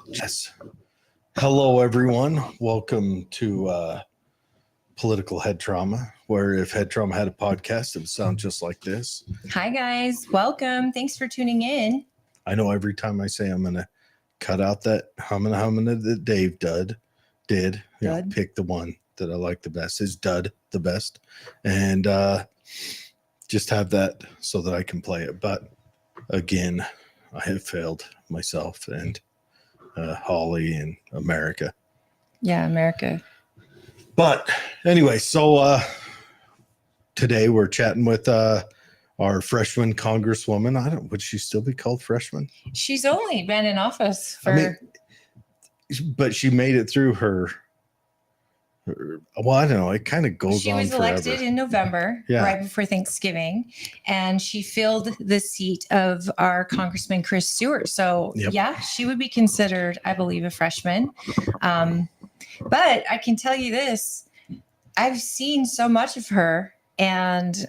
Yes. Hello, everyone. Welcome to Political Head Trauma, where if Head Trauma had a podcast, it would sound just like this. Hi, guys. Welcome. Thanks for tuning in. I know every time I say I'm going to cut out that humming that Dave did, pick the one that I like the best. Is Dud the best? And just have that so that I can play it. But again, I have failed myself and Holly and America. Yeah, America. But anyway, so today we're chatting with our freshman congresswoman. Would she still be called freshman? She's only been in office for... but she made it through her well, I don't know. It kind of goes on forever. She was elected in November, right before Thanksgiving, and she filled the seat of our Congressman Chris Stewart. So, yeah, she would be considered, I believe, a freshman. But I can tell you this. I've seen so much of her, and,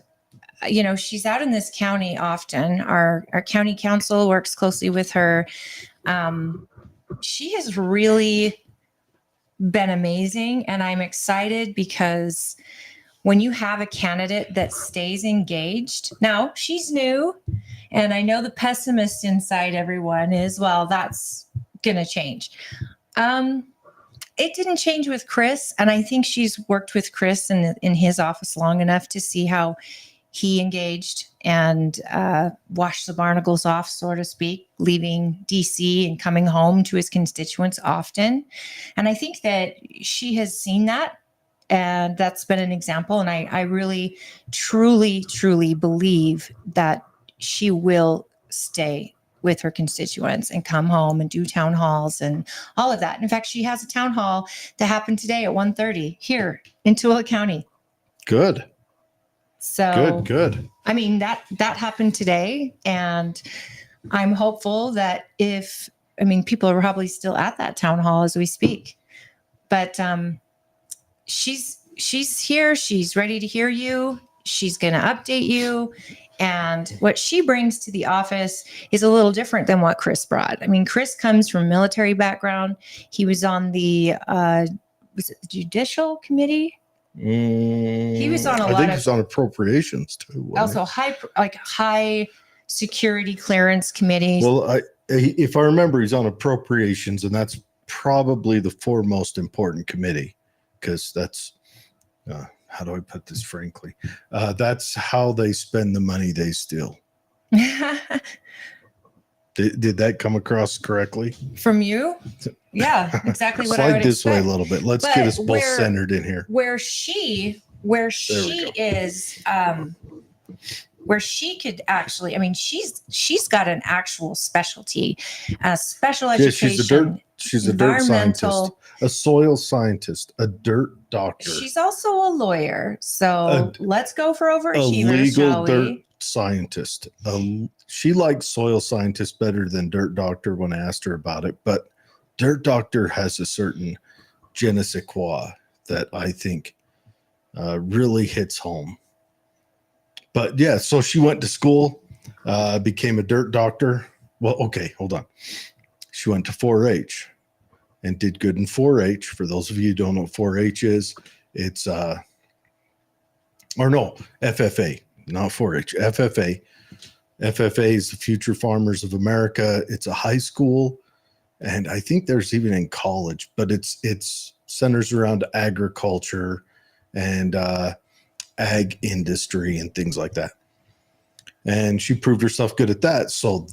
you know, she's out in this county often. Our county council works closely with her. She has really been amazing, and I'm excited because when you have a candidate that stays engaged, now she's new, and I know the pessimist inside everyone is, well, that's gonna change. It didn't change with Chris, and I think she's worked with Chris in his office long enough to see how he engaged and washed the barnacles off, so to speak, leaving DC and coming home to his constituents often. And I think that she has seen that, and that's been an example. And I really, truly, truly believe that she will stay with her constituents and come home and do town halls and all of that. In fact, she has a town hall that happened today at 1:30 here in Tooele County. Good. So good. I mean, that happened today, and I'm hopeful that people are probably still at that town hall as we speak, but she's here. She's ready to hear you. She's going to update you. And what she brings to the office is a little different than what Chris brought. I mean, Chris comes from a military background. He was on the Judicial Committee. He was on I think he's on appropriations too. Also high security clearance committees. Well, if I remember, he's on appropriations, and that's probably the foremost important committee, because that's how do I put this frankly? That's how they spend the money they steal. Did that come across correctly from you? Yeah, exactly what I would expect. Slide this way a little bit. Let's get us both centered in here. Where she is, where she could actually, I mean, she's got an actual specialty, special education. She's a dirt scientist, a soil scientist, a dirt doctor. She's also a lawyer. So let's go for overachievers, shall we? Dirt scientist. She likes soil scientist better than dirt doctor when I asked her about it, but dirt doctor has a certain je ne sais quoi that I think really hits home. But yeah, so she went to school, became a dirt doctor. Well, okay, hold on. She went to 4-H and did good in 4-H. For those of you who don't know what 4-H is, it's FFA, not 4-H, FFA. FFA is the Future Farmers of America. It's a high school, and I think there's even in college, but it's centers around agriculture and ag industry and things like that. And she proved herself good at that. So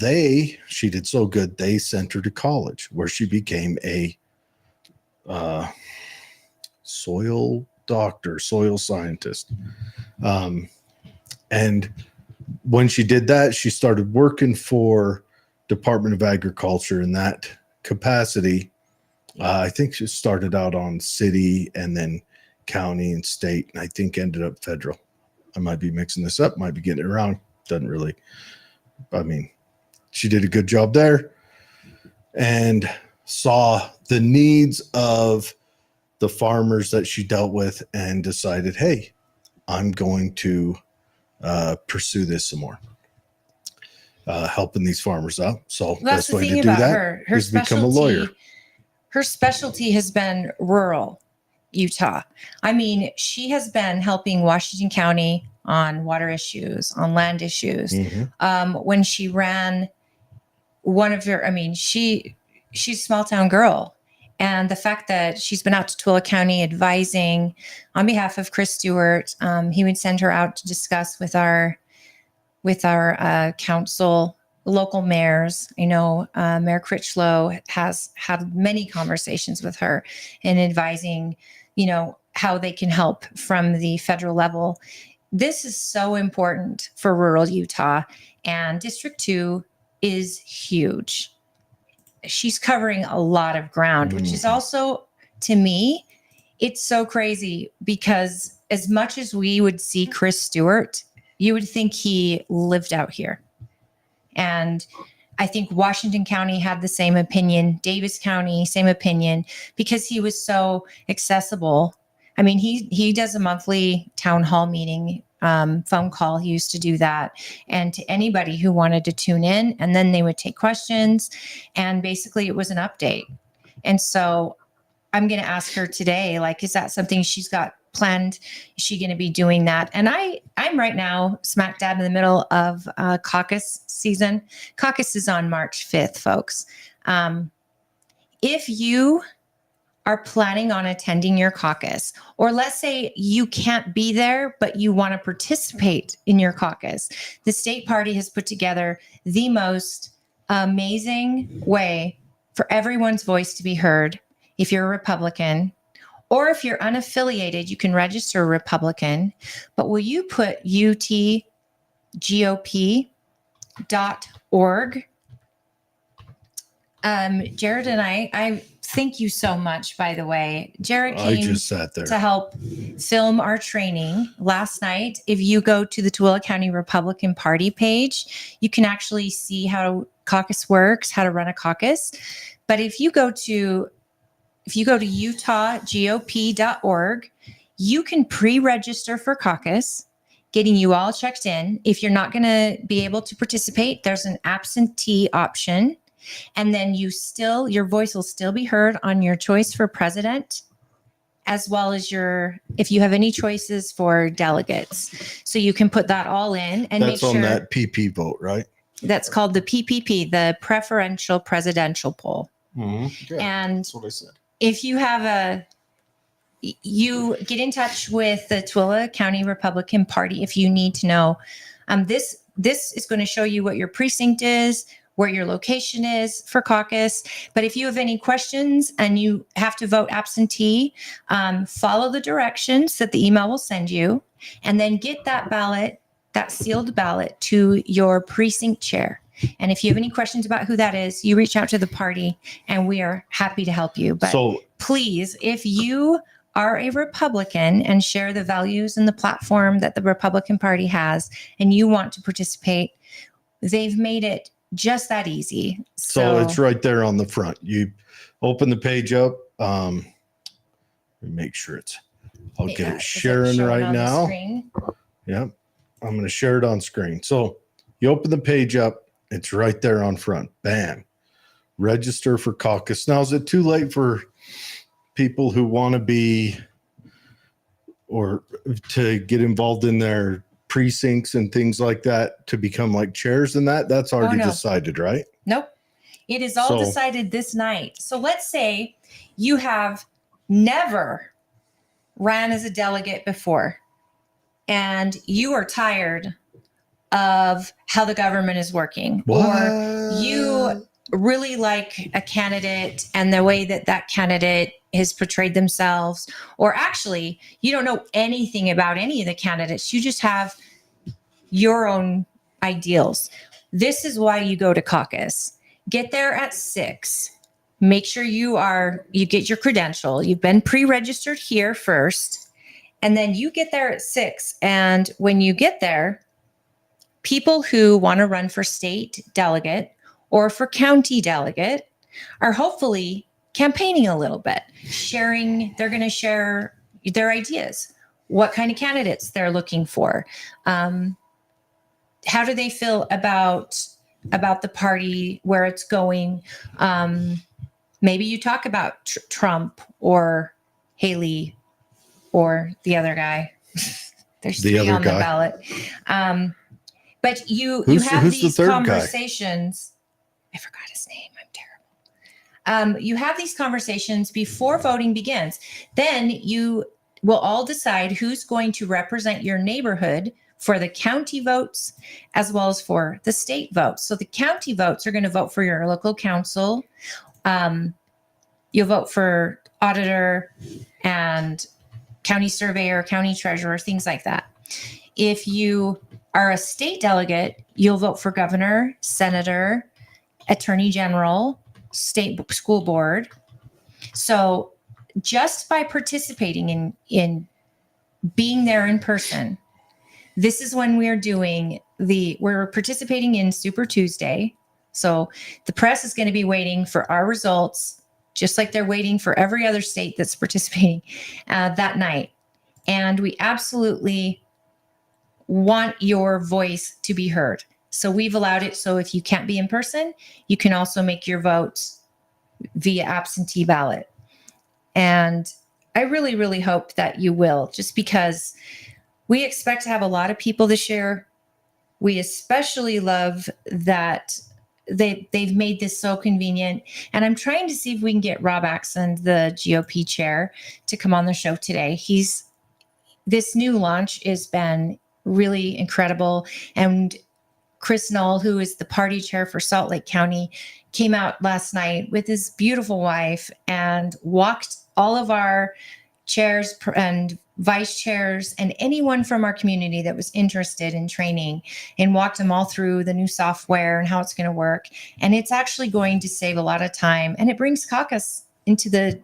she did so good, they sent her to college, where she became a soil doctor, soil scientist. And when she did that, she started working for Department of Agriculture in that capacity. I think she started out on city and then county and state, and I think ended up federal. I might be mixing this up, might be getting it wrong. Doesn't really, I mean, she did a good job there and saw the needs of the farmers that she dealt with and decided, hey, I'm going to pursue this some more. helping these farmers out. So well, that's best the way thing to do about that is become a lawyer. Her specialty has been rural Utah. I mean, she has been helping Washington County on water issues, on land issues. When she ran one of her, I mean, she's a small town girl. And the fact that she's been out to Tooele County advising on behalf of Chris Stewart, he would send her out to discuss with our council, local mayors. I know Mayor Critchlow has had many conversations with her in advising, how they can help from the federal level. This is so important for rural Utah, and District 2 is huge. She's covering a lot of ground, which is also, to me, it's so crazy because as much as we would see Chris Stewart, you would think he lived out here. And I think Washington County had the same opinion, Davis County, same opinion, because he was so accessible. I mean, he does a monthly town hall meeting, phone call. He used to do that. And to anybody who wanted to tune in, and then they would take questions. And basically it was an update. And so I'm going to ask her today, like, is that something she's got planned? Is she going to be doing that? And I'm right now smack dab in the middle of caucus season. Caucus is on March 5th, folks. If you are planning on attending your caucus, or let's say you can't be there, but you want to participate in your caucus, the state party has put together the most amazing way for everyone's voice to be heard. If you're a Republican, or if you're unaffiliated, you can register a Republican, but will you put utgop.org? Jared and I thank you so much, by the way. Jared came just sat there to help film our training last night. If you go to the Tooele County Republican Party page, you can actually see how caucus works, how to run a caucus. But if you go to utahgop.org, you can pre-register for caucus, getting you all checked in. If you're not going to be able to participate, there's an absentee option. And then your voice will still be heard on your choice for president, as well as if you have any choices for delegates. So you can put that all in and that's make sure. That's on that PP vote, right? That's called the PPP, the Preferential Presidential Poll. Mm-hmm. Yeah, and that's what I said. If you have you get in touch with the Tooele County Republican Party if you need to know. This is going to show you what your precinct is, where your location is for caucus. But if you have any questions and you have to vote absentee, follow the directions that the email will send you, and then get that ballot, that sealed ballot, to your precinct chair. And if you have any questions about who that is, you reach out to the party and we are happy to help you. But please, if you are a Republican and share the values and the platform that the Republican Party has, and you want to participate, they've made it just that easy. So it's right there on the front. You open the page up. Make sure I'll get it sharing right now. Yep. I'm going to share it on screen. So you open the page up. It's right there on front. Bam. Register for caucus. Now, is it too late for people who want to be or to get involved in their precincts and things like that to become like chairs and that? That's already decided, right? Nope. It is all decided this night. So let's say you have never ran as a delegate before and you are tired of how the government is working. What? Or you really like a candidate and the way that candidate has portrayed themselves, or actually you don't know anything about any of the candidates. You just have your own ideals. This is why you go to caucus. Get there at 6. Make sure you get your credential. You've been pre-registered here first, and then you get there at 6. And when you get there, people who want to run for state delegate or for county delegate are hopefully campaigning a little bit, they're going to share their ideas, what kind of candidates they're looking for. How do they feel about about the party, where it's going. Maybe you talk about Trump or Haley or the other guy. There's The three other on guy. the ballot. But you Who's have the these third guy? conversations. I forgot his name. I'm terrible. You have these conversations before voting begins. Then you will all decide who's going to represent your neighborhood for the county votes as well as for the state votes. So the county votes are going to vote for your local council. You'll vote for auditor and county surveyor, county treasurer, things like that. If you are a state delegate, you'll vote for governor, senator, attorney general, state school board. So just by participating in being there in person, this is when we're participating in Super Tuesday. So the press is going to be waiting for our results, just like they're waiting for every other state that's participating that night. And we absolutely want your voice to be heard. So we've allowed it. So if you can't be in person, you can also make your votes via absentee ballot. And I really, really hope that you will, just because we expect to have a lot of people this year. We especially love that they've made this so convenient. And I'm trying to see if we can get Rob Axon, the GOP chair, to come on the show today. This new launch has been really incredible. And Chris Knoll, who is the party chair for Salt Lake County, came out last night with his beautiful wife and walked all of our chairs and vice chairs and anyone from our community that was interested in training, and walked them all through the new software and how it's going to work. And it's actually going to save a lot of time, and it brings caucus into the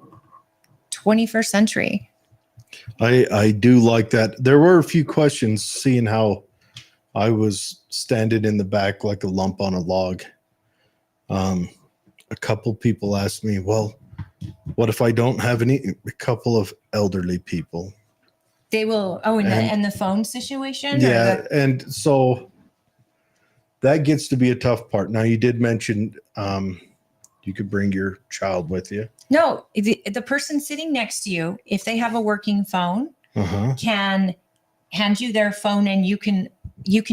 21st century. I do like that. There were a few questions, seeing how I was standing in the back like a lump on a log. A couple people asked me, well, what if I don't have a couple of elderly people? They will. Oh, and the phone situation? Yeah. And so that gets to be a tough part. Now, you did mention you could bring your child with you. No, the person sitting next to you, if they have a working phone, can hand you their phone, and you can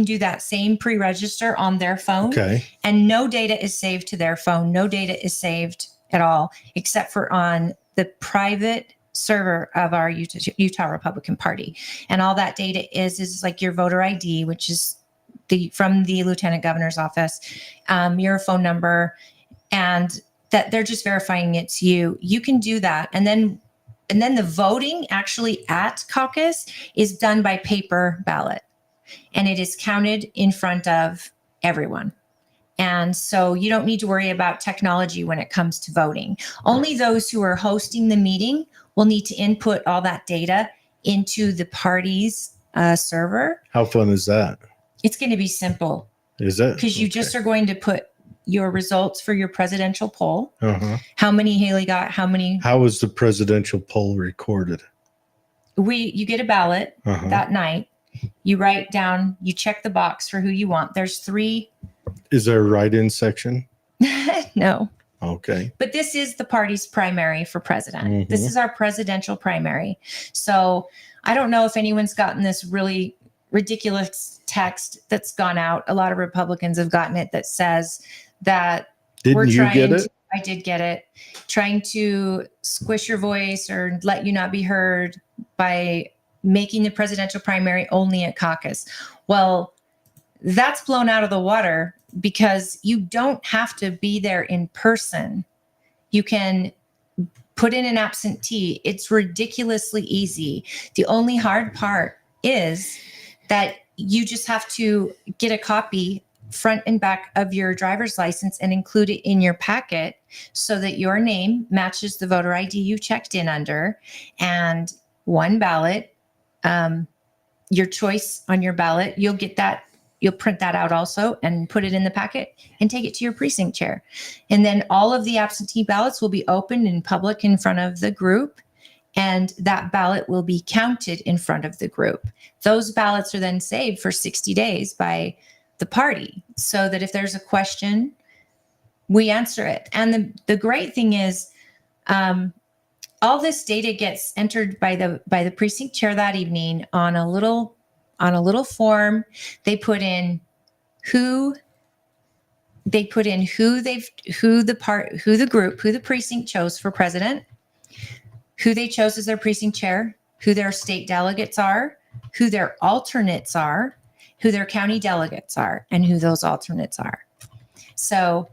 do that same pre-register on their phone. Okay. And no data is saved to their phone. No data is saved at all, except for on the private server of our Utah Republican Party. And all that data is like your voter ID, which is from the lieutenant governor's office, your phone number, and that they're just verifying it's you. You can do that. And then the voting actually at caucus is done by paper ballot, and it is counted in front of everyone. And so you don't need to worry about technology when it comes to voting. Only those who are hosting the meeting will need to input all that data into the party's server. How fun is that? It's going to be simple. Is it? Because you just are going to put your results for your presidential poll. How many Haley got, how many. How is the presidential poll recorded? You get a ballot that night. You write down, you check the box for who you want. There's 3. Is there a write-in section? No. Okay. But this is the party's primary for president. This is our presidential primary. So I don't know if anyone's gotten this really ridiculous text that's gone out. A lot of Republicans have gotten it that says that Didn't you get it? I did get it. Trying to squish your voice or let you not be heard by making the presidential primary only at caucus. Well, that's blown out of the water, because you don't have to be there in person. You can put in an absentee. It's ridiculously easy. The only hard part is that you just have to get a copy front and back of your driver's license and include it in your packet so that your name matches the voter ID you checked in under, and one ballot, your choice on your ballot, you'll get that. You'll print that out also and put it in the packet and take it to your precinct chair. And then all of the absentee ballots will be open in public in front of the group, and that ballot will be counted in front of the group. Those ballots are then saved for 60 days by the party, so that if there's a question, we answer it. And the great thing is, all this data gets entered by the precinct chair that evening on a little form. They put in who the precinct chose for president, who they chose as their precinct chair, who their state delegates are, who their alternates are, who their county delegates are, and who those alternates are. So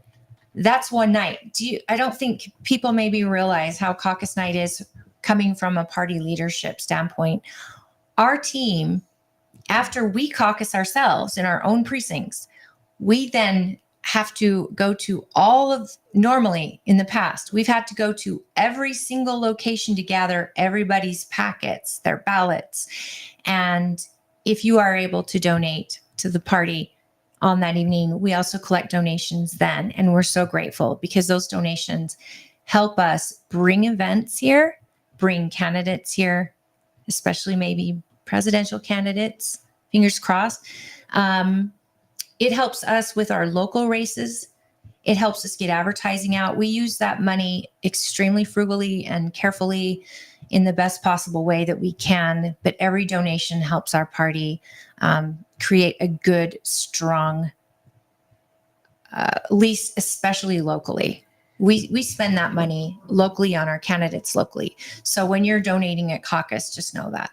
that's one night. I don't think people maybe realize how caucus night is coming from a party leadership standpoint. Our team, after we caucus ourselves in our own precincts, we then have to go to normally in the past, we've had to go to every single location to gather everybody's packets, their ballots. And if you are able to donate to the party on that evening, we also collect donations then. And we're so grateful because those donations help us bring events here, bring candidates here, especially maybe presidential candidates, fingers crossed. It helps us with our local races. It helps us get advertising out. We use that money extremely frugally and carefully in the best possible way that we can. But every donation helps our party create a good, strong lease, especially locally. We spend that money locally on our candidates locally. So when you're donating at caucus, just know that.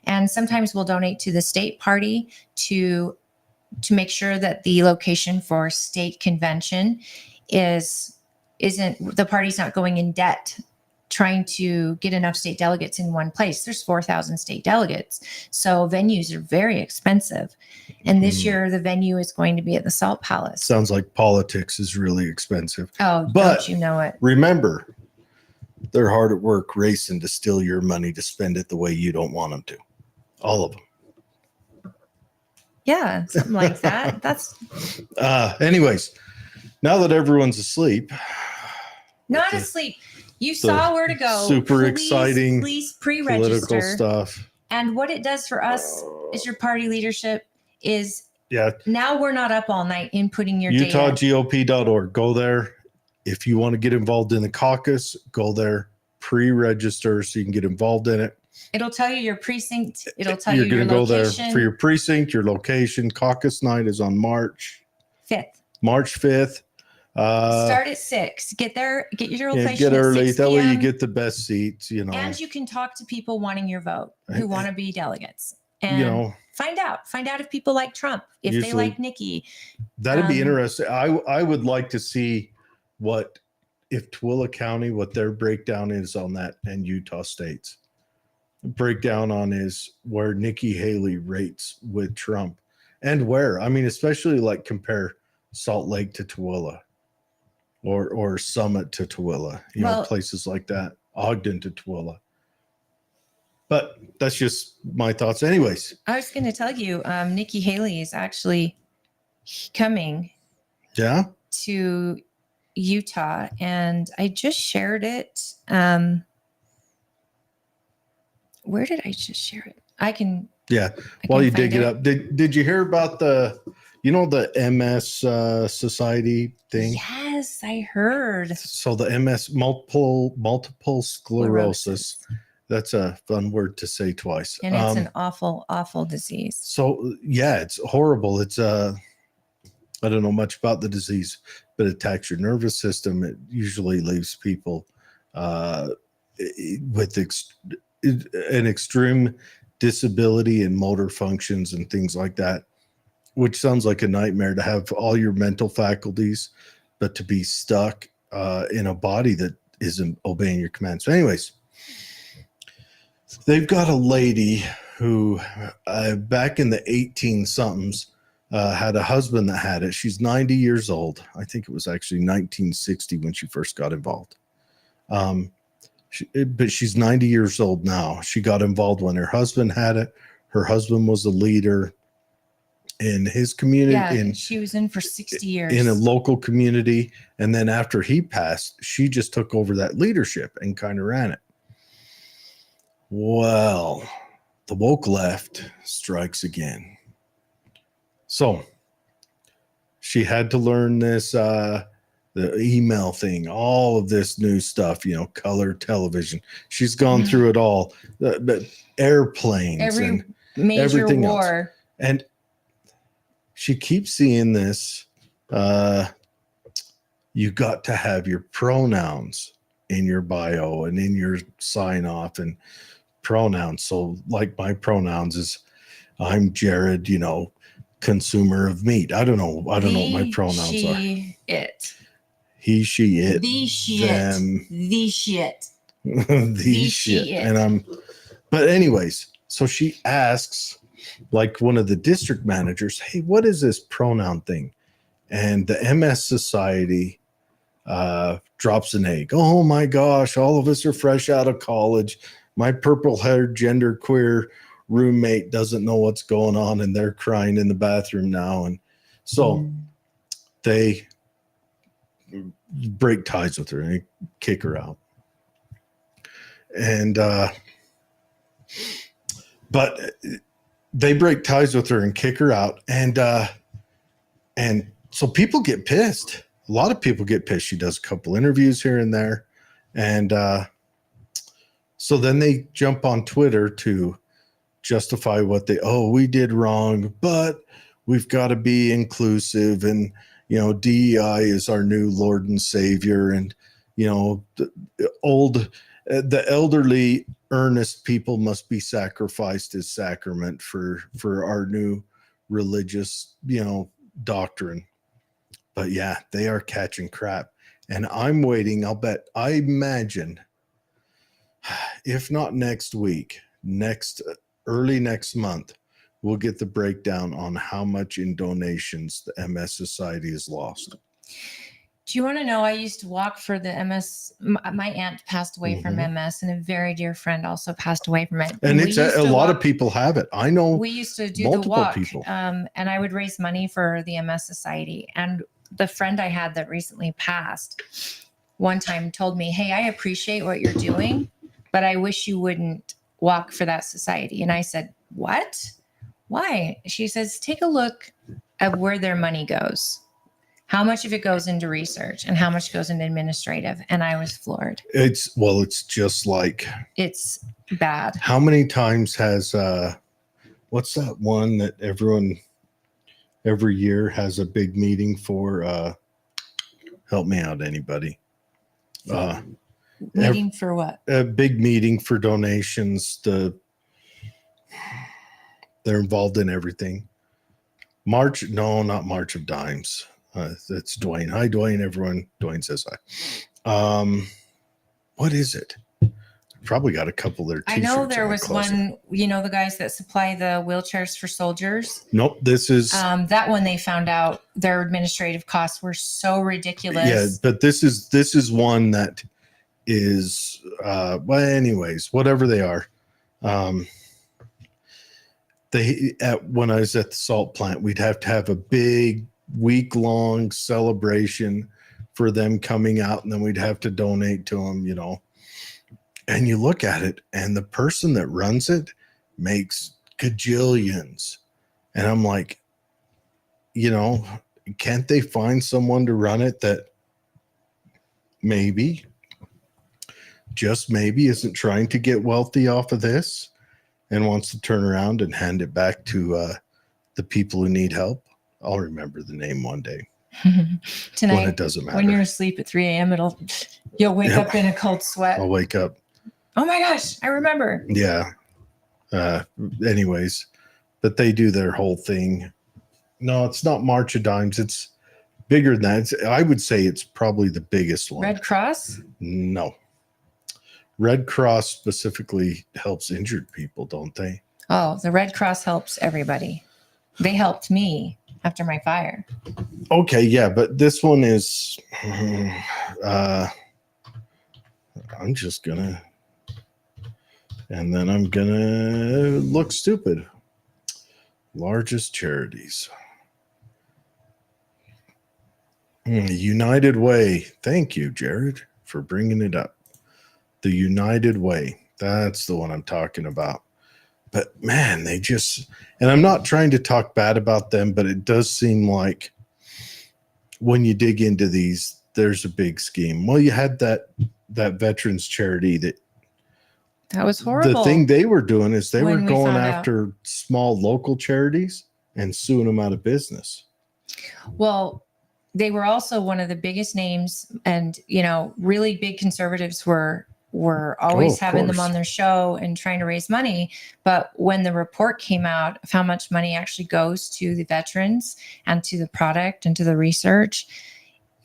And sometimes we'll donate to the state party to make sure that the location for state convention isn't the party's not going in debt trying to get enough state delegates in one place. There's 4,000 state delegates. So venues are very expensive. And this year the venue is going to be at the Salt Palace. Sounds like politics is really expensive. Oh, but don't you know it? Remember, they're hard at work racing to steal your money to spend it the way you don't want them to. All of them. Yeah, something like that. That's anyways, now that everyone's asleep. Not asleep. You saw where to go. Super exciting. Please pre-register. Political stuff. And what it does for us as your party leadership is Yeah. Now we're not up all night inputting your data. UtahGOP.org. Go there. If you want to get involved in the caucus, go there. Pre-register so you can get involved in it. It'll tell you your precinct. It'll tell you your location. You're going to go there for your precinct, your location. Caucus night is on March 5th. March 5th. Start at 6. Get there. Get your location. Get early. At 6 that way you p.m. get the best seats. And you can talk to people wanting your vote who want to be delegates. And find out if people like Trump, if they like Nikki. That'd be interesting. I would like to see if Tooele County, what their breakdown is on that, and Utah states. Breakdown on is where Nikki Haley rates with Trump and where. I mean, especially like compare Salt Lake to Tooele or Summit to Tooele, places like that, Ogden to Tooele. But that's just my thoughts. Anyways. I was going to tell you, Nikki Haley is actually coming to Utah, and I just shared it. Where did I just share it? While you dig it up. Did you hear about the MS Society thing? Yes, I heard. So the MS, multiple sclerosis. That's a fun word to say twice. And it's an awful, awful disease. So it's horrible. It's I don't know much about the disease, but it attacks your nervous system. It usually leaves people with an extreme disability in motor functions and things like that, which sounds like a nightmare to have all your mental faculties, but to be stuck in a body that isn't obeying your commands. So anyways, they've got a lady who back in the 18-somethings had a husband that had it. She's 90 years old. I think it was actually 1960 when she first got involved. But she's 90 years old now. She got involved when her husband had it. Her husband was a leader in his community. Yeah, she was in for 60 years. In a local community. And then after he passed, she just took over that leadership and kind of ran it. Well, the woke left strikes again. So she had to learn this, the email thing, all of this new stuff, color television. She's gone through it all, but airplanes and major everything war. else. And she keeps seeing this. You got to have your pronouns in your bio and in your sign off and pronouns. So like my pronouns is I'm Jared, consumer of meat. I don't know what my pronouns are. It. He, she, it. The shit. Them. The shit. the shit. And but anyways, so she asks like one of the district managers, hey, what is this pronoun thing? And the MS Society drops an egg. Oh my gosh, all of us are fresh out of college. My purple-haired genderqueer roommate doesn't know what's going on, and they're crying in the bathroom now. And so they break ties with her and kick her out. And but they break ties with her and kick her out. And so people get pissed. A lot of people get pissed. She does a couple interviews here and there. And so then they jump on Twitter to justify what we did wrong, but we've got to be inclusive. And, DEI is our new Lord and Savior. And, the elderly, earnest people must be sacrificed as sacrament for our new religious, doctrine. But yeah, they are catching crap. And I'm waiting. I imagine, if not next week, early next month, we'll get the breakdown on how much in donations the MS Society has lost. Do you want to know? I used to walk for the MS. My aunt passed away from MS, and a very dear friend also passed away from it. And it's a lot of people have it. I know. We used to do the walk, and I would raise money for the MS Society. And the friend I had that recently passed one time told me, hey, I appreciate what you're doing, but I wish you wouldn't walk for that society. And I said, what? Why? She says, take a look at where their money goes. How much of it goes into research and how much goes into administrative? And I was floored. It's just like, it's bad. How many times has, what's that one that everyone every year has a big meeting for, help me out, anybody. Meeting for what? A big meeting for donations. They're involved in everything. Not March of Dimes. That's Dwayne. Hi, Dwayne, everyone. Dwayne says hi. What is it? Probably got a couple there. I know there was one, the guys that supply the wheelchairs for soldiers. Nope. This is that one. They found out their administrative costs were so ridiculous. Yeah, but this is one that is well, anyways, whatever they are. When I was at the salt plant, we'd have to have a big week-long celebration for them coming out, and then we'd have to donate to them, and you look at it, and the person that runs it makes gajillions. And I'm like, can't they find someone to run it that just maybe isn't trying to get wealthy off of this and wants to turn around and hand it back to the people who need help? I'll remember the name one day. Tonight, when it doesn't matter. When you're asleep at 3 a.m., you'll wake up in a cold sweat. I'll wake up. Oh my gosh, I remember. Yeah. Anyways, but they do their whole thing. No, it's not March of Dimes. It's bigger than that. I would say it's probably the biggest one. Red Cross? No. Red Cross specifically helps injured people, don't they? Oh, the Red Cross helps everybody. They helped me after my fire. Okay, yeah, but this one is I'm just gonna, and then I'm gonna look stupid. Largest charities. United Way. Thank you, Jared, for bringing it up. The United Way. That's the one I'm talking about. But man, and I'm not trying to talk bad about them, but it does seem like when you dig into these, there's a big scheme. Well, you had that veterans charity that was horrible. The thing they were doing is they were when we going found after small local charities and suing them out of business. Well, they were also one of the biggest names, and really big conservatives were always having them on their show and trying to raise money. But when the report came out of how much money actually goes to the veterans and to the product and to the research,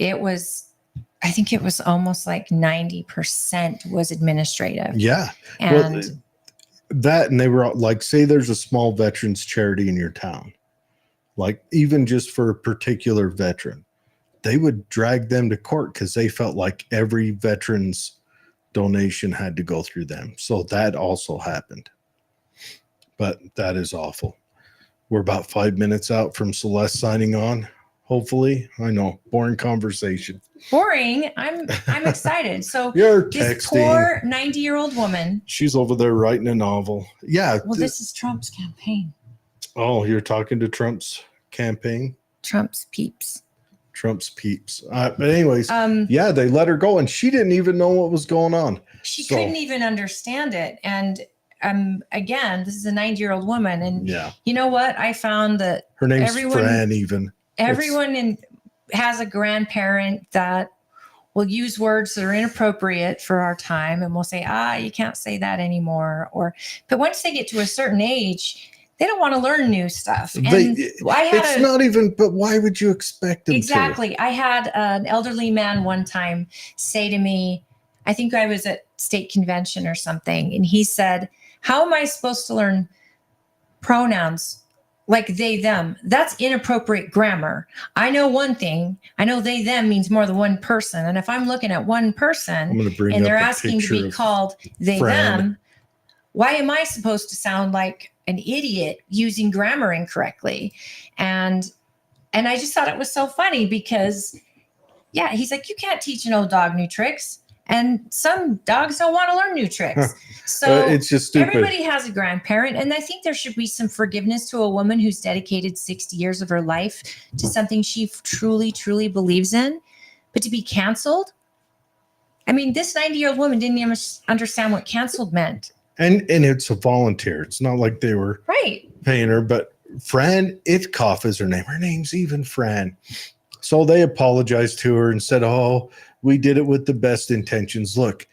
I think it was almost like 90% was administrative. Yeah. And and they were like, say there's a small veterans charity in your town, like even just for a particular veteran, they would drag them to court because they felt like every veteran's donation had to go through them. So that also happened. But that is awful. We're about 5 minutes out from Celeste signing on. Hopefully, I know, boring conversation. Boring. I'm excited. So you're this texting. Poor 90-year-old woman. She's over there writing a novel. Yeah. Well, this is Trump's campaign. Oh, you're talking to Trump's campaign? Trump's peeps. But anyways, yeah, they let her go, and she didn't even know what was going on. She couldn't even understand it. And again, this is a 90-year-old woman, and you know what? I found that her name's Fran. Even everyone has a grandparent that will use words that are inappropriate for our time, and will say, you can't say that anymore. But once they get to a certain age, they don't want to learn new stuff. And but why would you expect them to? I had an elderly man one time say to me, I think I was at state convention or something, and he said, how am I supposed to learn pronouns like they, them? That's inappropriate grammar. I know one thing. I know they, them means more than one person. And if I'm looking at one person and they're asking to be called they, them, why am I supposed to sound like an idiot using grammar incorrectly? And I just thought it was so funny because, he's like, you can't teach an old dog new tricks. And some dogs don't want to learn new tricks. So it's just stupid. Everybody has a grandparent. And I think there should be some forgiveness to a woman who's dedicated 60 years of her life to something she truly, truly believes in. But to be canceled? I mean, this 90-year-old woman didn't even understand what canceled meant. And it's a volunteer. It's not like they were paying her. But Fran Itkoff is her name. Her name's even Fran. So they apologized to her and said, we did it with the best intentions. Look,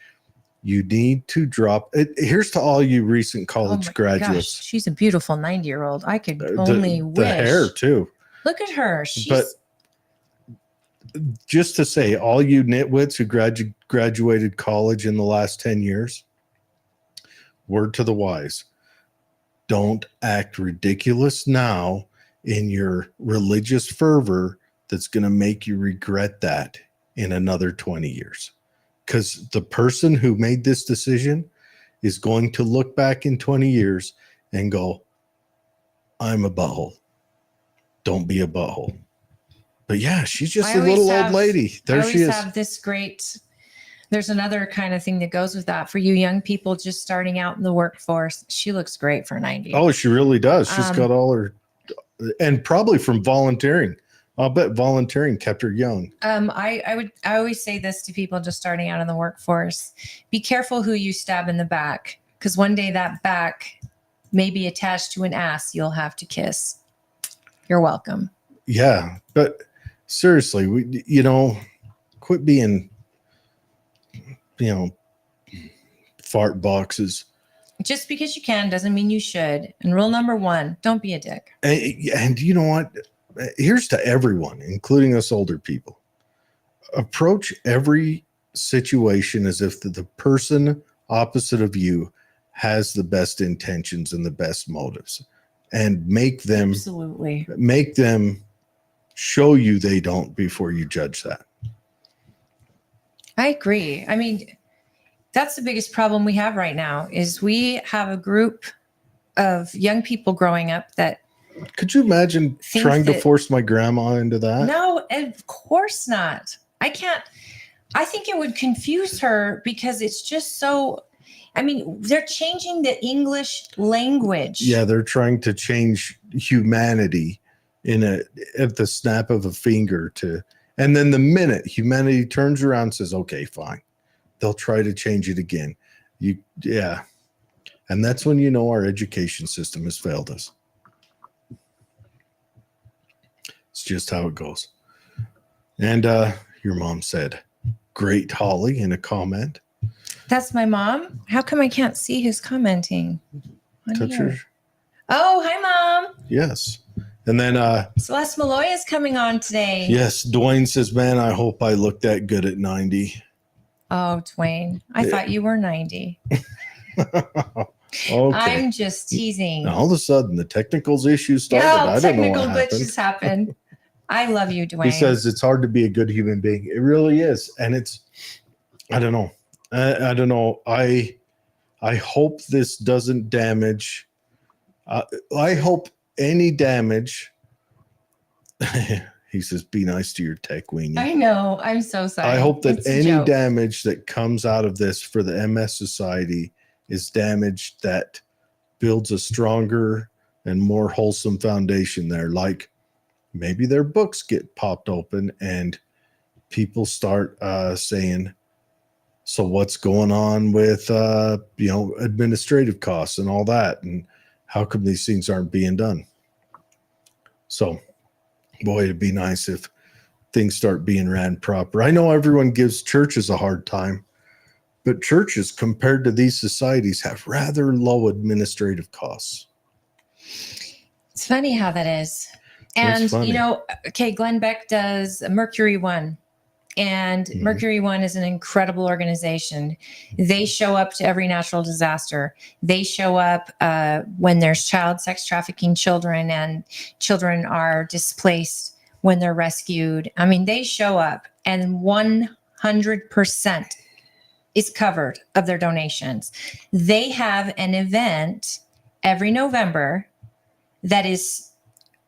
you need to drop it. Here's to all you recent college graduates. Gosh, she's a beautiful 90-year-old. I could only wish. The hair, too. Look at her. But just to say, all you nitwits who graduated college in the last 10 years, word to the wise, don't act ridiculous now in your religious fervor that's going to make you regret that in another 20 years. Because the person who made this decision is going to look back in 20 years and go, I'm a butthole. Don't be a butthole. But yeah, she's just a little old lady. There she is. Have this great, there's another kind of thing that goes with that for you young people just starting out in the workforce. She looks great for 90. Oh, she really does. She's got all her, and probably from volunteering. I'll bet volunteering kept her young. I always say this to people just starting out in the workforce. Be careful who you stab in the back, because one day that back may be attached to an ass you'll have to kiss. You're welcome. Yeah, but seriously, quit being, fart boxes. Just because you can doesn't mean you should. And rule number 1, don't be a dick. And you know what? Here's to everyone, including us older people. Approach every situation as if the person opposite of you has the best intentions and the best motives, and make them show you they don't before you judge that. I agree. I mean, that's the biggest problem we have right now is we have a group of young people growing up that could you imagine trying to force my grandma into that? No, of course not. I can't. I think it would confuse her because it's just so. I mean, they're changing the English language. Yeah, they're trying to change humanity at the snap of a finger And then the minute humanity turns around and says, okay, fine, they'll try to change it again. Yeah. And that's when you know our education system has failed us. It's just how it goes. And your mom said, great, Holly, in a comment. That's my mom. How come I can't see who's commenting? Touch her. Oh, hi, Mom. Yes. And then Celeste Malloy is coming on today. Yes, Dwayne says, man, I hope I look that good at 90. Oh, Dwayne, I thought you were 90. Okay. I'm just teasing. Now, all of a sudden, the technical issues started. Yeah, I don't know technical what glitches happen. I love you, Dwayne. He says it's hard to be a good human being. It really is. And it's, I don't know. I don't know. I hope this doesn't damage. I hope any damage. He says, be nice to your tech weenie. I know. I'm so sorry. I hope that any damage that comes out of this for the MS Society is damage that builds a stronger and more wholesome foundation there. Like maybe their books get popped open and people start saying, so what's going on with, administrative costs and all that? And how come these things aren't being done? So, boy, it'd be nice if things start being ran proper. I know everyone gives churches a hard time, but churches compared to these societies have rather low administrative costs. It's funny how that is. And, Glenn Beck does Mercury One. And Mercury One is an incredible organization. They show up to every natural disaster. They show up when there's child sex trafficking children and children are displaced when they're rescued. I mean, they show up and 100% is covered of their donations. They have an event every November that is,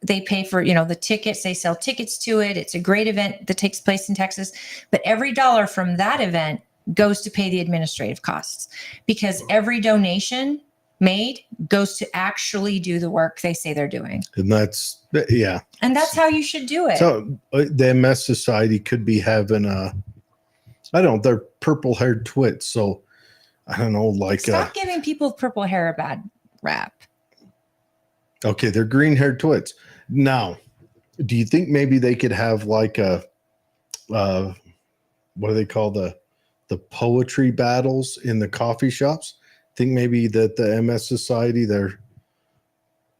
they pay for, the tickets, they sell tickets to it. It's a great event that takes place in Texas, but every dollar from that event goes to pay the administrative costs because every donation made goes to actually do the work they say they're doing. And that's, yeah. And that's how you should do it. So the MS Society could be having they're purple haired twits. So I don't know, like. Stop giving people with purple hair a bad rap. Okay, they're green haired twits. Now, do you think maybe they could have like a, what do they call the poetry battles in the coffee shops? Think maybe that the MS Society, they're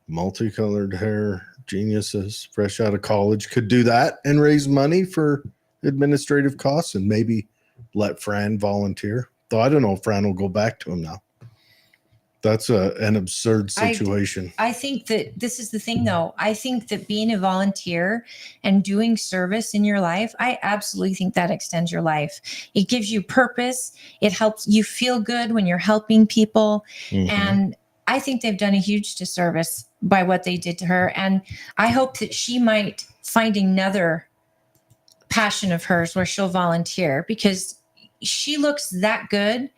multicolored hair geniuses fresh out of college, could do that and raise money for administrative costs and maybe let Fran volunteer. Though I don't know if Fran will go back to him now. That's an absurd situation. I think that this is the thing, though. I think that being a volunteer and doing service in your life, I absolutely think that extends your life. It gives you purpose. It helps you feel good when you're helping people. Mm-hmm. And I think they've done a huge disservice by what they did to her. And I hope that she might find another passion of hers where she'll volunteer because she looks that good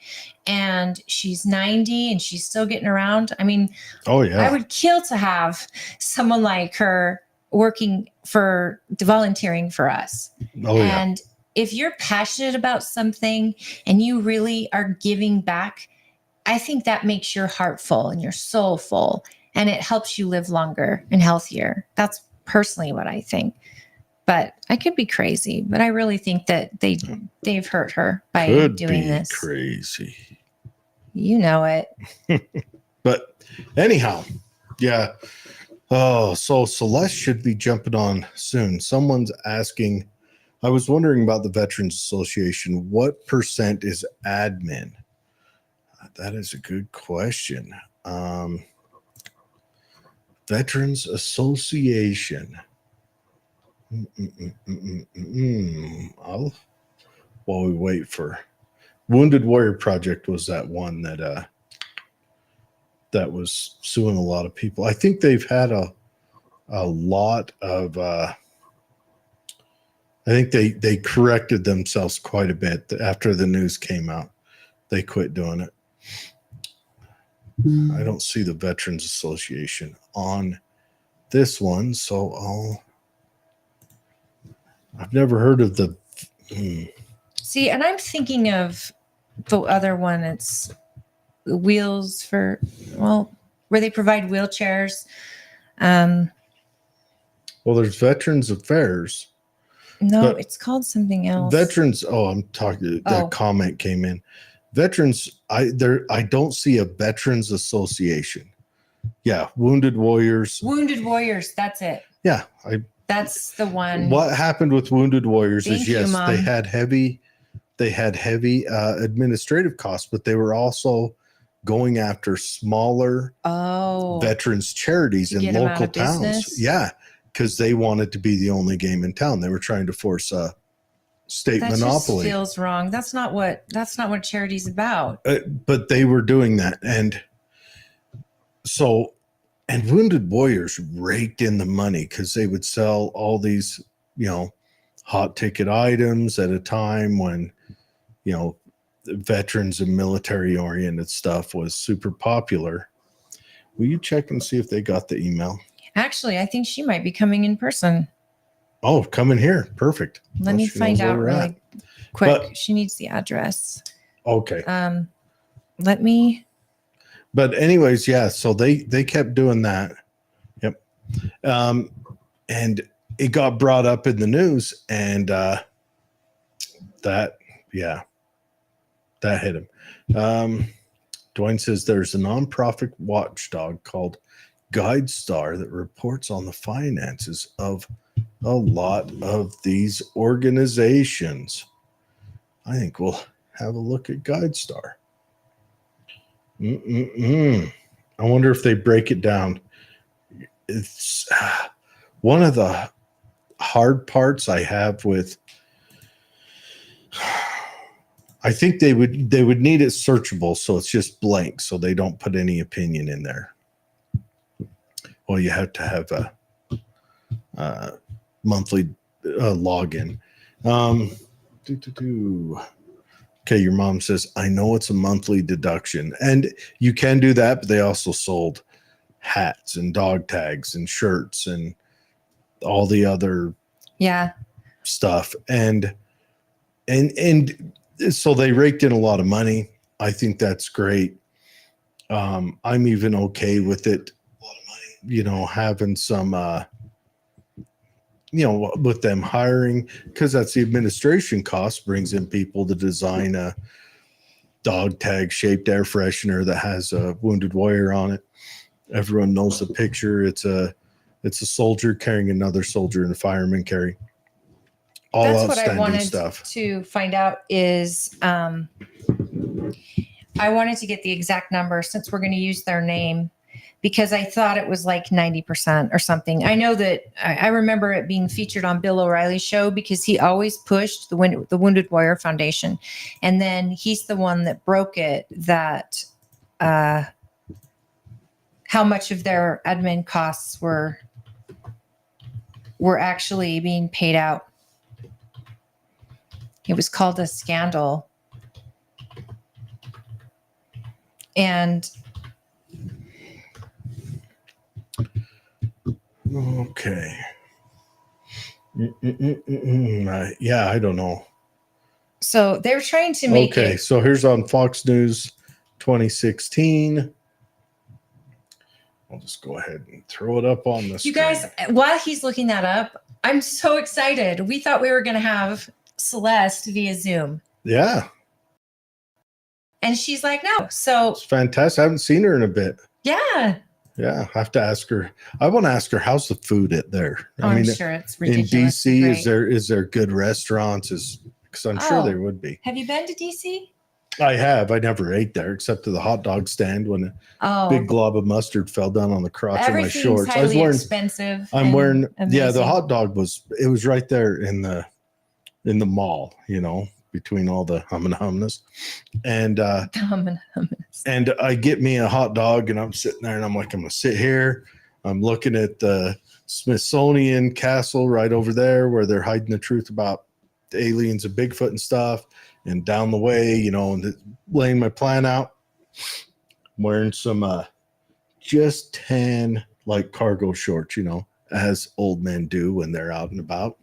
and she's 90 and she's still getting around. I mean, I would kill to have someone like her volunteering for us. And if you're passionate about something and you really are giving back, I think that makes your heart full and your soul full and it helps you live longer and healthier. That's personally what I think. But I could be crazy, but I really think that they've hurt her by doing this. Crazy. You know it. But anyhow, yeah. Oh, so Celeste should be jumping on soon. Someone's asking, I was wondering about the Veterans Association. What percent is admin? That is a good question. Veterans Association. While we wait for Wounded Warrior Project was that one that was suing a lot of people. I think they've had a lot of I think they corrected themselves quite a bit after the news came out. They quit doing it. I don't see the Veterans Association on this one, so I've never heard of the. See, and I'm thinking of the other one. It's Wheels for, where they provide wheelchairs. Well, there's Veterans Affairs. No, it's called something else. Veterans. Oh, I'm talking. That comment came in. Veterans. I don't see a Veterans Association. Yeah, Wounded Warriors. Wounded Warriors. That's it. Yeah, that's the one. What happened with Wounded Warriors Thank is you, yes, Mom. they had heavy administrative costs, but they were also going after smaller veterans charities in local towns. Yeah, because they wanted to be the only game in town. They were trying to force a state monopoly. Just feels wrong. That's not what charity's about. But they were doing that, and Wounded Warriors raked in the money because they would sell all these, hot ticket items at a time when, veterans and military oriented stuff was super popular. Will you check and see if they got the email? Actually, I think she might be coming in person. Oh, coming here. Perfect. Let me find out really quick. She needs the address. Okay. Let me. But anyways, yeah. So they kept doing that. Yep. And it got brought up in the news, and that hit him. Dwayne says there's a nonprofit watchdog called GuideStar that reports on the finances of a lot of these organizations. I think we'll have a look at GuideStar. I wonder if they break it down. It's one of the hard parts I have with. I think they would need it searchable, so it's just blank, so they don't put any opinion in there. Well, you have to have a monthly login. Okay, your mom says, I know it's a monthly deduction. And you can do that, but they also sold hats and dog tags and shirts and all the other stuff. And so they raked in a lot of money. I think that's great. I'm even okay with it, having some, with them hiring, because that's the administration cost, brings in people to design a dog tag shaped air freshener that has a Wounded Warrior on it. Everyone knows the picture. It's a soldier carrying another soldier and a fireman carry. All That's outstanding what I wanted stuff. To find out is I wanted to get the exact number since we're going to use their name, because I thought it was like 90% or something. I know that I remember it being featured on Bill O'Reilly's show because he always pushed the Wounded Warrior Foundation. And then he's the one that broke it that how much of their admin costs were actually being paid out. It was called a scandal. And okay. Yeah, I don't know. So they're trying to make it. Okay, so here's on Fox News 2016. I'll just go ahead and throw it up on the screen. You guys, while he's looking that up, I'm so excited. We thought we were going to have Celeste via Zoom. Yeah. And she's like, no. So it's fantastic. I haven't seen her in a bit. Yeah. Yeah. I have to ask her. I want to ask her, how's the food there? I'm sure it's ridiculous. In DC, is there good restaurants? Because I'm sure there would be. Have you been to DC? I have. I never ate there except to the hot dog stand when a big glob of mustard fell down on the crotch of my shorts. Highly expensive. I'm wearing. Amazing. Yeah, the hot dog was right there in the mall, between all the hummus. And and I get me a hot dog and I'm sitting there and I'm like, I'm gonna sit here. I'm looking at the Smithsonian Castle right over there where they're hiding the truth about the aliens and Bigfoot and stuff. And down the way, and laying my plan out, I'm wearing some just tan like cargo shorts, as old men do when they're out and about.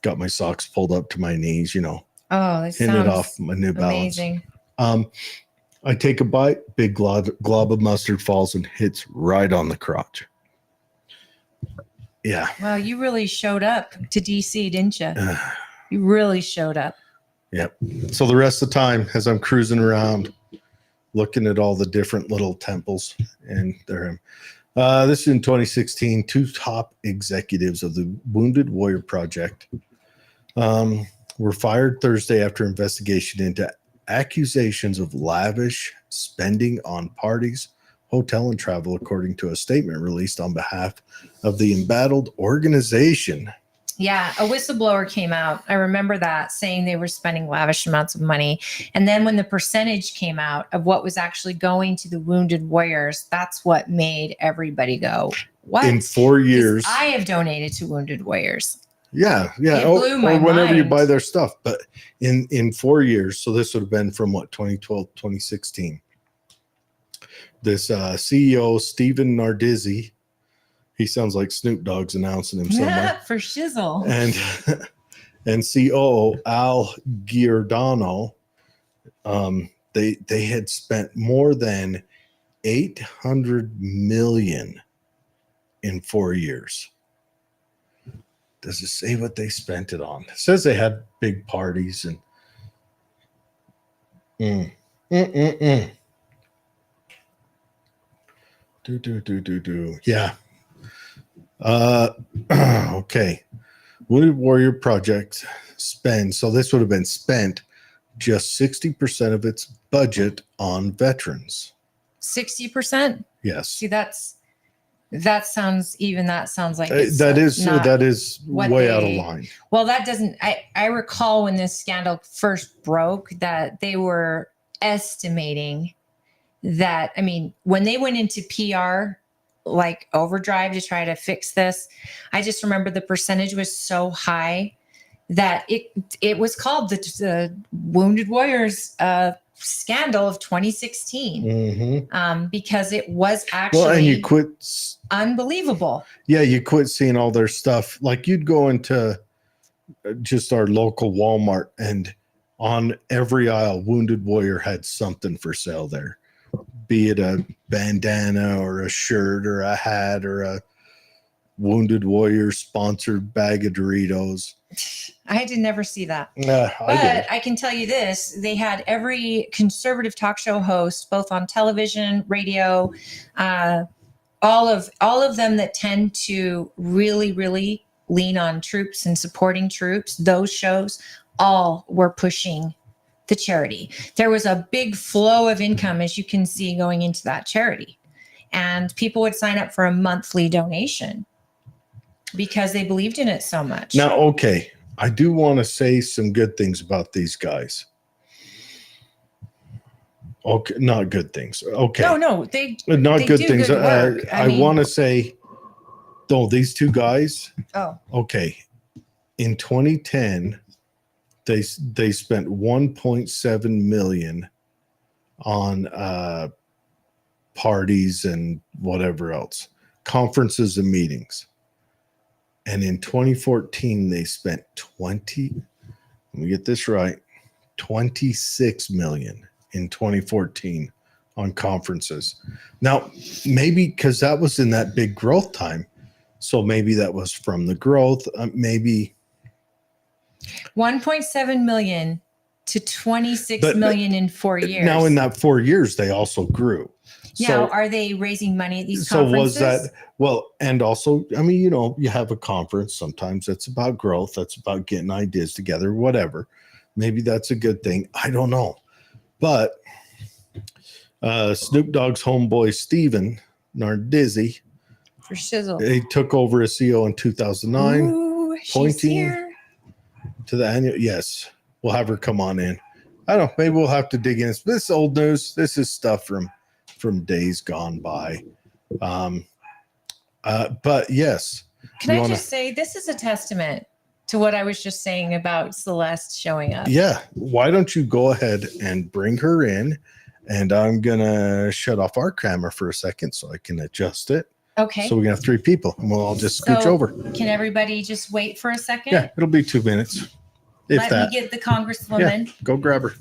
got my socks pulled up to my knees, Oh, that hitting it sounds off my New Balance. amazing. I take a bite, big glob of mustard falls and hits right on the crotch. Yeah. Well, you really showed up to DC, didn't you? You really showed up. Yep. So the rest of the time, as I'm cruising around, looking at all the different little temples, and there this is in 2016, 2 top executives of the Wounded Warrior Project were fired Thursday after investigation into accusations of lavish spending on parties, hotel, and travel, according to a statement released on behalf of the embattled organization. Yeah, a whistleblower came out. I remember that, saying they were spending lavish amounts of money. And then when the percentage came out of what was actually going to the Wounded Warriors, that's what made everybody go, what? In 4 years. I have donated to Wounded Warriors. Yeah. It blew my or whenever mind. you buy their stuff. But in 4 years, so this would have been from 2012, 2016. This CEO, Stephen Nardizzi, he sounds like Snoop Dogg's announcing him somewhere. For shizzle. And COO Al Giordano, they had spent more than $800 million in 4 years. Does it say what they spent it on? It says they had big parties and Yeah. Okay. Wounded Warrior Project spends, so this would have been spent just 60% of its budget on veterans. 60%? Yes. See, that sounds like it's that is way out of line. Well, that doesn't, I recall when this scandal first broke that they were estimating that, I mean, when they went into PR like overdrive to try to fix this, I just remember the percentage was so high that it was called the Wounded Warriors scandal of 2016, because it was actually and you quit unbelievable. Yeah, you quit seeing all their stuff. Like you'd go into just our local Walmart, and on every aisle, Wounded Warrior had something for sale there, be it a bandana or a shirt or a hat or a Wounded Warrior sponsored bag of Doritos. I did never see that. I can tell you this, they had every conservative talk show host, both on television, radio, all of them that tend to really, really lean on troops and supporting troops. Those shows all were pushing the charity. There was a big flow of income, as you can see, going into that charity. And people would sign up for a monthly donation because they believed in it so much. Now, okay, I do want to say some good things about these guys. Okay, not good things. Okay. No, they not good things. Good work. I want to say, though, these two guys. Oh. Okay. In 2010, they spent $1.7 million on parties and whatever else, conferences and meetings. And in 2014, they spent let me get this right, $26 million in 2014 on conferences. Now, maybe because that was in that big growth time. So maybe that was from the growth. Maybe 1.7 million to 26 million in 4 years. Now, in that 4 years, they also grew. Now, are they raising money at these conferences? So was that, well, and also, I mean, you have a conference. Sometimes it's about growth. That's about getting ideas together, whatever. Maybe that's a good thing. I don't know. But Snoop Dogg's homeboy, Stephen Nardizzi, for shizzle, he took over as CEO in 2009. Ooh, pointing here to the annual. Yes, we'll have her come on in. I don't know. Maybe we'll have to dig in. This is old news. This is stuff from days gone by. But yes. Can I just say, this is a testament to what I was just saying about Celeste showing up. Yeah. Why don't you go ahead and bring her in? And I'm going to shut off our camera for a second so I can adjust it. Okay. So we can have 3 people, and we'll all just scooch So over. Can everybody just wait for a second? Yeah, it'll be 2 minutes. If Let that. me get the Congresswoman. Yeah, go grab her.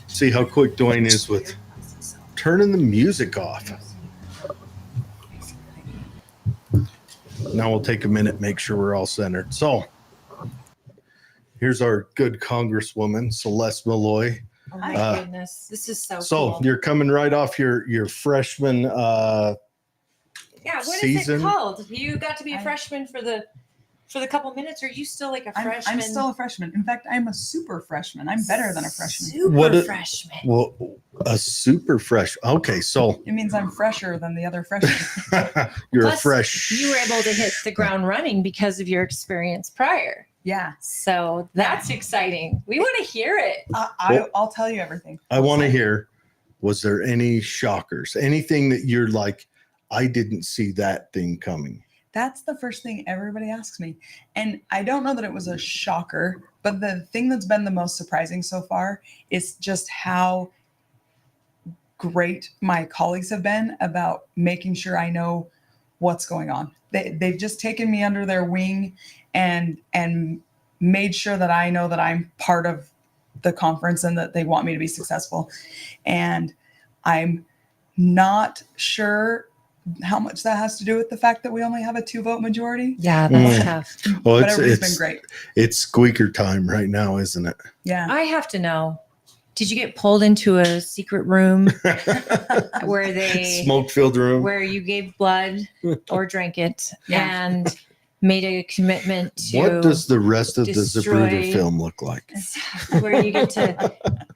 See how quick Dwayne is with turning the music off. Now we'll take a minute, make sure we're all centered. So here's our good Congresswoman, Celeste Malloy. Oh my goodness. This is so cool. You're coming right off your freshman yeah, what season. is it called? You got to be a freshman for the couple minutes, or are you still like a freshman? I'm still a freshman. In fact, I'm a super freshman. I'm better than a freshman. Freshman. Well, a super fresh. Okay, so it means I'm fresher than the other freshmen. You're Plus, a fresh. You were able to hit the ground running because of your experience prior. Yeah. So that's exciting. We want to hear it. I'll tell you everything. I want to hear, was there any shockers? Anything that you're like, I didn't see that thing coming? That's the first thing everybody asks me. And I don't know that it was a shocker, but the thing that's been the most surprising so far is just how great my colleagues have been about making sure I know what's going on. They've just taken me under their wing and made sure that I know that I'm part of the conference and that they want me to be successful. And I'm not sure how much that has to do with the fact that we only have a 2-vote majority. Yeah, that's tough. Well, but everybody's been great. It's squeaker time right now, isn't it? Yeah. I have to know. Did you get pulled into a secret room where they smoke-filled room where you gave blood or drank it and made a commitment to? What does the rest of destroy- the Zapruder film look like? Where you get to?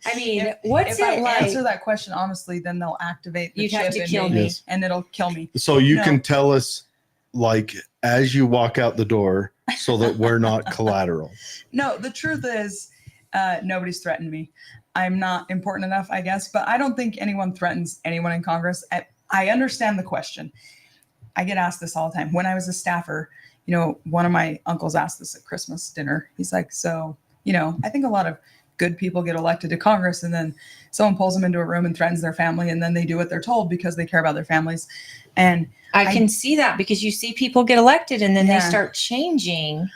I mean, what's if I it like? answer that question honestly, then they'll activate the You'd chip have to in kill me, me. and it'll kill me. So you No. can tell us, like, as you walk out the door, so that we're not collateral. No, the truth is, nobody's threatened me. I'm not important enough, I guess, but I don't think anyone threatens anyone in Congress. I understand the question. I get asked this all the time. When I was a staffer, one of my uncles asked this at Christmas dinner. He's like, so, I think a lot of good people get elected to Congress and then someone pulls them into a room and threatens their family and then they do what they're told because they care about their families. And I can see that because you see people get elected and then they Yeah. start changing.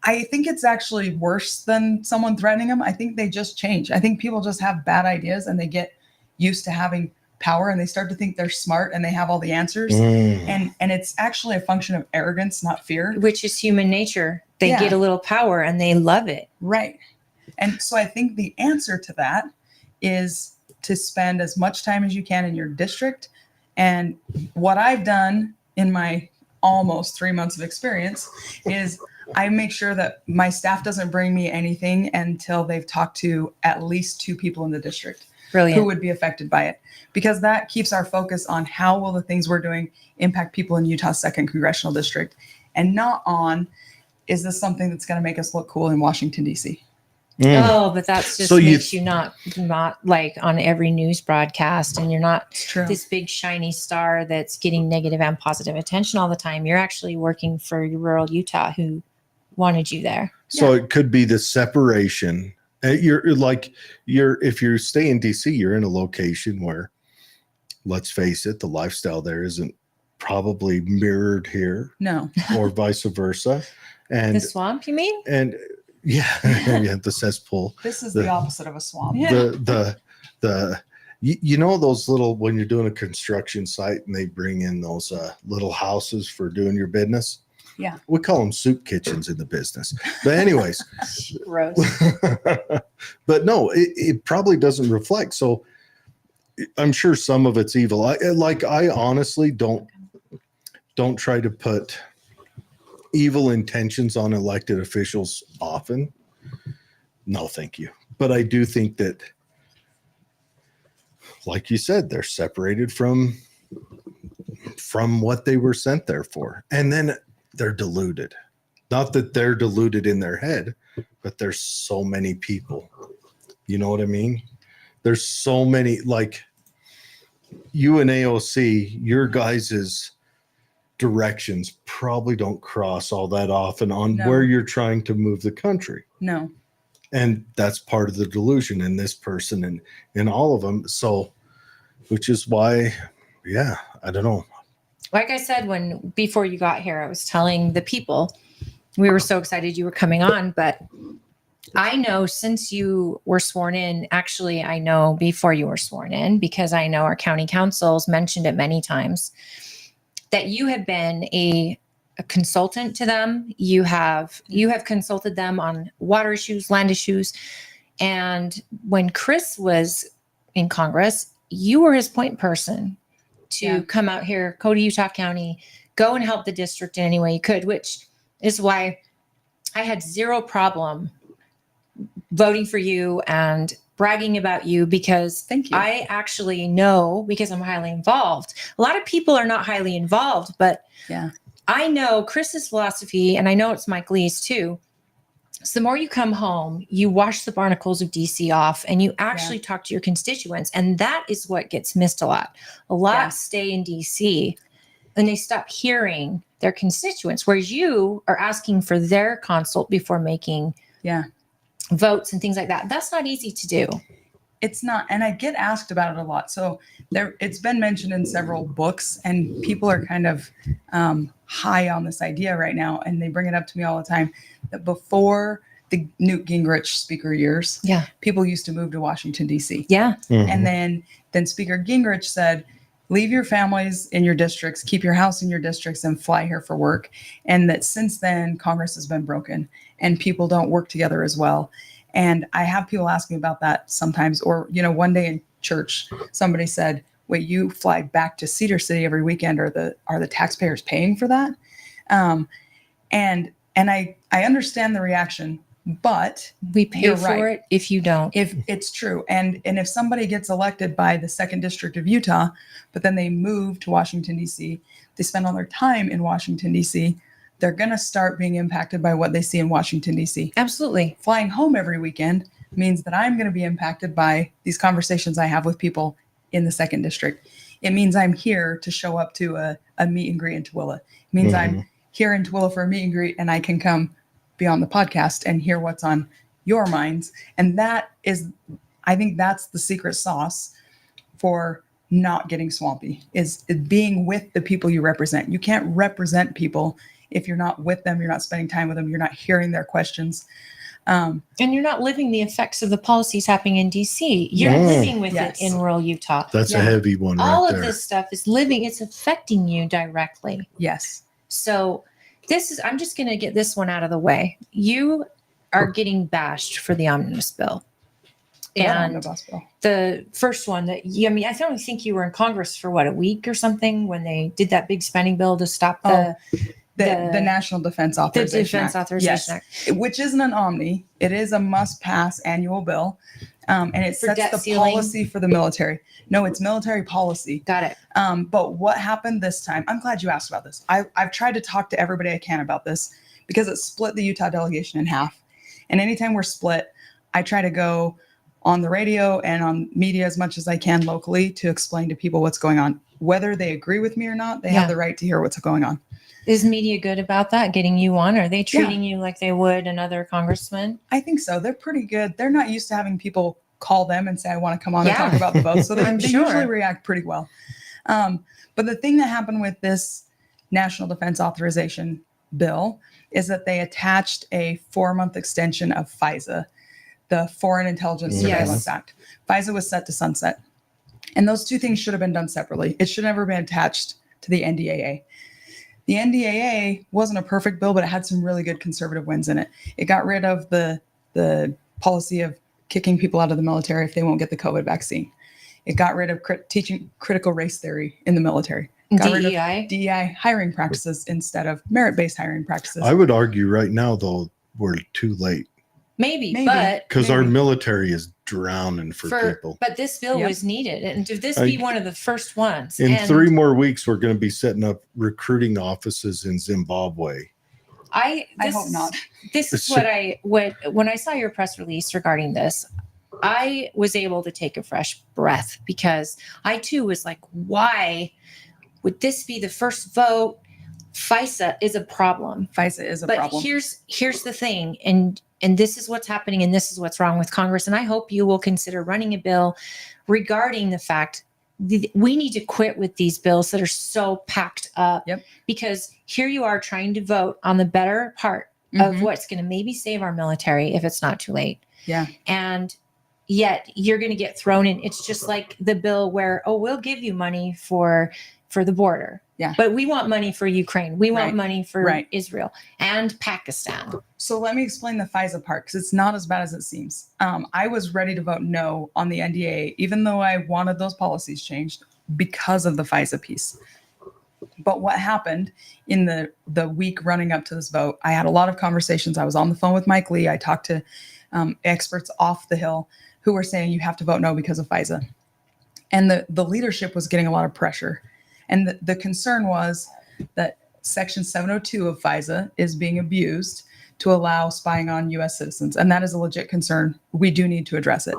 I think it's actually worse than someone threatening them. I think they just change. I think people just have bad ideas and they get used to having power and they start to think they're smart and they have all the answers. And it's actually a function of arrogance, not fear. Which is human nature. They get a little power and they love it. Right. And so I think the answer to that is to spend as much time as you can in your district. And what I've done in my almost 3 months of experience is I make sure that my staff doesn't bring me anything until they've talked to at least 2 people in the district. Brilliant. Who would be affected by it, because that keeps our focus on how will the things we're doing impact people in Utah's 2nd congressional district, and not on, is this something that's going to make us look cool in Washington, D.C.? Oh, but that's just makes you not like on every news broadcast, and you're not this big shiny star that's getting negative and positive attention all the time. You're actually working for rural Utah who wanted you there. So it could be the separation. If you stay in DC, you're in a location where, let's face it, the lifestyle there isn't probably mirrored here. No. Or vice versa. And the swamp, you mean? And the cesspool. This is the opposite of a swamp. You know those little, when you're doing a construction site and they bring in those little houses for doing your business? Yeah. We call them soup kitchens in the business. But anyways. Gross. But no, it probably doesn't reflect. So I'm sure some of it's evil. I honestly don't try to put evil intentions on elected officials often. No, thank you. But I do think that, like you said, they're separated from what they were sent there for. And then they're deluded. Not that they're deluded in their head, but there's so many people. You know what I mean? There's so many, like you and AOC, your guys's directions probably don't cross all that often on where you're trying to move the country. No. And that's part of the delusion in this person and in all of them. So, which is why, I don't know. Like I said, before you got here, I was telling the people, we were so excited you were coming on, but I know since you were sworn in, actually, I know before you were sworn in, because I know our county councils mentioned it many times, that you have been a consultant to them. You have consulted them on water issues, land issues. And when Chris was in Congress, you were his point person to come out here, go to Utah County, go and help the district in any way you could, which is why I had zero problem voting for you and bragging about you, because thank you. I actually know, because I'm highly involved. A lot of people are not highly involved, but I know Chris's philosophy, and I know it's Mike Lee's too. So the more you come home, you wash the barnacles of DC off and you actually talk to your constituents. And that is what gets missed a lot. A lot stay in DC and they stop hearing their constituents, whereas you are asking for their consult before making votes and things like that. That's not easy to do. It's not. And I get asked about it a lot. So it's been mentioned in several books and people are kind of high on this idea right now. And they bring it up to me all the time that before the Newt Gingrich speaker years, people used to move to Washington, D.C. Yeah. Mm-hmm. And then Speaker Gingrich said, leave your families in your districts, keep your house in your districts and fly here for work. And that since then, Congress has been broken and people don't work together as well. And I have people ask me about that sometimes. Or, one day in church, somebody said, wait, you fly back to Cedar City every weekend. Are the taxpayers paying for that? And I understand the reaction, but we pay for it if you don't. If it's true. And if somebody gets elected by the 2nd District of Utah, but then they move to Washington, D.C., they spend all their time in Washington, D.C., they're going to start being impacted by what they see in Washington, D.C. Absolutely. Flying home every weekend means that I'm going to be impacted by these conversations I have with people in the 2nd District. It means I'm here to show up to a meet and greet in Tooele. It means I'm here in Tooele for a meet and greet and I can come be on the podcast and hear what's on your minds. And that is, I think that's the secret sauce for not getting swampy, is being with the people you represent. You can't represent people if you're not with them, you're not spending time with them, you're not hearing their questions. And you're not living the effects of the policies happening in DC. You're living with it in rural Utah. That's a heavy one right All there. of this stuff is living. It's affecting you directly. Yes. So I'm just going to get this one out of the way. You are getting bashed for the omnibus bill. And the first one that I don't think you were in Congress for a week or something when they did that big spending bill to stop the National Defense Authorization Authorization Act, which isn't an omni. It is a must-pass annual bill, and it sets the policy for the military. No, it's military policy. Got it. But what happened this time? I'm glad you asked about this. I've tried to talk to everybody I can about this because it split the Utah delegation in half. And anytime we're split, I try to go on the radio and on media as much as I can locally to explain to people what's going on. Whether they agree with me or not, they have the right to hear what's going on. Is media good about that, getting you on? Are they treating you like they would another congressman? I think so. They're pretty good. They're not used to having people call them and say, I want to come on and talk about the vote. So they usually react pretty well. But the thing that happened with this National Defense Authorization bill is that they attached a 4-month extension of FISA, the Foreign Intelligence Surveillance Act. FISA was set to sunset. And those two things should have been done separately. It should never been attached to the NDAA. The NDAA wasn't a perfect bill, but it had some really good conservative wins in it. It got rid of the policy of kicking people out of the military if they won't get the COVID vaccine. It got rid of teaching critical race theory in the military. Got rid of DEI hiring practices instead of merit-based hiring practices. I would argue right now, though, we're too late. Maybe. But because our military is drowning for people. But this bill was needed, and to this be one of the first ones. In 3 more weeks, we're going to be setting up recruiting offices in Zimbabwe. I hope not. This is when I saw your press release regarding this, I was able to take a fresh breath because I too was like, why would this be the first vote? FISA is a problem. FISA is a problem. But here's the thing, and this is what's happening, and this is what's wrong with Congress. And I hope you will consider running a bill regarding the fact that we need to quit with these bills that are so packed up. Yep. Because here you are trying to vote on the better part of what's going to maybe save our military if it's not too late. Yeah. And yet you're going to get thrown in. It's just like the bill where, we'll give you money for the border. Yeah. But we want money for Ukraine. We want money for Israel and Pakistan. So let me explain the FISA part because it's not as bad as it seems. I was ready to vote no on the NDAA, even though I wanted those policies changed because of the FISA piece. But what happened in the week running up to this vote, I had a lot of conversations. I was on the phone with Mike Lee. I talked to experts off the Hill who were saying you have to vote no because of FISA. And the leadership was getting a lot of pressure. And the concern was that Section 702 of FISA is being abused to allow spying on U.S. citizens. And that is a legit concern. We do need to address it.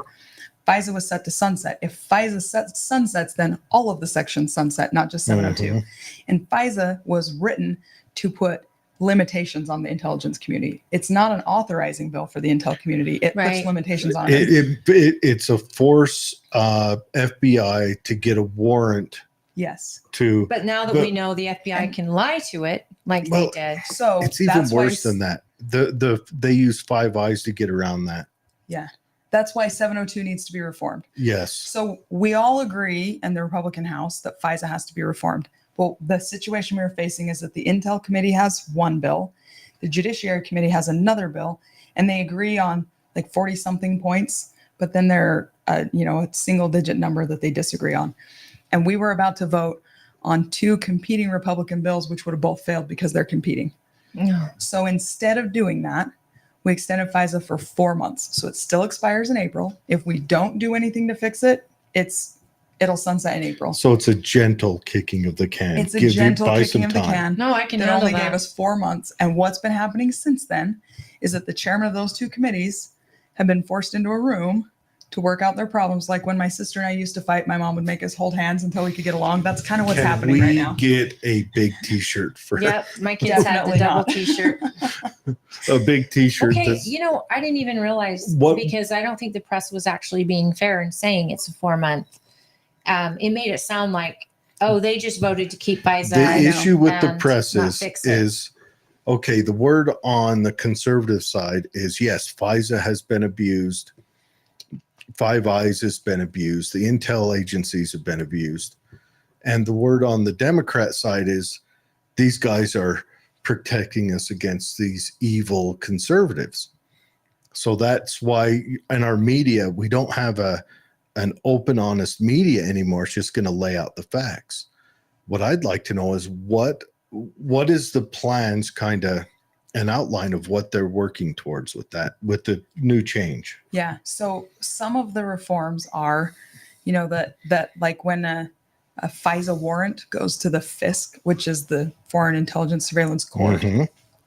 FISA was set to sunset. If FISA sunsets, then all of the sections sunset, not just 702. And FISA was written to put limitations on the intelligence community. It's not an authorizing bill for the intel community. It puts limitations on it. It's a force FBI to get a warrant. Yes. But now that we know the FBI can lie to it like they did. So it's even worse than that. They use Five Eyes to get around that. Yeah. That's why 702 needs to be reformed. Yes. So we all agree in the Republican House that FISA has to be reformed. Well, the situation we're facing is that the Intel Committee has one bill, the Judiciary Committee has another bill, and they agree on like 40 something points, but then they're a single digit number that they disagree on. And we were about to vote on 2 competing Republican bills, which would have both failed because they're competing. Yeah. So instead of doing that, we extended FISA for 4 months. So it still expires in April. If we don't do anything to fix it, it'll sunset in April. So it's a gentle kicking of the can. It's a gentle kicking of the can. No, I can handle that. It only gave us 4 months. And what's been happening since then is that the chairman of those 2 committees have been forced into a room to work out their problems. Like when my sister and I used to fight, my mom would make us hold hands until we could get along. That's kind of what's happening right now. Get a big T-shirt for Yep, my kids had the double T-shirt. A big T-shirt. Okay, I didn't even realize because I don't think the press was actually being fair in saying it's a 4-month. It made it sound like, they just voted to keep FISA. The issue with the press is okay, the word on the conservative side is yes, FISA has been abused. Five Eyes has been abused. The intel agencies have been abused. And the word on the Democrat side is these guys are protecting us against these evil conservatives. So that's why in our media, we don't have an open, honest media anymore. It's just going to lay out the facts. What I'd like to know is what is the plans, kind of an outline of what they're working towards with that, with the new change. Yeah. So some of the reforms are, that like when a FISA warrant goes to the FISC, which is the Foreign Intelligence Surveillance Court. Mm-hmm.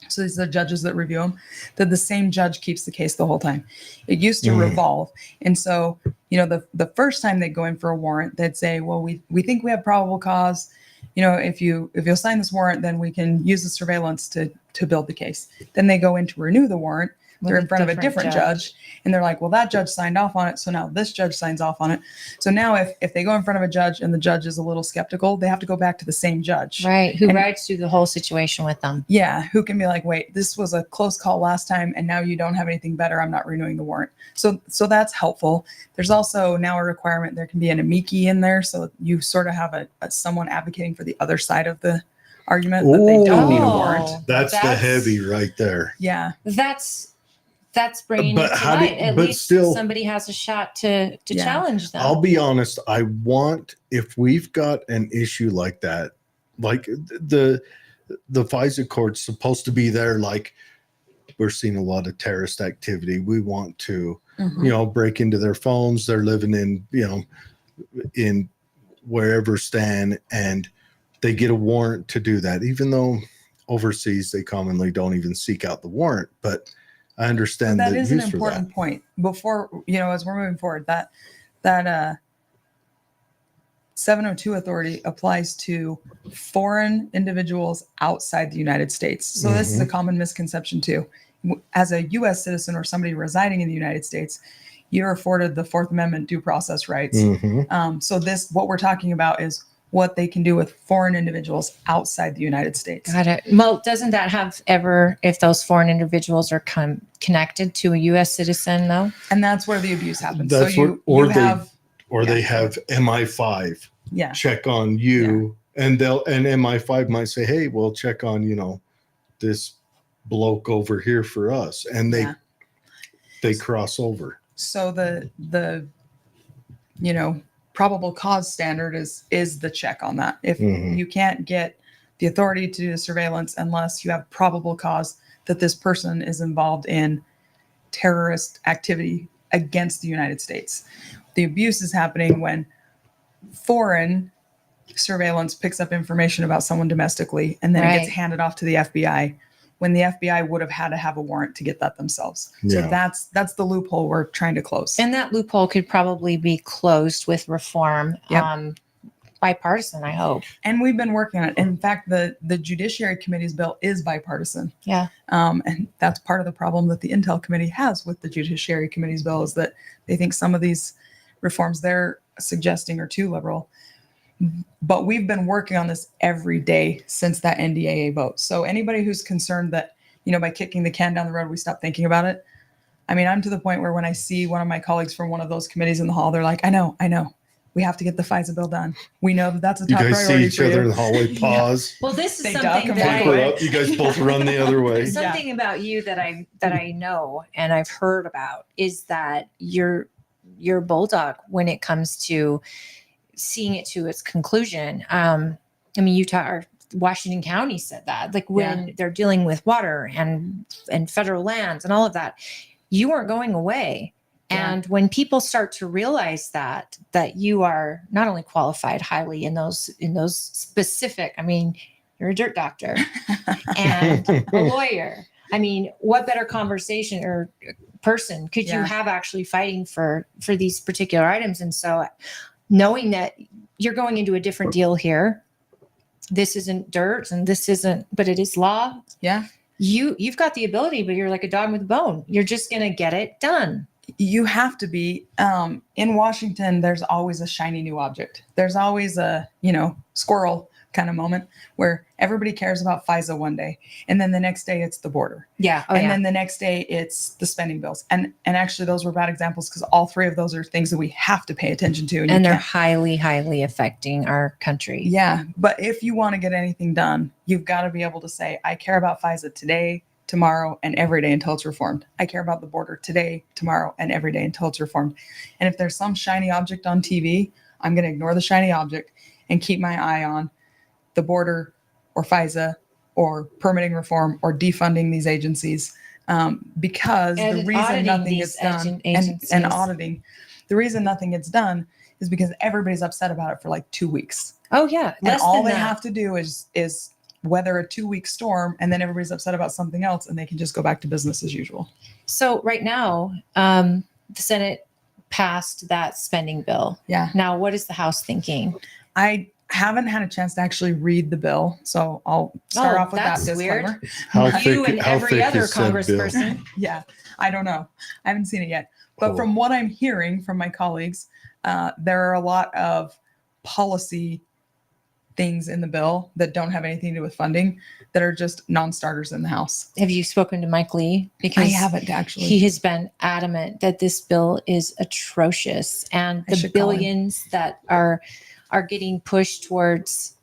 So these are the judges that review them, that the same judge keeps the case the whole time. It used to revolve. And so, the first time they go in for a warrant, they'd say, well, we think we have probable cause. If you'll sign this warrant, then we can use the surveillance to build the case. Then they go in to renew the warrant. They're in front of a different judge, and they're like, well, that judge signed off on it, so now this judge signs off on it. So now if they go in front of a judge and the judge is a little skeptical, they have to go back to the same judge. Right. Who rides through the whole situation with them. Yeah. Who can be like, wait, this was a close call last time, and now you don't have anything better. I'm not renewing the warrant. So that's helpful. There's also now a requirement. There can be an amici in there. So you sort of have a someone advocating for the other side of the argument that they don't need a warrant. That's the heavy right there. Yeah. That's bringing it to light. At least still, somebody has a shot to challenge them. I'll be honest. I want, if we've got an issue like that, like the FISA court's supposed to be there, like we're seeing a lot of terrorist activity. We want to, break into their phones. They're living in wherever Stan, and they get a warrant to do that, even though overseas they commonly don't even seek out the warrant. But I understand that the is use an important point. Before, as we're moving forward, that 702 authority applies to foreign individuals outside the United States. So this is a common misconception too. As a U.S. citizen or somebody residing in the United States, you're afforded the Fourth Amendment due process rights. So what we're talking about is what they can do with foreign individuals outside the United States. Got it. Well, doesn't that have if those foreign individuals are connected to a U.S. citizen, though? And that's where the abuse happens. That's so they have MI5 check on you, and MI5 might say, hey, we'll check on, this bloke over here for us. And they cross over. So the probable cause standard is the check on that. If you can't get the authority to do the surveillance unless you have probable cause that this person is involved in terrorist activity against the United States. The abuse is happening when foreign surveillance picks up information about someone domestically, and then it gets handed off to the FBI, when the FBI would have had to have a warrant to get that themselves. So that's the loophole we're trying to close. And that loophole could probably be closed with reform, bipartisan, I hope. And we've been working on it. In fact, the Judiciary Committee's bill is bipartisan. Yeah. And that's part of the problem that the Intel Committee has with the Judiciary Committee's bill, is that they think some of these reforms they're suggesting are too liberal. But we've been working on this every day since that NDAA vote. So anybody who's concerned that, by kicking the can down the road, we stop thinking about it. I mean, I'm to the point where when I see one of my colleagues from one of those committees in the hall, they're like, I know. We have to get the FISA bill done. We know that's a top priority. You guys see each other in the hallway, pause. Well, this is They something that you guys both run the other way. Something about you that I know and I've heard about is that you're a bulldog when it comes to seeing it to its conclusion. Washington County said that, like when they're dealing with water and federal lands and all of that, you aren't going away. And when people start to realize that you are not only qualified highly in those specific, you're a dirt doctor and a lawyer. What better conversation or person could you have actually fighting for these particular items? And so knowing that you're going into a different deal here, this isn't dirt and this isn't, but it is law. Yeah. You've got the ability, but you're like a dog with a bone. You're just going to get it done. You have to be. In Washington, there's always a shiny new object. There's always a, squirrel kind of moment where everybody cares about FISA one day, and then the next day it's the border. Yeah. Oh, and yeah. then the next day it's the spending bills. And actually those were bad examples because all three of those are things that we have to pay attention to. And they're highly, highly affecting our country. Yeah. But if you want to get anything done, you've got to be able to say, I care about FISA today, tomorrow, and every day until it's reformed. I care about the border today, tomorrow, and every day until it's reformed. And if there's some shiny object on TV, I'm going to ignore the shiny object and keep my eye on the border or FISA or permitting reform or defunding these agencies, because the reason nothing gets done and auditing, the reason nothing gets done is because everybody's upset about it for like 2 weeks. Oh yeah. And all they have to do is weather a 2-week storm, and then everybody's upset about something else and they can just go back to business as usual. So right now, the Senate passed that spending bill. Yeah. Now, what is the House thinking? I haven't had a chance to actually read the bill, so I'll start off with that disclaimer. You and every other congressperson. Yeah, I don't know. I haven't seen it yet. But from what I'm hearing from my colleagues, there are a lot of policy things in the bill that don't have anything to do with funding that are just non-starters in the House. Have you spoken to Mike Lee? Because I haven't actually. He has been adamant that this bill is atrocious, and the billions that are getting pushed towards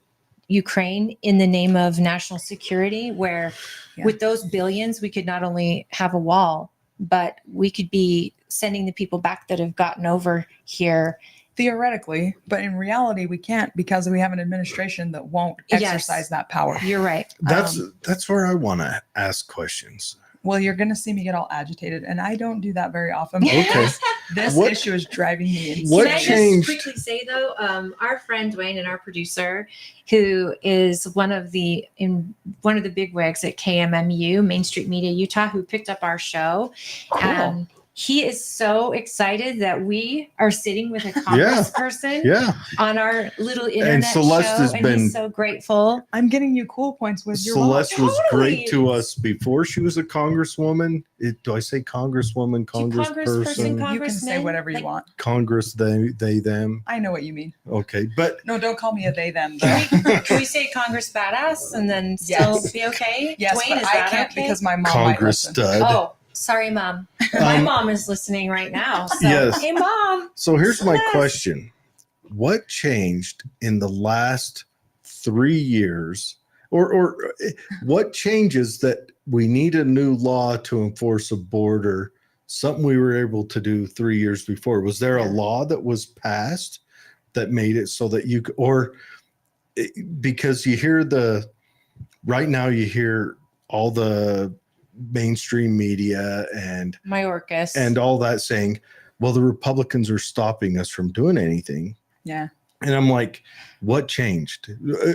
Ukraine in the name of national security, where with those billions, we could not only have a wall, but we could be sending the people back that have gotten over here. Theoretically, but in reality, we can't, because we have an administration that won't exercise that power. You're right. That's where I want to ask questions. Well, you're going to see me get all agitated, and I don't do that very often. Okay. This issue is driving me insane. What Can I changed? just quickly say though, our friend Dwayne and our producer, who is one of the bigwigs at KMMU, Main Street Media Utah, who picked up our show, Cool. He is so excited that we are sitting with a congressperson on our little internet show, and he's so grateful. I'm getting you cool points with your Celeste was great to us before she was a congresswoman. Do I say congresswoman, congressperson? You can say whatever you want. Congress, they, them. I know what you mean. Okay, but no, don't call me a they, them. Though. Can we say Congress badass and then still be okay? Yes, Dwayne, but I can't because my mom Congress might listen. stud. Oh. Sorry, Mom. My mom is listening right now. So, yes. Hey, Mom. So here's my question. What changed in the last 3 years, or what changes that we need a new law to enforce a border, something we were able to do 3 years before? Was there a law that was passed that made it so that you could, or because you hear right now you hear all the mainstream media and Mayorkas and all that saying, well, the Republicans are stopping us from doing anything. Yeah. And I'm like, what changed?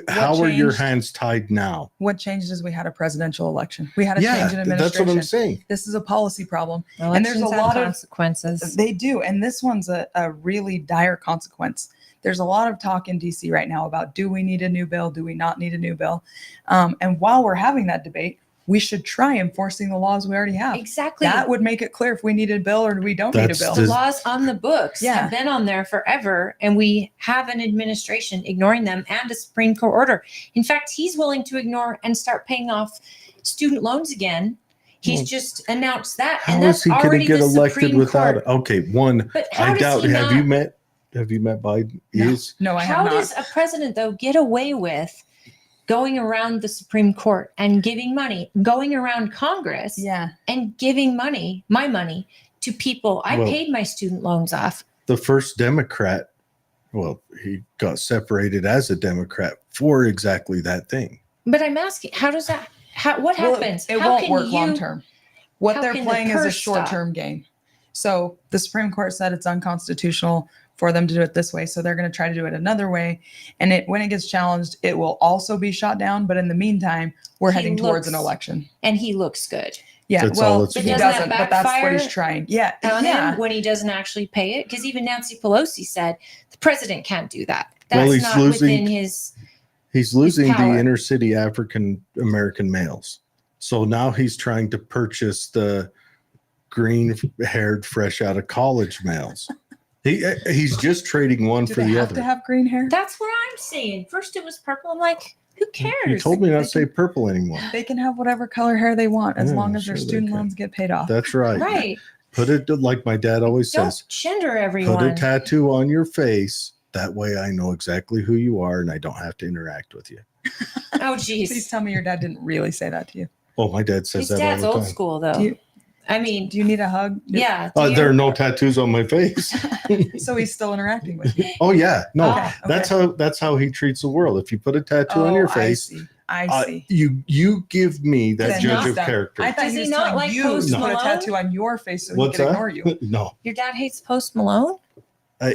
How are your hands tied now? What changed is we had a presidential election. We had a change in administration. That's what I'm saying. This is a policy problem. Elections and there's a lot of consequences. They do. And this one's a really dire consequence. There's a lot of talk in DC right now about, do we need a new bill? Do we not need a new bill? And while we're having that debate, we should try enforcing the laws we already have. Exactly. That would make it clear if we need a bill or we don't need a bill. The laws on the books have been on there forever, and we have an administration ignoring them and a Supreme Court order. In fact, he's willing to ignore and start paying off student loans again. He's just announced that, and that's already the Supreme Court. Okay, one. I doubt. Have you met Biden? No, I have not. How does a president though get away with going around the Supreme Court and giving money, going around Congress and giving my money to people? I paid my student loans off. The first Democrat, he got separated as a Democrat for exactly that thing. But I'm asking, how does that, what happens? It won't work long term. What they're playing is a short-term game. So the Supreme Court said it's unconstitutional for them to do it this way. So they're going to try to do it another way. And when it gets challenged, it will also be shot down. But in the meantime, we're heading towards an election. And he looks good. Yeah, that's all he doesn't, but that's what he's trying. Yeah. Him when he doesn't actually pay it. Because even Nancy Pelosi said the president can't do that. That's not within his He's losing the inner city African American males. So now he's trying to purchase the green haired, fresh out of college males. He's just trading one Do for they the have other. to have green hair? That's what I'm saying. First it was purple. I'm like, who cares? You told me not to say purple anymore. They can have whatever color hair they want as Yeah, long as their sure they student can. loans get paid off. That's right. Right. Put it like my dad always Don't says. gender everyone. Put a tattoo on your face. That way I know exactly who you are and I don't have to interact with you. Oh, Please geez. tell me your dad didn't really say that to you. Oh, my dad says His that dad's all the old time. school, though. Do you- I mean, Do you need a hug? yeah. There are no tattoos on my face. So he's still interacting with you. Oh yeah, no, Okay, that's how he treats the world. If you put a tattoo on your face, I see. you give me that Then judge he's of done. character. I thought Does he he was not telling like you Post to put a Malone? tattoo on your face so What's he could that? ignore you. No, Your dad hates Post Malone?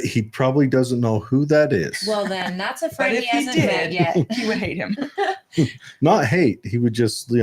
he probably doesn't know who that is. Well, then that's a But friend if he he hasn't met did, yet. he would hate him. Not hate. He would just, he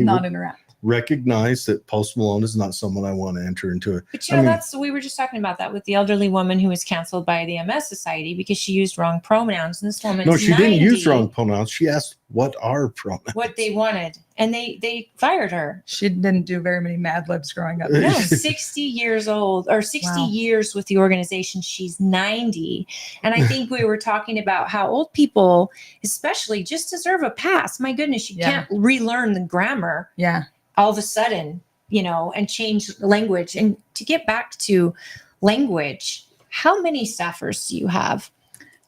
Not would interact. recognize that Post Malone is not someone I want to enter into. But you know, we were just talking about that with the elderly woman who was canceled by the MS Society because she used wrong pronouns. And this woman, No, she didn't use wrong pronouns. She asked what are pronouns. What they wanted, and they fired her. She didn't do very many Mad Libs growing up. No, 60 years old or 60 Wow. years with the organization. She's 90. And I think we were talking about how old people, especially, just deserve a pass. My goodness, you Yeah. can't relearn the grammar Yeah. all of a sudden, and change language. And to get back to language, how many staffers do you have?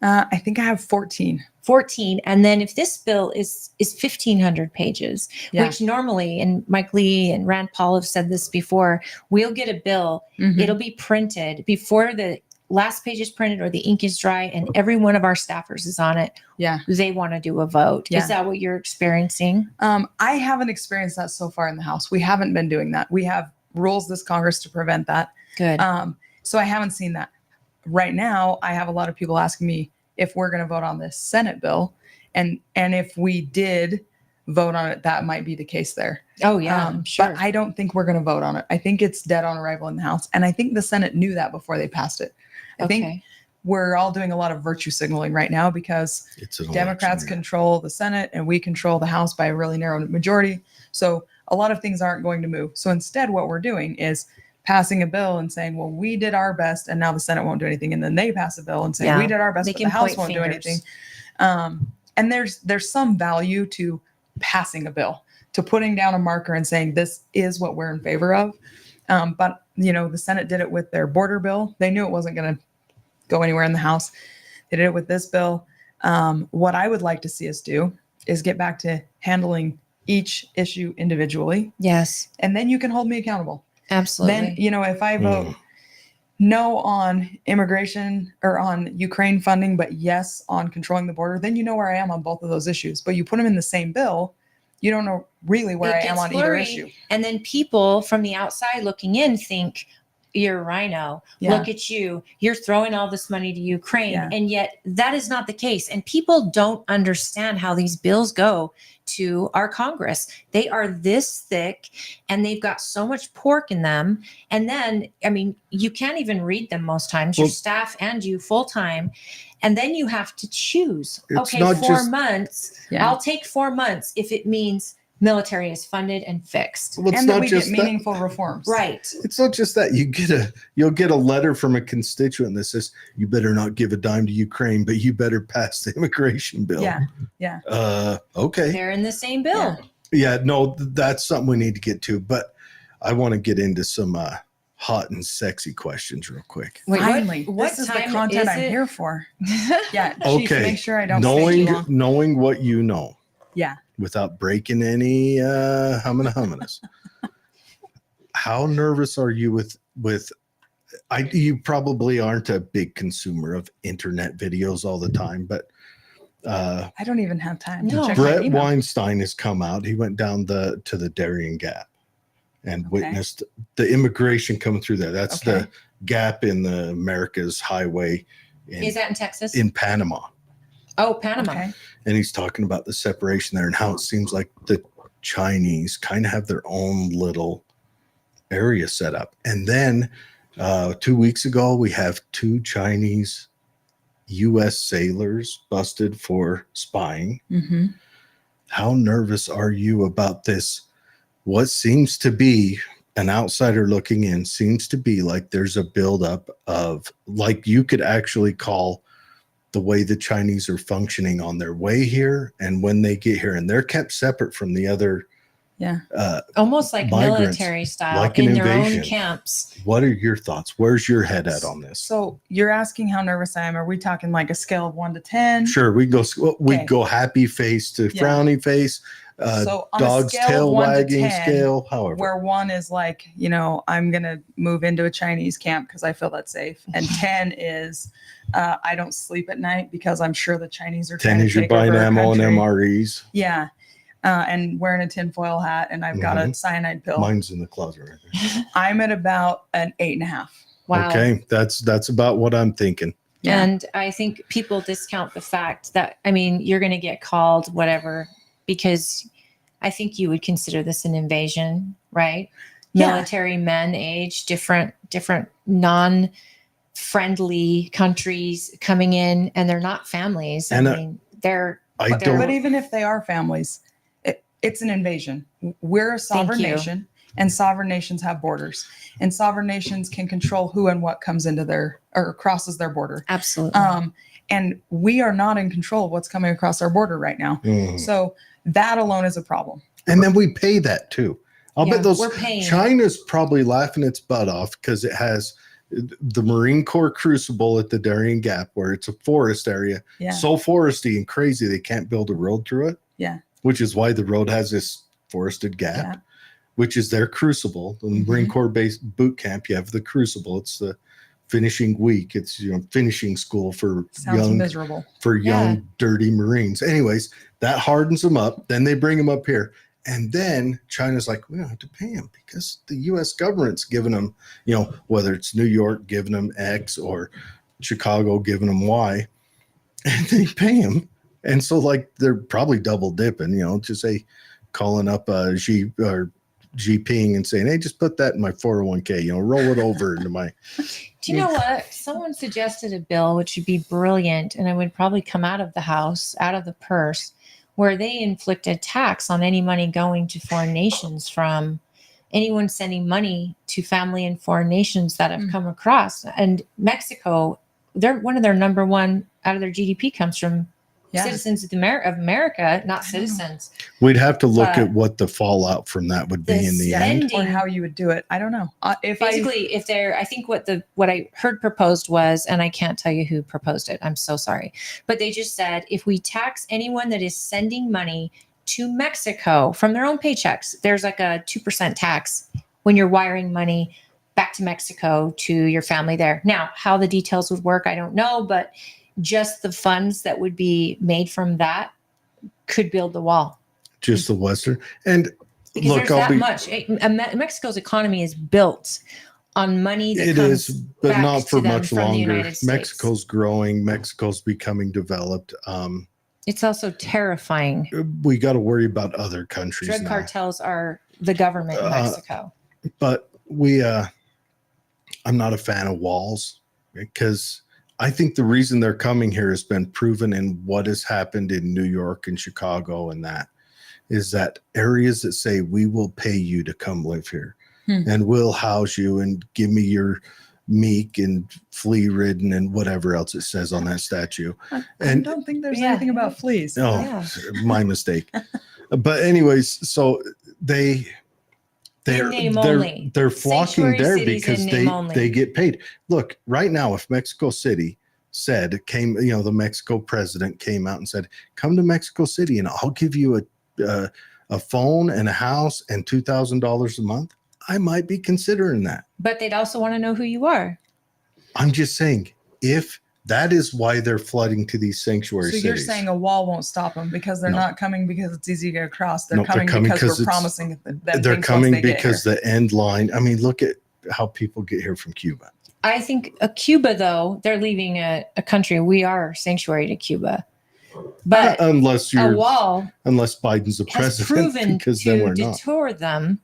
I think I have 14. 14. And then if this bill is 1,500 pages, Yeah. which normally, and Mike Lee and Rand Paul have said this before, we'll get a bill, Mhm. it'll be printed before the last page is printed or the ink is dry, and every one of our staffers is on it. Yeah. They want to do a vote. Yeah. Is that what you're experiencing? I haven't experienced that so far in the House. We haven't been doing that. We have rules this Congress to prevent that. Good. So I haven't seen that. Right now, I have a lot of people asking me if we're going to vote on this Senate bill. And if we did vote on it, that might be the case there. Oh, yeah, sure. But I don't think we're going to vote on it. I think it's dead on arrival in the House. And I think the Senate knew that before they passed it. I think we're all doing a lot of virtue signaling right now because It's an Democrats election year. control the Senate and we control the House by a really narrow majority. So a lot of things aren't going to move. So instead, what we're doing is passing a bill and saying, well, we did our best and now the Senate won't do anything. And then they pass a bill and say, Yeah. we did our best, They but can the House point won't do fingers. anything. And there's some value to passing a bill, to putting down a marker and saying, this is what we're in favor of. But, the Senate did it with their border bill. They knew it wasn't going to go anywhere in the House. They did it with this bill. What I would like to see us do is get back to handling each issue individually. Yes, And then you can hold me accountable. absolutely. Then, if I vote no on immigration or on Ukraine funding, but yes on controlling the border, then you know where I am on both of those issues. But you put them in the same bill, you don't know really where It I am gets on either blurry. issue. And then people from the outside looking in think, you're a rhino. Yeah. Look at you. You're throwing all this money to Ukraine. Yeah. And yet that is not the case. And people don't understand how these bills go to our Congress. They are this thick and they've got so much pork in them. And then, you can't even read them most times, your Well- staff and you full time. And then you have to choose. It's Okay, not 4 just- months. Yeah. I'll take 4 months if it means military is funded and fixed. Well, it's And that not we just get that. meaningful reforms. Right. It's not just that. You'll get a letter from a constituent that says you better not give a dime to Ukraine, but you better pass the immigration bill. Yeah. Okay. They're in the same bill. Yeah. No, that's something we need to get to. But I want to get into some hot and sexy questions real quick. Wait, Finally, what this is the time content is I'm it? here for. Yeah. Chief, Okay. make sure I don't stay too long. Knowing what you know. Yeah. Without breaking any hummus. How nervous are you with you probably aren't a big consumer of internet videos all the time, but I don't even have time No. to check my Brett email. Weinstein has come out. He went down to the Darien Gap and Okay. witnessed the immigration coming through there. That's Okay. the gap in the America's highway Is that in Texas? in Panama. Oh, Panama. Okay. And he's talking about the separation there and how it seems like the Chinese kind of have their own little area set up. And then 2 weeks ago, we have 2 Chinese U.S. sailors busted for spying. Mm-hmm. How nervous are you about this? What seems to be an outsider looking in, seems to be like there's a buildup of, like, you could actually call the way the Chinese are functioning on their way here and when they get here, and they're kept separate from the other. Yeah. Almost like migrants, military style like an in their invasion. own camps. What are your thoughts? Where's your head at on this? So you're asking how nervous I am. Are we talking like a scale of 1 to 10? Sure, we go. We Okay. go happy face to Yeah. frowny face. So on a Dog's scale of tail 1 to wagging 10, scale. However, where 1 is like, I'm going to move into a Chinese camp because I feel that's safe. And 10 is I don't sleep at night because I'm sure the Chinese are 10 trying is to you're take over buying our ammo and country. MREs. Yeah. And wearing a tinfoil hat, and I've got a cyanide pill. Mine's in the closet right there. I'm at about an 8.5. Wow. Okay, that's about what I'm thinking. Yeah. And I think people discount the fact that, I mean, you're going to get called whatever, because I think you would consider this an invasion, right? Yeah. Military men, age, different non-friendly countries coming in, and they're not families. And, I mean, they're. I they're- don't- But even if they are families, it's an invasion. We're a sovereign you. nation, and sovereign nations have borders, and sovereign nations can control who and what comes into their or crosses their border. Absolutely. And we are not in control of what's coming across our border right now. Mhm. So that alone is a problem. And then we pay that too. I'll Yeah, bet those we're paying. China's probably laughing its butt off because it has the Marine Corps Crucible at the Darien Gap, where it's a forest area, Yeah. so foresty and crazy they can't build a road through it. Yeah. Which is why the road has this forested gap, Yeah. which is their crucible. The Marine Corps base boot camp, you have the crucible. It's the finishing week. It's finishing school for Sounds miserable. Yeah. dirty Marines. Anyways, that hardens them up. Then they bring them up here. And then China's like, we don't have to pay them because the U.S. government's giving them, whether it's New York giving them X or Chicago giving them Y, and they pay them. And so, like, they're probably double dipping, just say calling up Xi or Jinping and saying, hey, just put that in my 401k, roll it over into my. Do you know what? Someone suggested a bill which would be brilliant, and it would probably come out of the house, out of the purse, where they inflict a tax on any money going to foreign nations from anyone sending money to family in foreign nations that have come across. And Mexico, they're one of their number one out of their GDP comes from citizens of America, not citizens. We'd have to look at what the fallout from that would be in the end. Or how you would do it. I don't know. I think what I heard proposed was, and I can't tell you who proposed it, I'm so sorry, but they just said, if we tax anyone that is sending money to Mexico from their own paychecks, there's like a 2% tax when you're wiring money back to Mexico to your family there. Now, how the details would work, I don't know, but just the funds that would be made from that could build the wall. Just the Western. And because look, there's that much. Mexico's economy is built on money that comes but back not to for them much from the longer. United States. Mexico's growing. Mexico's becoming developed. It's also terrifying. We got to worry about other countries. Drug cartels are the government in Mexico. But I'm not a fan of walls because I think the reason they're coming here has been proven in what has happened in New York and Chicago, and that is that areas that say we will pay you to come live here and we'll house you and give me your meek and flea ridden and whatever else it says on that statue. I And don't think there's anything about fleas. my mistake. But anyways, so they're flocking there because they get paid. Look, right now, if Mexico City the Mexico president came out and said, come to Mexico City and I'll give you a phone and a house and $2,000 a month, I might be considering that. But they'd also want to know who you are. I'm just saying, if that is why they're flooding to these sanctuary cities. So you're saying a wall won't stop them because they're not coming because it's easy to get across. They're No, coming because we're promising them they're things coming once they because get the end line. I mean, look at how people get here from Cuba. I think Cuba, though, they're leaving a country. We are sanctuary to Cuba. But unless Biden's a has president, proven because then we're to not. deter them.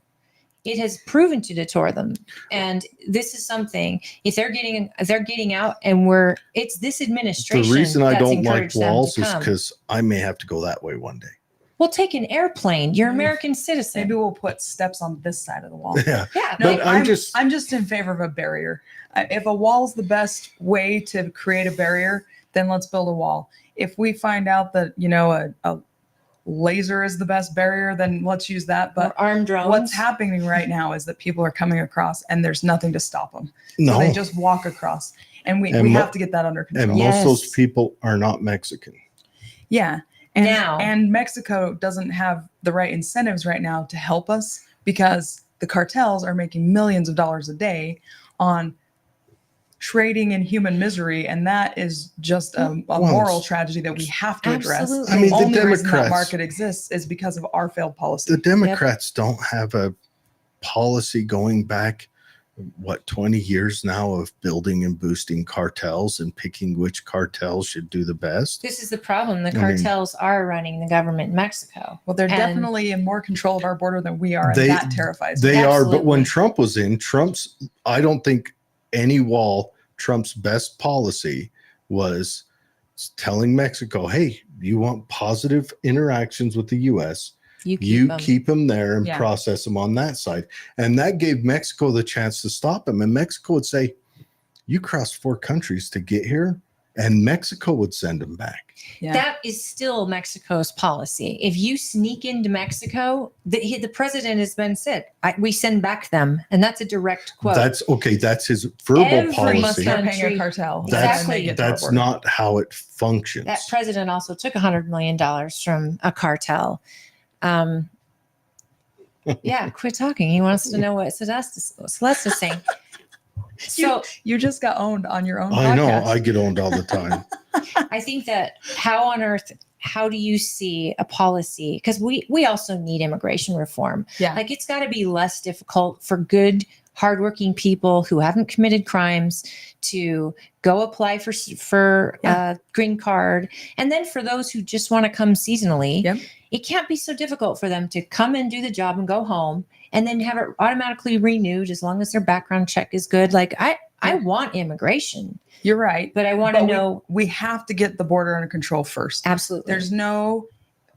It has proven to deter them, and this is something. If they're getting out, and it's this administration. The reason I that's don't like encouraged them walls to is come. because I may have to go that way one day. Well, take an airplane. You're an American citizen. Maybe we'll put steps on this side of the wall. Yeah. Yeah. No, But I'm just in favor of a barrier. If a wall's the best way to create a barrier, then let's build a wall. If we find out that, a laser is the best barrier, then let's use that. But Or armed drones. what's happening right now is that people are coming across and there's nothing to stop them. No. So they just walk across. And we have to get that under control. And most of those people are not Mexican. Yeah. Now. And Mexico doesn't have the right incentives right now to help us because the cartels are making millions of dollars a day on trading in human misery. And that is just a moral tragedy that we have to address. Absolutely. I mean, The only reason that Democrats- market exists is because of our failed policy. The Democrats don't have a policy going back, 20 years now of building and boosting cartels and picking which cartels should do the best. This is the problem. The cartels are running the government in Mexico. Well, they're And- definitely in more control of our border than we are, and that terrifies me. They are, but when Absolutely. Trump was in, I don't think any wall, Trump's best policy was telling Mexico, hey, you want positive interactions with the U.S., you keep them there and process them on that side. And that gave Mexico the chance to stop him. And Mexico would say, you crossed 4 countries to get here. And Mexico would send them back. Yeah. That is still Mexico's policy. If you sneak into Mexico, the president has been said, we send back them. And that's a direct quote. That's okay. That's his verbal Every policy. They're paying country- a cartel. Exactly. That's not how it functions. That president also took $100 million from a cartel. Yeah, quit talking. He wants to know what Celeste is saying. So You just got owned on your own podcast. I know. I get owned all the time. I think that how do you see a policy? Because we also need immigration reform. Yeah. Like it's got to be less difficult for good, hardworking people who haven't committed crimes to go apply for green card. And then for those who just want to come seasonally, Yep. it can't be so difficult for them to come and do the job and go home and then have it automatically renewed as long as their background check is good. Like I want immigration, You're right. but I want to know. We have to get the border under control first. Absolutely. There's no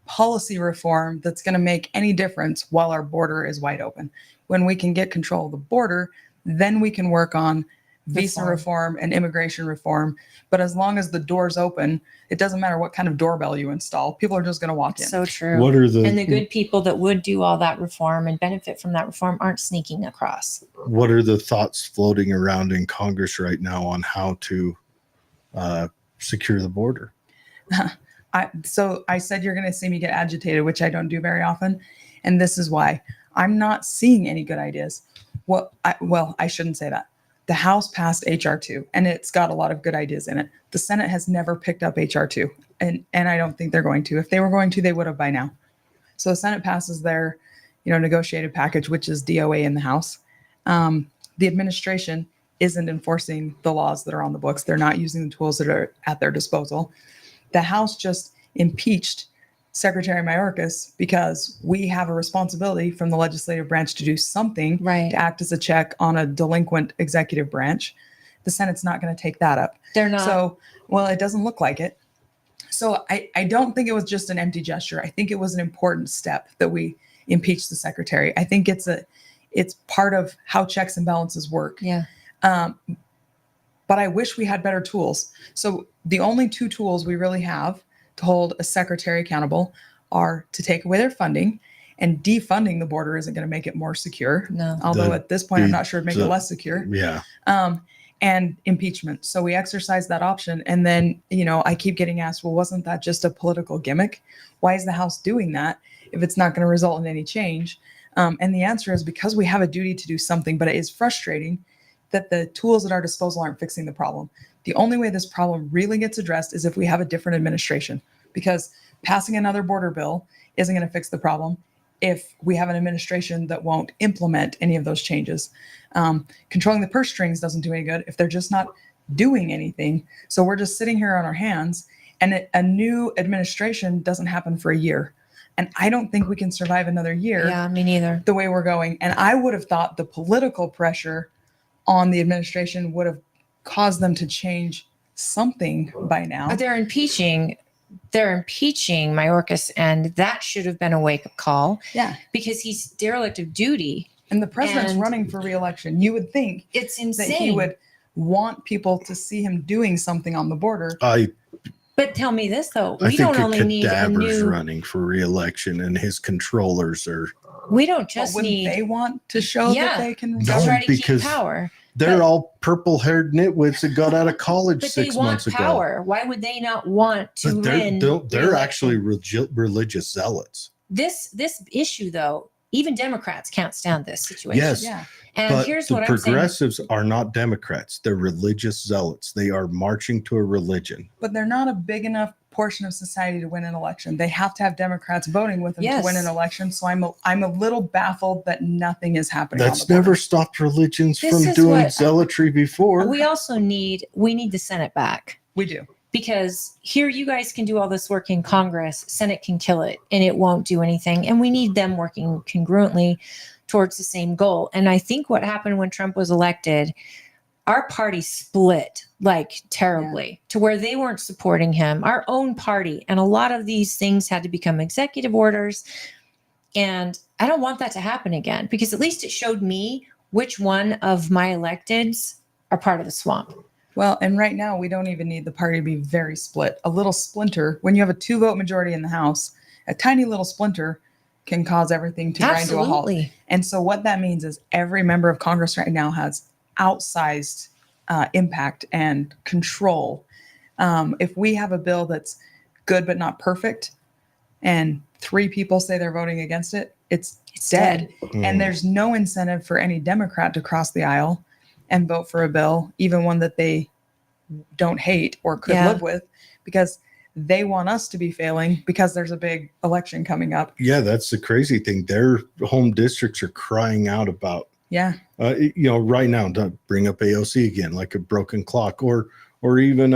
policy reform that's going to make any difference while our border is wide open. When we can get control of the border, then we can work on visa reform and immigration reform. But as long as the door's open, it doesn't matter what kind of doorbell you install. People are just going to walk in. So true. What are the And the good people that would do all that reform and benefit from that reform aren't sneaking across. What are the thoughts floating around in Congress right now on how to secure the border? So I said you're going to see me get agitated, which I don't do very often. And this is why. I'm not seeing any good ideas. I shouldn't say that. The House passed HR 2, and it's got a lot of good ideas in it. The Senate has never picked up HR 2, and I don't think they're going to. If they were going to, they would have by now. So the Senate passes their, negotiated package, which is DOA in the House. The administration isn't enforcing the laws that are on the books. They're not using the tools that are at their disposal. The House just impeached Secretary Mayorkas because we have a responsibility from the legislative branch to do something Right. to act as a check on a delinquent executive branch. The Senate's not going to take that up. They're not. So, it doesn't look like it. So I don't think it was just an empty gesture. I think it was an important step that we impeached the secretary. I think it's part of how checks and balances work. Yeah. But I wish we had better tools. So the only 2 tools we really have to hold a secretary accountable are to take away their funding, and defunding the border isn't going to make it more secure. No. Although at this point, I'm not sure it'd make it less secure. Yeah. And impeachment. So we exercise that option. And then, I keep getting asked, well, wasn't that just a political gimmick? Why is the House doing that if it's not going to result in any change? And the answer is because we have a duty to do something, but it is frustrating that the tools at our disposal aren't fixing the problem. The only way this problem really gets addressed is if we have a different administration, because passing another border bill isn't going to fix the problem if we have an administration that won't implement any of those changes. Controlling the purse strings doesn't do any good if they're just not doing anything. So we're just sitting here on our hands, and a new administration doesn't happen for a year. And I don't think we can survive another year. Yeah, me neither. The way we're going. And I would have thought the political pressure on the administration would have caused them to change something by now. They're impeaching they're impeaching Mayorkas, and that should have been a wake-up call. Yeah. Because he's derelict of duty. And the president's And running for re-election. You would think it's that insane. he would want people to see him doing something on the border. But tell me this, though. I We think don't only need a cadaver's new... running for re-election, and his controllers are... We don't But just wouldn't need... they want to show that they can No, try to keep because power. They're all purple-haired nitwits that got out of college But 6 they want months ago. power. Why would they not want to But win? they're actually religious zealots. This issue, though, even Democrats can't stand this situation. Yes, Yeah. And but here's the what I'm saying. progressives are not Democrats. They're religious zealots. They are marching to a religion. But they're not a big enough portion of society to win an election. They have to have Democrats voting with them to win an election. So I'm a little baffled that nothing is happening. That's never stopped religions This from is doing what- zealotry before. We also need the Senate back. We do. Because here you guys can do all this work in Congress, Senate can kill it and it won't do anything. And we need them working congruently towards the same goal. And I think what happened when Trump was elected, our party split like terribly to where they weren't supporting him, our own party. And a lot of these things had to become executive orders. And I don't want that to happen again, because at least it showed me which one of my electeds are part of the swamp. Well, and right now we don't even need the party to be very split. A little splinter, when you have a 2-vote majority in the House, a tiny little splinter can cause everything to grind to a halt. And so what that means is every member of Congress right now has outsized impact and control. If we have a bill that's good but not perfect, and 3 people say they're voting against it, it's dead. And there's no incentive for any Democrat to cross the aisle and vote for a bill, even one that they don't hate or could live with, because they want us to be failing because there's a big election coming up. Yeah, that's the crazy thing. Their home districts are crying out about, right now, don't bring up AOC again, like a broken clock, or even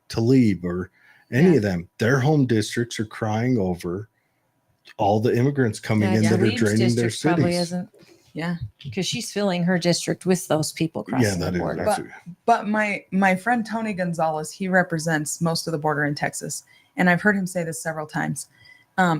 Tlaib or any of them. Their home districts are crying over all the immigrants coming in that are draining their cities. Probably isn't. Yeah, because she's filling her district with those people crossing the border. But my friend Tony Gonzalez, he represents most of the border in Texas, and I've heard him say this several times.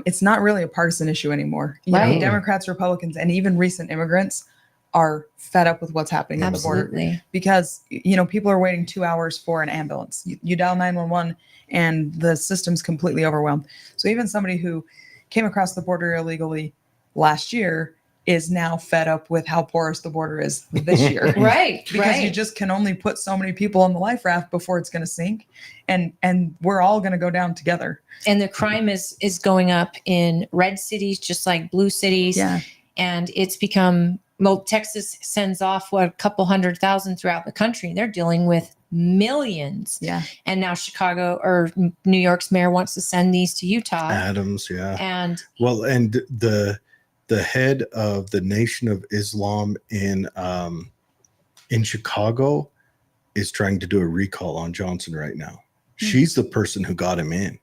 It's not really a partisan issue anymore. You know, Democrats, Republicans, and even recent immigrants are fed up with what's happening on the border, because people are waiting 2 hours for an ambulance. You dial 911 and the system's completely overwhelmed. So even somebody who came across the border illegally last year is now fed up with how porous the border is this year. Because you just can only put so many people on the life raft before it's going to sink. And we're all going to go down together. And the crime is going up in red cities, just like blue cities. Yeah. And it's become, Texas sends off a couple 100,000 throughout the country. They're dealing with millions. Yeah. And now Chicago or New York's mayor wants to send these to Utah. Adams. Yeah. And the head of the Nation of Islam in Chicago is trying to do a recall on Johnson right now. She's the person who got him in.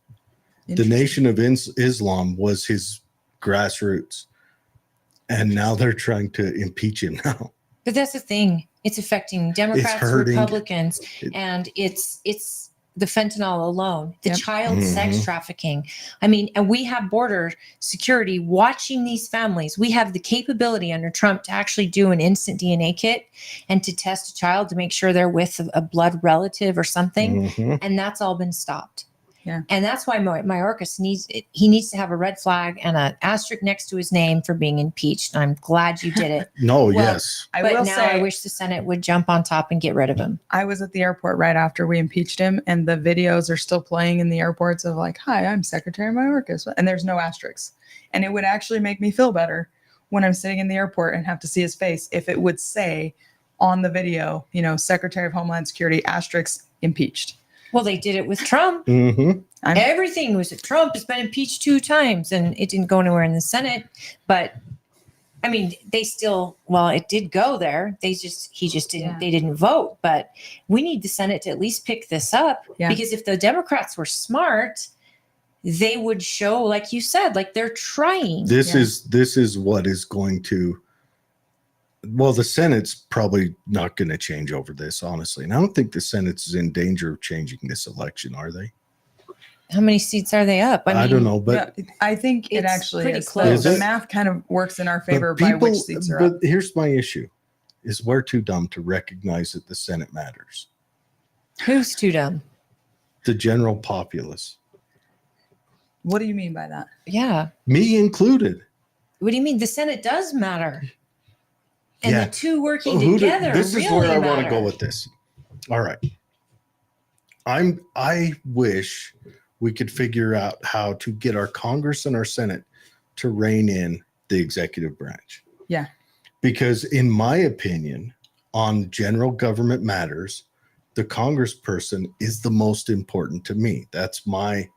The Nation of Islam was his grassroots, and now they're trying to impeach him now. But that's the thing. It's affecting Democrats, Republicans, and it's the fentanyl alone, the child sex trafficking. I mean, and we have border security watching these families. We have the capability under Trump to actually do an instant DNA kit and to test a child to make sure they're with a blood relative or something. And that's all been stopped. Yeah. And that's why Mayorkas needs to have a red flag and an asterisk next to his name for being impeached. I'm glad you did it. Yes. I wish the Senate would jump on top and get rid of him. I was at the airport right after we impeached him, and the videos are still playing in the airports of like, "Hi, I'm Secretary Mayorkas," and there's no asterisks. And it would actually make me feel better when I'm sitting in the airport and have to see his face if it would say on the video, Secretary of Homeland Security asterisk impeached. Well, they did it with Trump. Everything was Trump has been impeached 2 times, and it didn't go anywhere in the Senate. But I mean, it did go there. They didn't vote. But we need the Senate to at least pick this up, because if the Democrats were smart, they would show, like you said, like they're trying. This is what is going to. Well, the Senate's probably not going to change over this, honestly. And I don't think the Senate's in danger of changing this election, are they? How many seats are they up? I don't know, but yeah, I think it it's actually pretty is. close. The Is it? math kind of works in our but favor by which seats are up. But here's my issue: is we're too dumb to recognize that the Senate matters. Who's too dumb? The general populace, What do you mean by that? Yeah. me included. What do you mean? The Senate does matter. And Yeah. the two working together This really is where I want to matter. go with this. All right. I wish we could figure out how to get our Congress and our Senate to rein in the executive branch. Yeah. Because in my opinion, on general government matters, the congressperson is the most important to me. That's my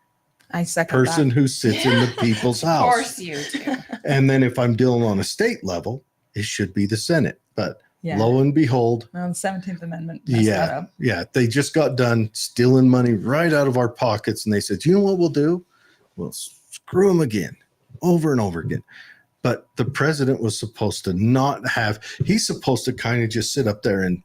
I second person that. who sits in the people's Of house. course you do. And then if I'm dealing on a state level, it should be the Senate. But Yeah. lo and behold, Well, the 17th Amendment messed that up. yeah, they just got done stealing money right out of our pockets. And they said, you know what we'll do? We'll screw them again, over and over again. But the president was supposed to not have, he's supposed to kind of just sit up there and,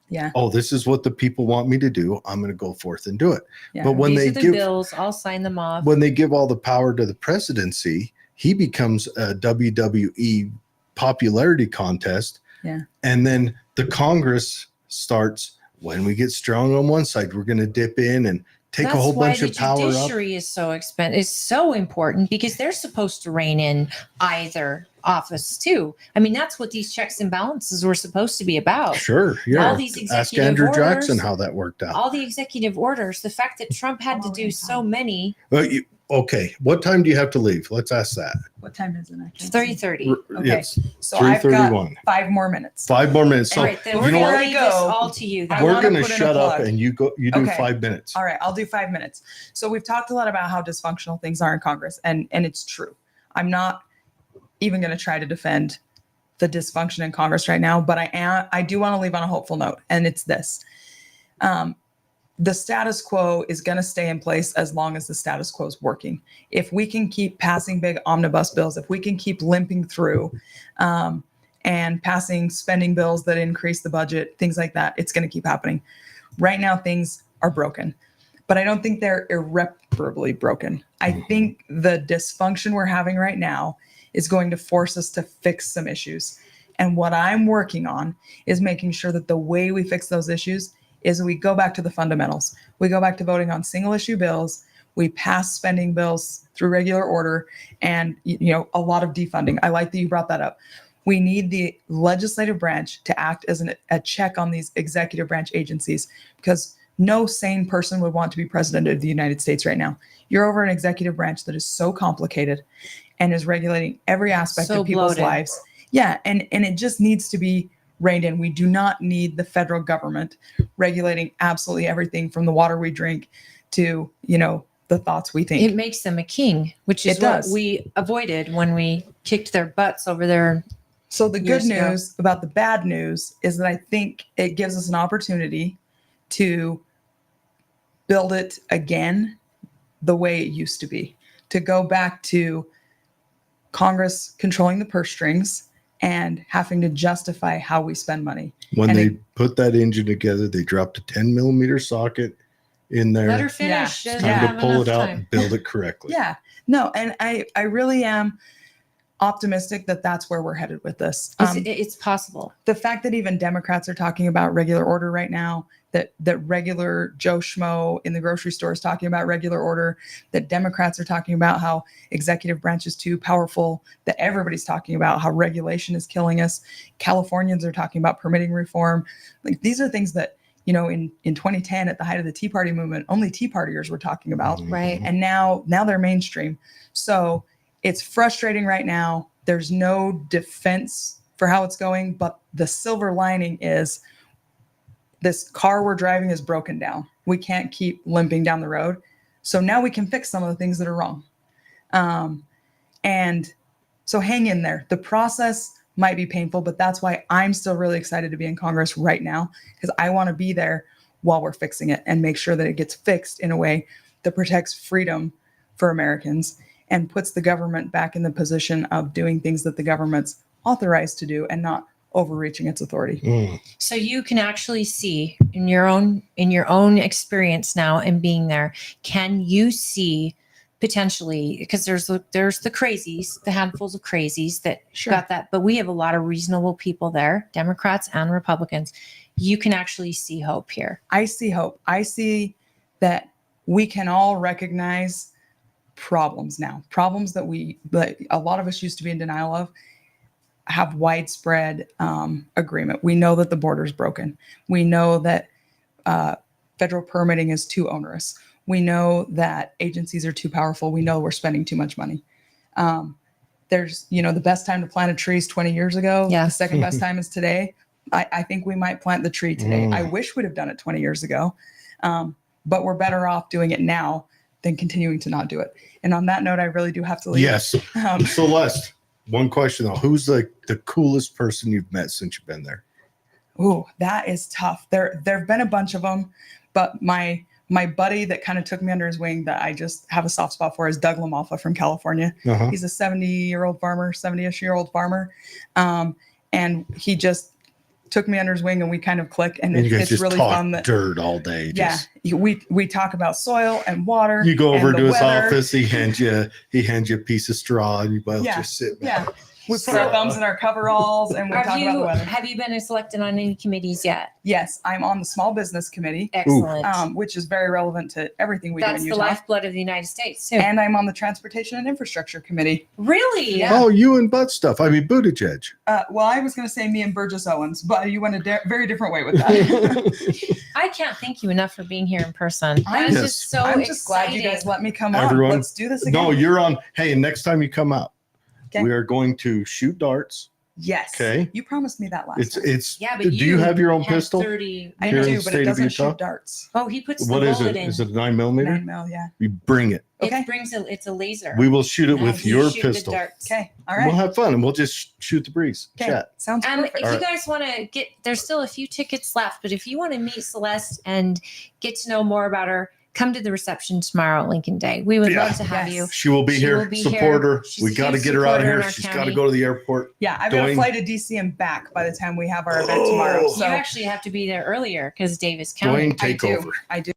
Yeah. oh, this is what the people want me to do. I'm going to go forth and do it. Yeah. But when These they are the give bills, I'll sign them off. when they give all the power to the presidency, he becomes a WWE popularity contest. Yeah. And then the Congress starts, when we get strong on one side, we're going to dip in and take a whole bunch of power That's why the up. judiciary is so expensive. Is so important because they're supposed to rein in either office too. I mean, that's what these checks and balances were supposed to be about. Sure. Yeah. All these Ask executive Andrew orders, Jackson how that worked out. all the executive orders, the fact that Trump had to do so many. Okay. What time do you have to leave? Let's ask that. What time is it? I It's can't see. 30:30. Okay. Yes. So I've got 3:31. 5 more minutes. 5 more minutes. So All right, then you we're know going what? to leave Before I this go, all to you. Then. I we're wanna going to put in a shut up plug. and you do Okay. 5 minutes. All right, I'll do 5 minutes. So we've talked a lot about how dysfunctional things are in Congress, and it's true. I'm not even going to try to defend the dysfunction in Congress right now, but I do want to leave on a hopeful note, and it's this. The status quo is going to stay in place as long as the status quo is working. If we can keep passing big omnibus bills, if we can keep limping through and passing spending bills that increase the budget, things like that, it's going to keep happening. Right now, things are broken, but I don't think they're irreparably broken. I think the dysfunction we're having right now is going to force us to fix some issues. And what I'm working on is making sure that the way we fix those issues is we go back to the fundamentals. We go back to voting on single issue bills. We pass spending bills through regular order and, a lot of defunding. I like that you brought that up. We need the legislative branch to act as a check on these executive branch agencies, because no sane person would want to be president of the United States right now. You're over an executive branch that is so complicated and is regulating every aspect So of people's bloated. lives. Yeah, and it just needs to be reined in. We do not need the federal government regulating absolutely everything from the water we drink to, the thoughts we think. It makes them a king, which is It what does. we avoided when we kicked their butts over there. So the good years ago. news about the bad news is that I think it gives us an opportunity to build it again the way it used to be, to go back to Congress controlling the purse strings and having to justify how we spend money. When And they it- put that engine together, they dropped a 10mm socket in there. Let her finish. Yeah. She It's doesn't time have to pull it enough out time. and build it correctly. Yeah, no, and I really am optimistic that that's where we're headed with this. It's possible. The fact that even Democrats are talking about regular order right now, that regular Joe Schmo in the grocery store is talking about regular order, that Democrats are talking about how executive branch is too powerful, that everybody's talking about how regulation is killing us. Californians are talking about permitting reform. Like, these are things that, in 2010 at the height of the Tea Party movement, only Tea Partiers were talking about. Right. And now they're mainstream. So it's frustrating right now. There's no defense for how it's going, but the silver lining is this car we're driving is broken down. We can't keep limping down the road. So now we can fix some of the things that are wrong. And so hang in there. The process might be painful, but that's why I'm still really excited to be in Congress right now, because I want to be there while we're fixing it and make sure that it gets fixed in a way that protects freedom for Americans and puts the government back in the position of doing things that the government's authorized to do and not overreaching its authority. So you can actually see in your own experience now and being there, can you see potentially, because there's the crazies, the handfuls of crazies that got that, but we have a lot of reasonable people there, Democrats and Republicans. You can actually see hope here. I see hope. I see that we can all recognize problems now, problems that a lot of us used to be in denial of, have widespread agreement. We know that the border is broken. We know that federal permitting is too onerous. We know that agencies are too powerful. We know we're spending too much money. There's, the best time to plant a tree is 20 years ago. Yeah. The second best time is today. I think we might plant the tree today. I wish we'd have done it 20 years ago. But we're better off doing it now than continuing to not do it. And on that note, I really do have to leave. Yes. Celeste, one question though. Who's the coolest person you've met since you've been there? Ooh, that is tough. There've been a bunch of them, but my buddy that kind of took me under his wing that I just have a soft spot for is Doug LaMalfa from California. He's a 70-year-old farmer, 70-ish-year-old farmer. And he just took me under his wing and we kind of click, and you guys it's just really talk fun. Dirt all day. We talk about soil and water. You go over and to the his weather. office, he hands you a piece of straw, and you both just sit back. Yeah. We put our thumbs in our coveralls and we talk about the weather. Have you been selected on any committees yet? Yes, I'm on the Small Business Committee. Excellent. Which is very relevant to everything we do in Utah. That's the lifeblood of the United States, too. And I'm on the Transportation and Infrastructure Committee. Really? Yeah. Oh, you and Butt stuff. I mean, Buttigieg. Well, I was going to say me and Burgess Owens, but you went a very different way with that. I can't thank you enough for being here in person. I'm just so I'm excited. just glad you guys let me come Everyone, on. Let's do this again. No, you're on. Hey, and next time you come out, Okay. we are going to shoot darts. Yes. Okay. You promised me that last time. It's. Yeah, but do you have your own had pistol? 30 I here in do, the but state it of doesn't Utah? shoot darts. Oh, he puts What the is bullet it? in. Is it a 9mm? 9mm, yeah. We bring it. Okay. It's a laser. We will shoot it with You your shoot the pistol. darts. Okay. All We'll right. have fun and we'll just shoot the breeze. Okay. Chat. Sounds perfect. If All you right. guys want to there's still a few tickets left, but if you want to meet Celeste and get to know more about her, come to the reception tomorrow at Lincoln Day. We would love to have you. She will be She here. will be Support here. her. She's We a got to huge get her out of supporter in here. our She's got county. to go to the airport. Yeah, I've got a Dwayne. flight to DC and back by the time we have our event tomorrow. You So actually have to be there earlier because Davis County. Dwayne, take over. I do.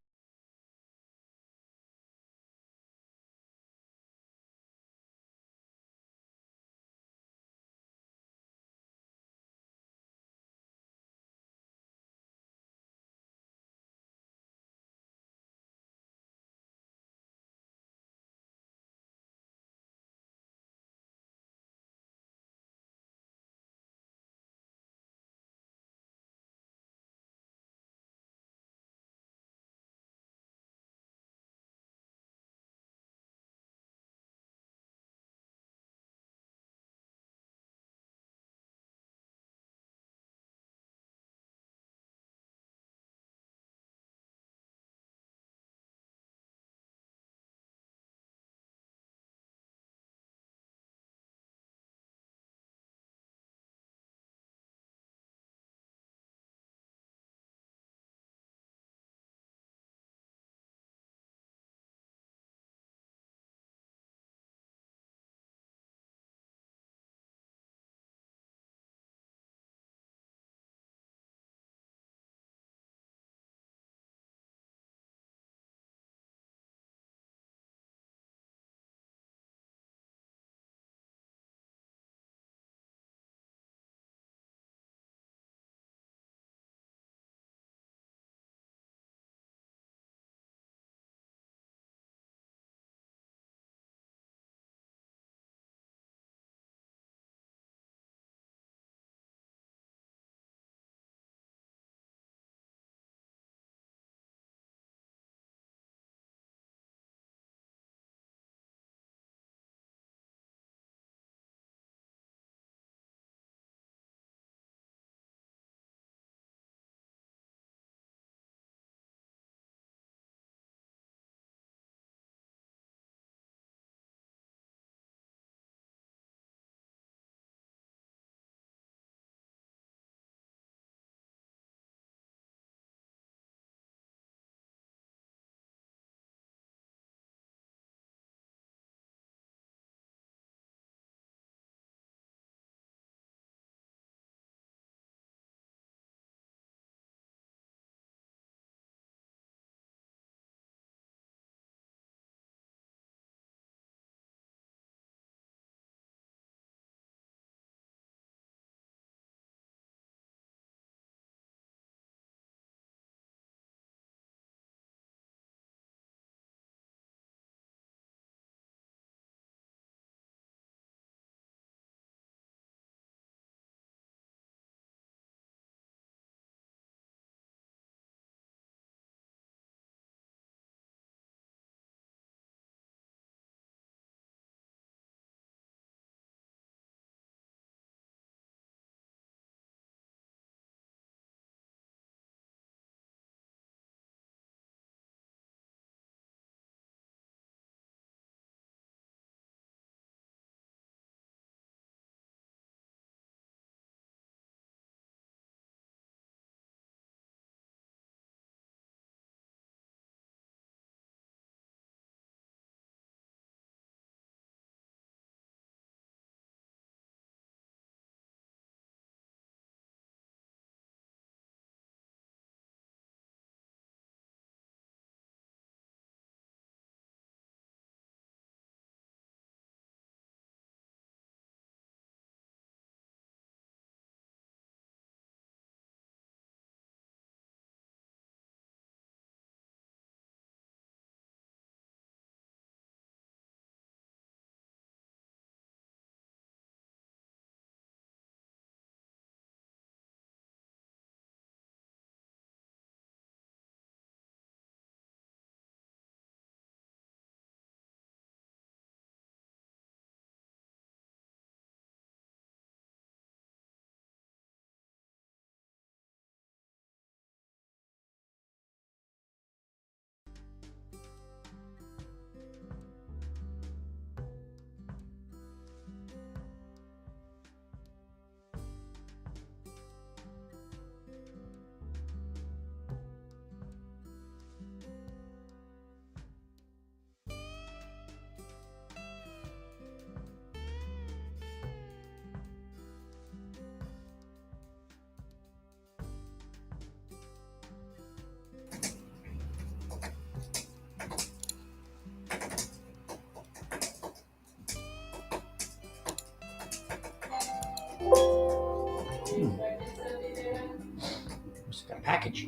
Got a package.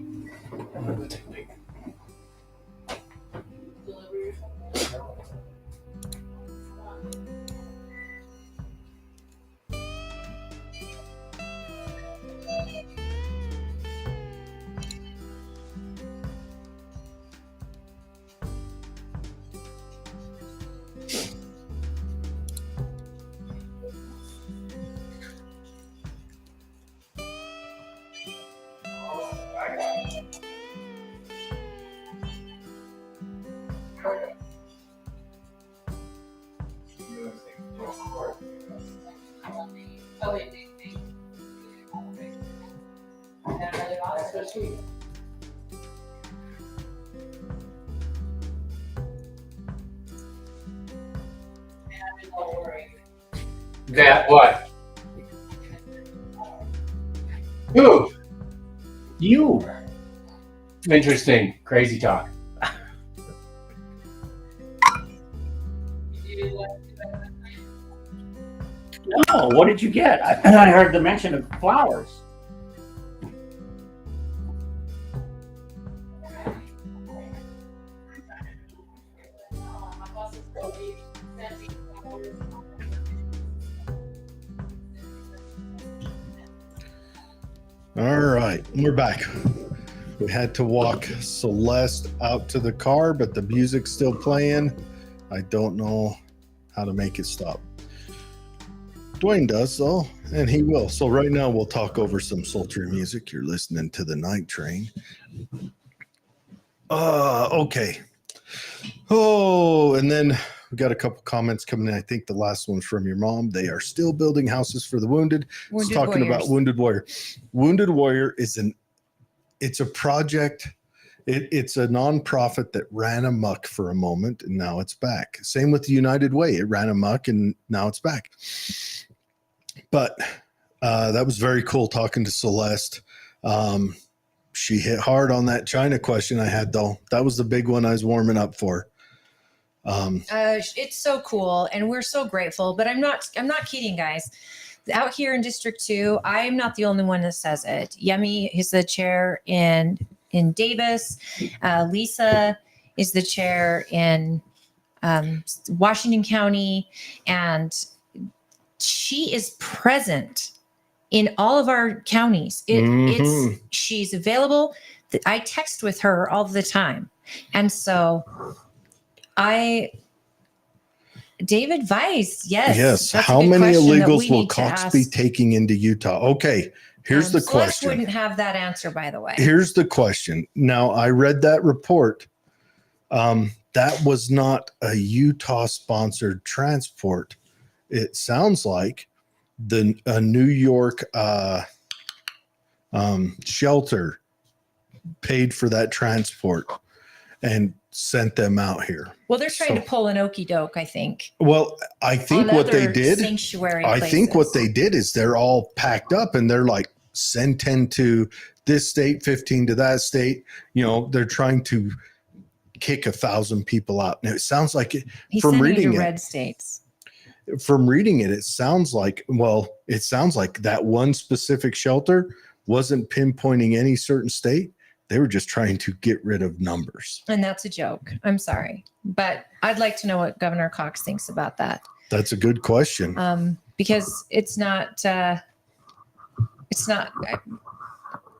That what? Who? You. Interesting. Crazy talk. No, what did you get? I heard the mention of flowers. All right, we're back. We had to walk Celeste out to the car, but the music's still playing. I don't know how to make it stop. Dwayne does, though, and he will. So right now we'll talk over some sultry music. You're listening to the Night Train. Okay. Oh, and then we got a couple comments coming in. I think the last one's from your mom. They are still building houses for the wounded. Wounded talking warriors. about Wounded Warrior. Wounded Warrior is it's a project. It's a nonprofit that ran amok for a moment and now it's back. Same with the United Way. It ran amok and now it's back. But that was very cool talking to Celeste. She hit hard on that China question I had, though. That was the big one I was warming up for. It's so cool, and we're so grateful. But I'm not kidding, guys. Out here in District 2, I am not the only one that says it. Yemi is the chair in Davis. Lisa is the chair in Washington County, and she is present in all of our counties. She's available. I text with her all the time. And so David Weiss, yes. Yes. That's a How good many question that illegals we will need to Cox ask. be taking into Utah? Okay. Here's the Celeste question. wouldn't have that answer, by the way. Here's the question. Now, I read that report. That was not a Utah-sponsored transport. It sounds like a New York shelter paid for that transport and sent them out here. Well, they're trying to pull an okey doke, I think. Well, I think on what they other did, sanctuary I think what places. they did is they're all packed up and they're like, send 10 to this state, 15 to that state. You know, they're trying to kick 1,000 people out. Now it sounds like it, He's from sending reading to it, red states. from reading it, it sounds like that one specific shelter wasn't pinpointing any certain state. They were just trying to get rid of numbers. And that's a joke. I'm sorry. But I'd like to know what Governor Cox thinks about that. That's a good question. Because it's not, I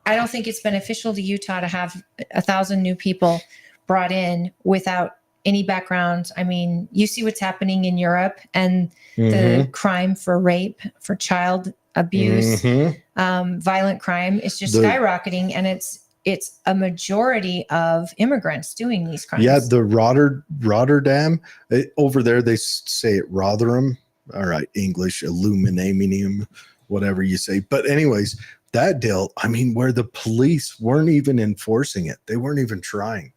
don't think it's beneficial to Utah to have 1,000 new people brought in without any background. I mean, you see what's happening in Europe and the crime for rape, for child abuse, violent crime is just skyrocketing, and it's a majority of immigrants doing these crimes. Yeah, the Rotterdam over there, they say it Rotherham. All right, English, illuminamium, whatever you say. But anyways, that deal, I mean, where the police weren't even enforcing it. They weren't even trying.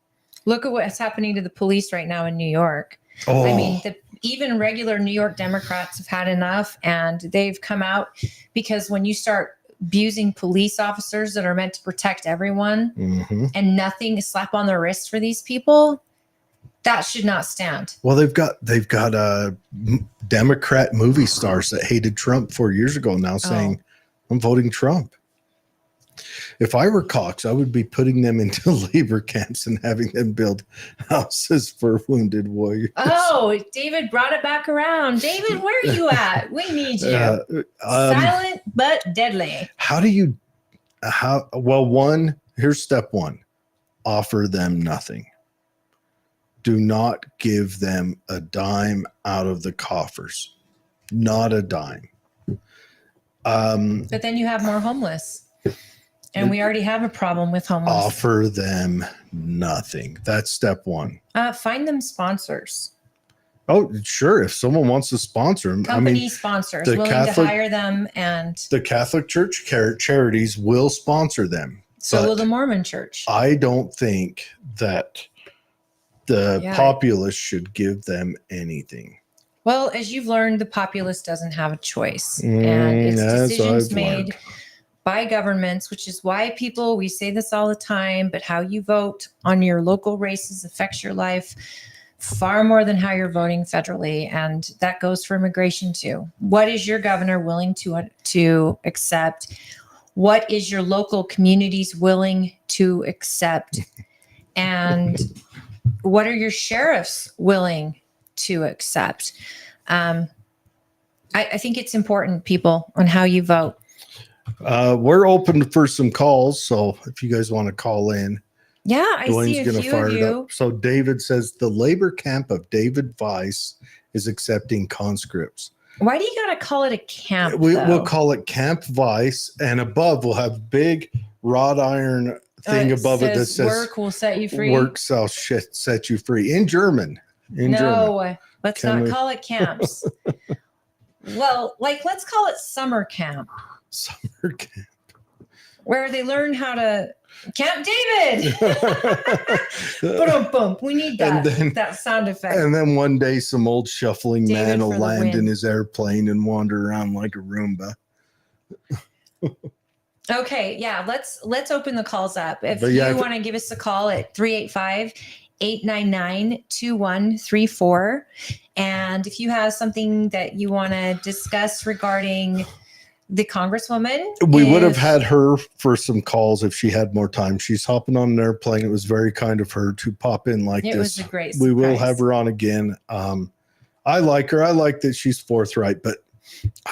Look at what's happening to the police right now in New York. Oh. I mean, even regular New York Democrats have had enough, and they've come out because when you start abusing police officers that are meant to protect everyone and nothing, a slap on the wrist for these people, that should not stand. Well, they've got Democrat movie stars that hated Trump 4 years ago now saying, I'm voting Trump. If I were Cox, I would be putting them into labor camps and having them build houses for wounded warriors. Oh, David brought it back around. David, where are you at? We need you. Silent but deadly. Here's step one. Offer them nothing. Do not give them a dime out of the coffers. Not a dime. But then you have more homeless. And we already have a problem with homeless. Offer them nothing. That's step one. Find them sponsors. Oh, sure. If someone wants to sponsor them, Company sponsors willing to hire them, and the Catholic Church charities will sponsor them. So will the Mormon Church. I don't think that the populace should give them anything. Well, as you've learned, the populace doesn't have a choice, and it's decisions made by governments, which is why we say this all the time, but how you vote on your local races affects your life far more than how you're voting federally. And that goes for immigration too. What is your governor willing to accept? What is your local communities willing to accept? And what are your sheriffs willing to accept? I think it's important, people, on how you vote. We're open for some calls, so if you guys want to call in, I see a few of you. So David says the labor camp of David Weiss is accepting conscripts. Why do you gotta call it a camp? We'll call it Camp Weiss, and above we'll have big wrought iron thing above it that says "Work will set you free." Work shall set you free in German. German. Let's not call it camps. Well, let's call it summer camp. Summer camp. Where they learn how to Camp David. Boom. We need that sound effect. And then one day some old shuffling man will land in his airplane and wander around like a Roomba. Okay, let's open the calls up. If you want to give us a call at 385-899-2134. And if you have something that you want to discuss regarding the Congresswoman, we would have had her for some calls if she had more time. She's hopping on an airplane. It was very kind of her to pop in like this. It was a great surprise. We will have her on again. I like her. I like that she's forthright, but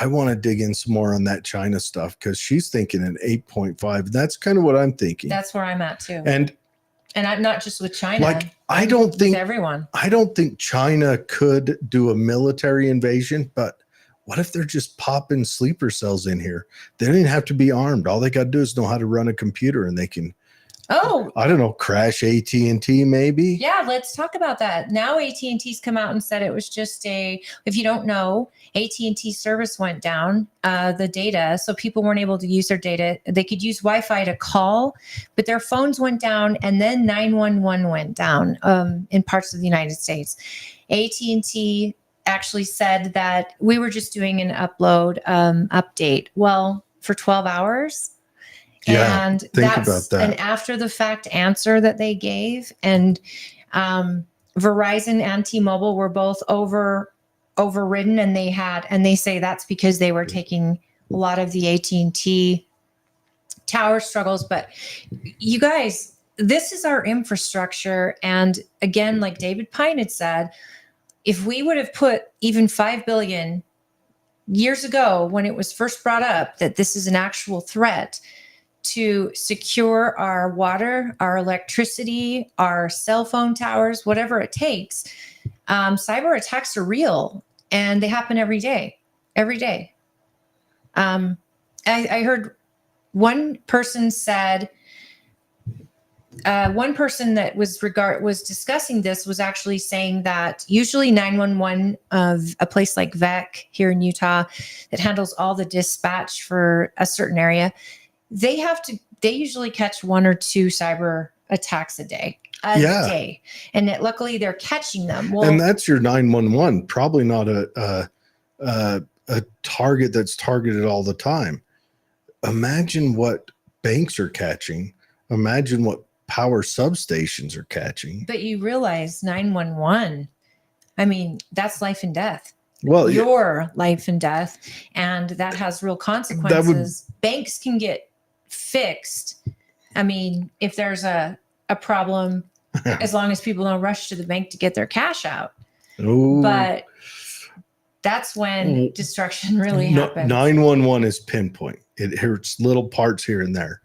I want to dig in some more on that China stuff because she's thinking an 8.5. That's kind of what I'm thinking. That's where I'm at too. And I'm not just with China. I don't think everyone. I don't think China could do a military invasion, but what if they're just popping sleeper cells in here? They don't even have to be armed. All they got to do is know how to run a computer, and they can. I don't know, crash AT&T maybe. Yeah, let's talk about that. Now AT&T's come out and said it was just if you don't know, AT&T service went down, the data, so people weren't able to use their data. They could use Wi-Fi to call, but their phones went down, and then 911 went down in parts of the United States. AT&T actually said that we were just doing an update. Well, for 12 hours. Yeah, and think about that. An after the fact answer that they gave. And Verizon and T-Mobile were both overridden, and they say that's because they were taking a lot of the AT&T tower struggles. But you guys, this is our infrastructure. And again, like David Pine had said, if we would have put even $5 billion years ago when it was first brought up that this is an actual threat to secure our water, our electricity, our cell phone towers, whatever it takes, cyber attacks are real and they happen every day. I heard one person said, one person that was discussing this was actually saying that usually 911 of a place like VEC here in Utah that handles all the dispatch for a certain area, they usually catch 1 or 2 cyber attacks a day. And luckily they're catching them. Well, and that's your 911, probably not a target that's targeted all the time. Imagine what banks are catching. Imagine what power substations are catching. But you realize 911, I mean, that's life and death. Well, your life and death, and that has real consequences. Banks can get fixed. I mean, if there's a problem, as long as people don't rush to the bank to get their cash out. Ooh. But that's when destruction really happens. 911 is pinpoint. It hurts little parts here and there.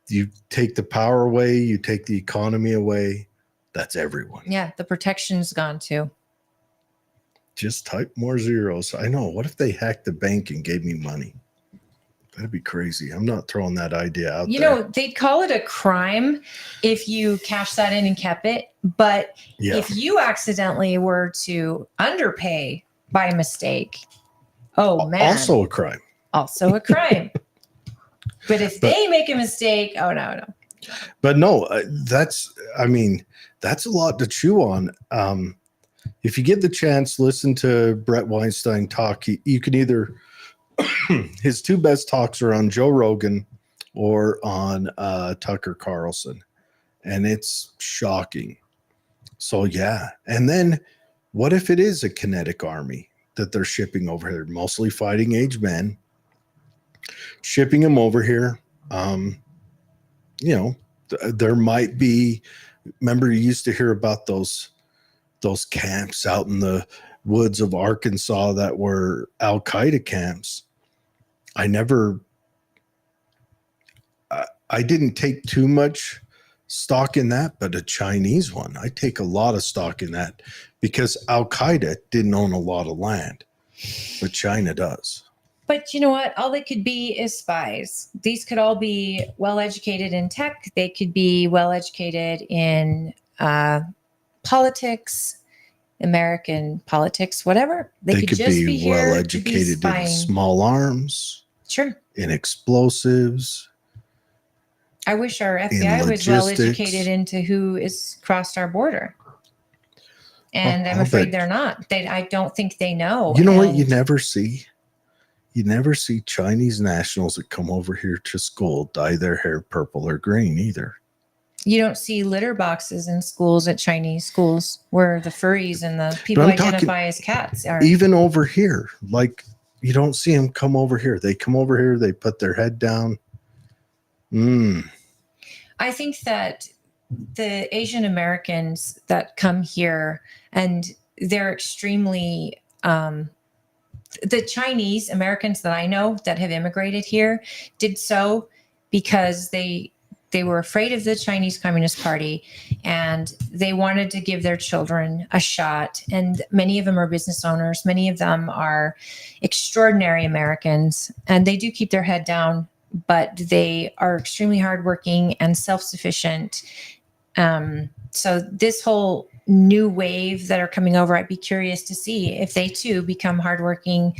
You take the power away, you take the economy away. That's everyone. Yeah, the protection's gone too. Just type more zeros. I know. What if they hacked the bank and gave me money? That'd be crazy. I'm not throwing that idea out there. You know, they'd call it a crime if you cashed that in and kept it. But if you accidentally were to underpay by mistake, oh man. Also a crime. Also a crime. But if they make a mistake, oh no. But no, that's a lot to chew on. If you get the chance, listen to Brett Weinstein talk. You can either, his two best talks are on Joe Rogan or on Tucker Carlson. And it's shocking. So, yeah. And then what if it is a kinetic army that they're shipping over here? Mostly fighting age men. Shipping them over here. There might be, remember you used to hear about those camps out in the woods of Arkansas that were Al-Qaeda camps. I didn't take too much stock in that, but a Chinese one, I take a lot of stock in that because Al-Qaeda didn't own a lot of land, but China does. But you know what? All they could be is spies. These could all be well-educated in tech. They could be well-educated in politics, American politics, whatever. They could just be here well-educated in small arms. Sure. In explosives. I wish our FBI was well-educated into who is crossed our border. And I'm afraid they're not. I don't think they know. You know what you never see? You never see Chinese nationals that come over here to school dye their hair purple or green either. You don't see litter boxes in schools at Chinese schools where the furries and the people identify as cats are. Even over here, like you don't see them come over here. They come over here, they put their head down. I think that the Asian Americans that come here and they're extremely the Chinese Americans that I know that have immigrated here did so because they were afraid of the Chinese Communist Party and they wanted to give their children a shot. And many of them are business owners. Many of them are extraordinary Americans and they do keep their head down, but they are extremely hardworking and self-sufficient. So this whole new wave that are coming over, I'd be curious to see if they too become hardworking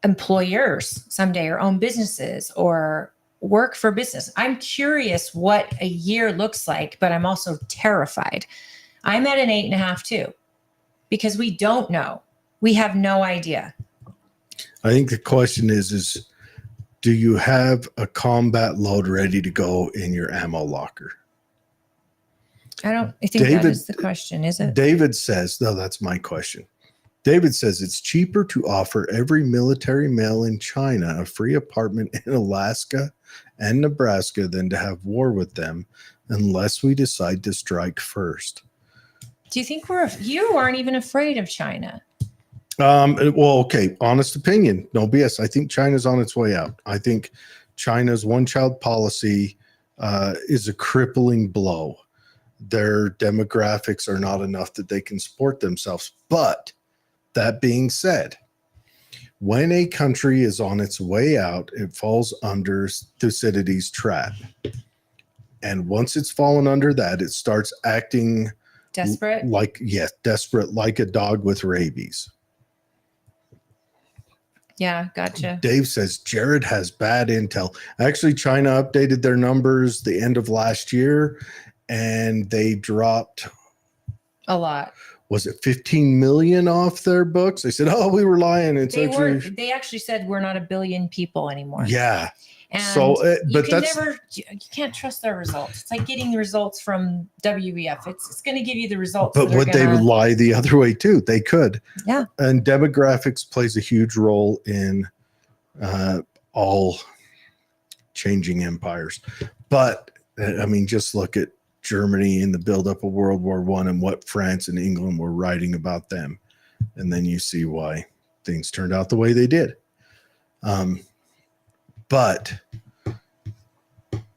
employers someday or own businesses or work for business. I'm curious what a year looks like, but I'm also terrified. I'm at an 8.5 too, because we don't know. We have no idea. I think the question is do you have a combat load ready to go in your ammo locker? I think that is the question, is it? David says, no, that's my question. David says it's cheaper to offer every military male in China a free apartment in Alaska and Nebraska than to have war with them unless we decide to strike first. Do you think you aren't even afraid of China? Well, okay. Honest opinion. No BS. I think China's on its way out. I think China's one-child policy is a crippling blow. Their demographics are not enough that they can support themselves. But that being said, when a country is on its way out, it falls under Thucydides' trap. And once it's fallen under that, it starts acting desperate. Desperate like a dog with rabies. Yeah, gotcha. Dave says Jared has bad intel. Actually, China updated their numbers the end of last year, and they dropped a lot. Was it 15 million off their books? They said, "Oh, we were lying." They actually said we're not a billion people anymore. Yeah. And so, but you can't trust their results. It's like getting the results from WEF. It's going to give you the results. But would they lie the other way too? They could. Yeah. And demographics plays a huge role in all changing empires. But I mean, just look at Germany in the buildup of World War I and what France and England were writing about them. And then you see why things turned out the way they did. But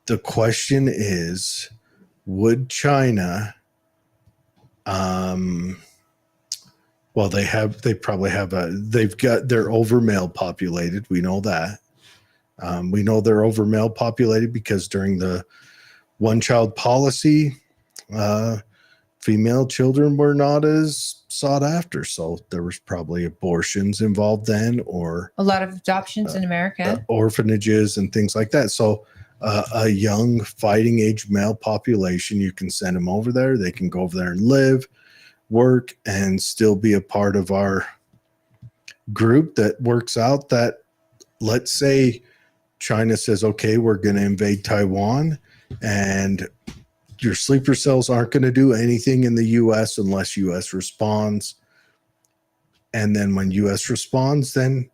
the question is, would China, well, they've got, they're over male populated. We know that. We know they're over male populated because during the one child policy, female children were not as sought after. So there was probably abortions involved then, or A lot of adoptions in America. orphanages and things like that. So a young fighting age male population, you can send them over there. They can go over there and live, work, and still be a part of our group that works out that, let's say China says, okay, we're going to invade Taiwan, and your sleeper cells aren't going to do anything in the U.S. unless U.S. responds. And then when U.S. responds, then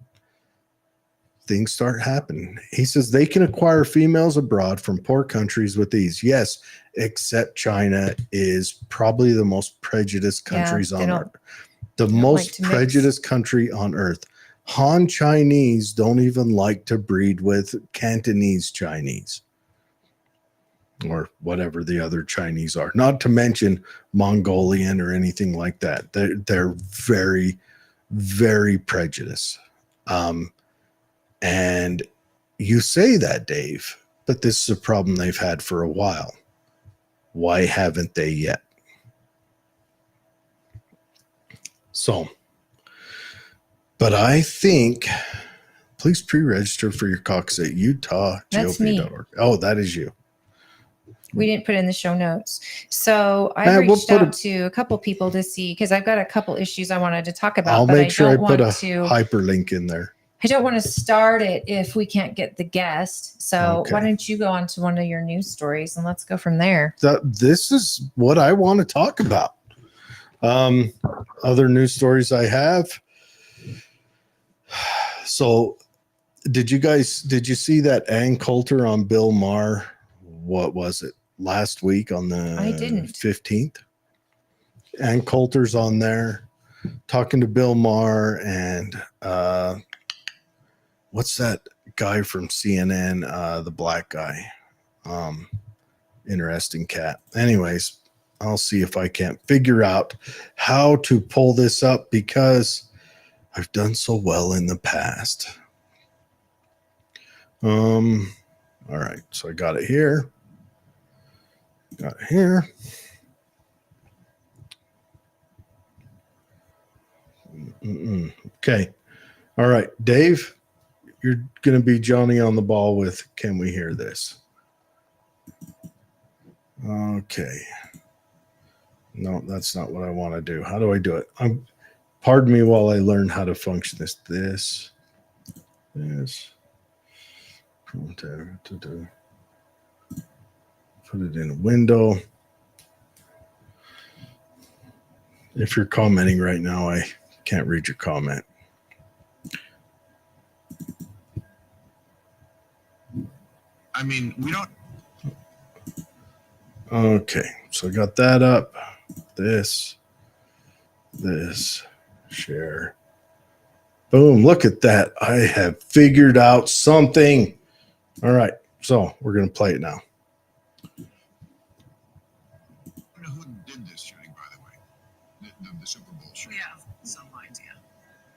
things start happening. He says they can acquire females abroad from poor countries with ease. Yes, except China is probably the most prejudiced countries on earth. The most prejudiced country on earth. Han Chinese don't even like to breed with Cantonese Chinese or whatever the other Chinese are, not to mention Mongolian or anything like that. They're very, very prejudiced. And you say that, Dave, but this is a problem they've had for a while. Why haven't they yet? So, but I think, please pre-register for your caucus at UtahGOP.org. Oh, that is you. We didn't put it in the show notes. So I reached out to a couple people to see, because I've got a couple issues I wanted to talk about. I'll but make sure I put a to hyperlink in there. I don't want to start it if we can't get the guest. So why don't you go on to one of your news stories and let's go from there. This is what I want to talk about. Other news stories I have. So did you see that Ann Coulter on Bill Maher? What was it? Last week on the 15th? Ann Coulter's on there talking to Bill Maher and what's that guy from CNN, the black guy? Interesting cat. Anyways, I'll see if I can't figure out how to pull this up because I've done so well in the past. All right, so I got it here. Got it here. Okay. All right, Dave, you're going to be Johnny on the ball with Can We Hear This? Okay. No, that's not what I want to do. How do I do it? Pardon me while I learn how to function this. This. Put it in a window. If you're commenting right now, I can't read your comment. I mean, we don't. Okay, so I got that up. This, share. Boom, look at that. I have figured out something. All right, so we're going to play it now. I don't know who did this shooting, by the way. The Super Bowl shooting. We have some idea.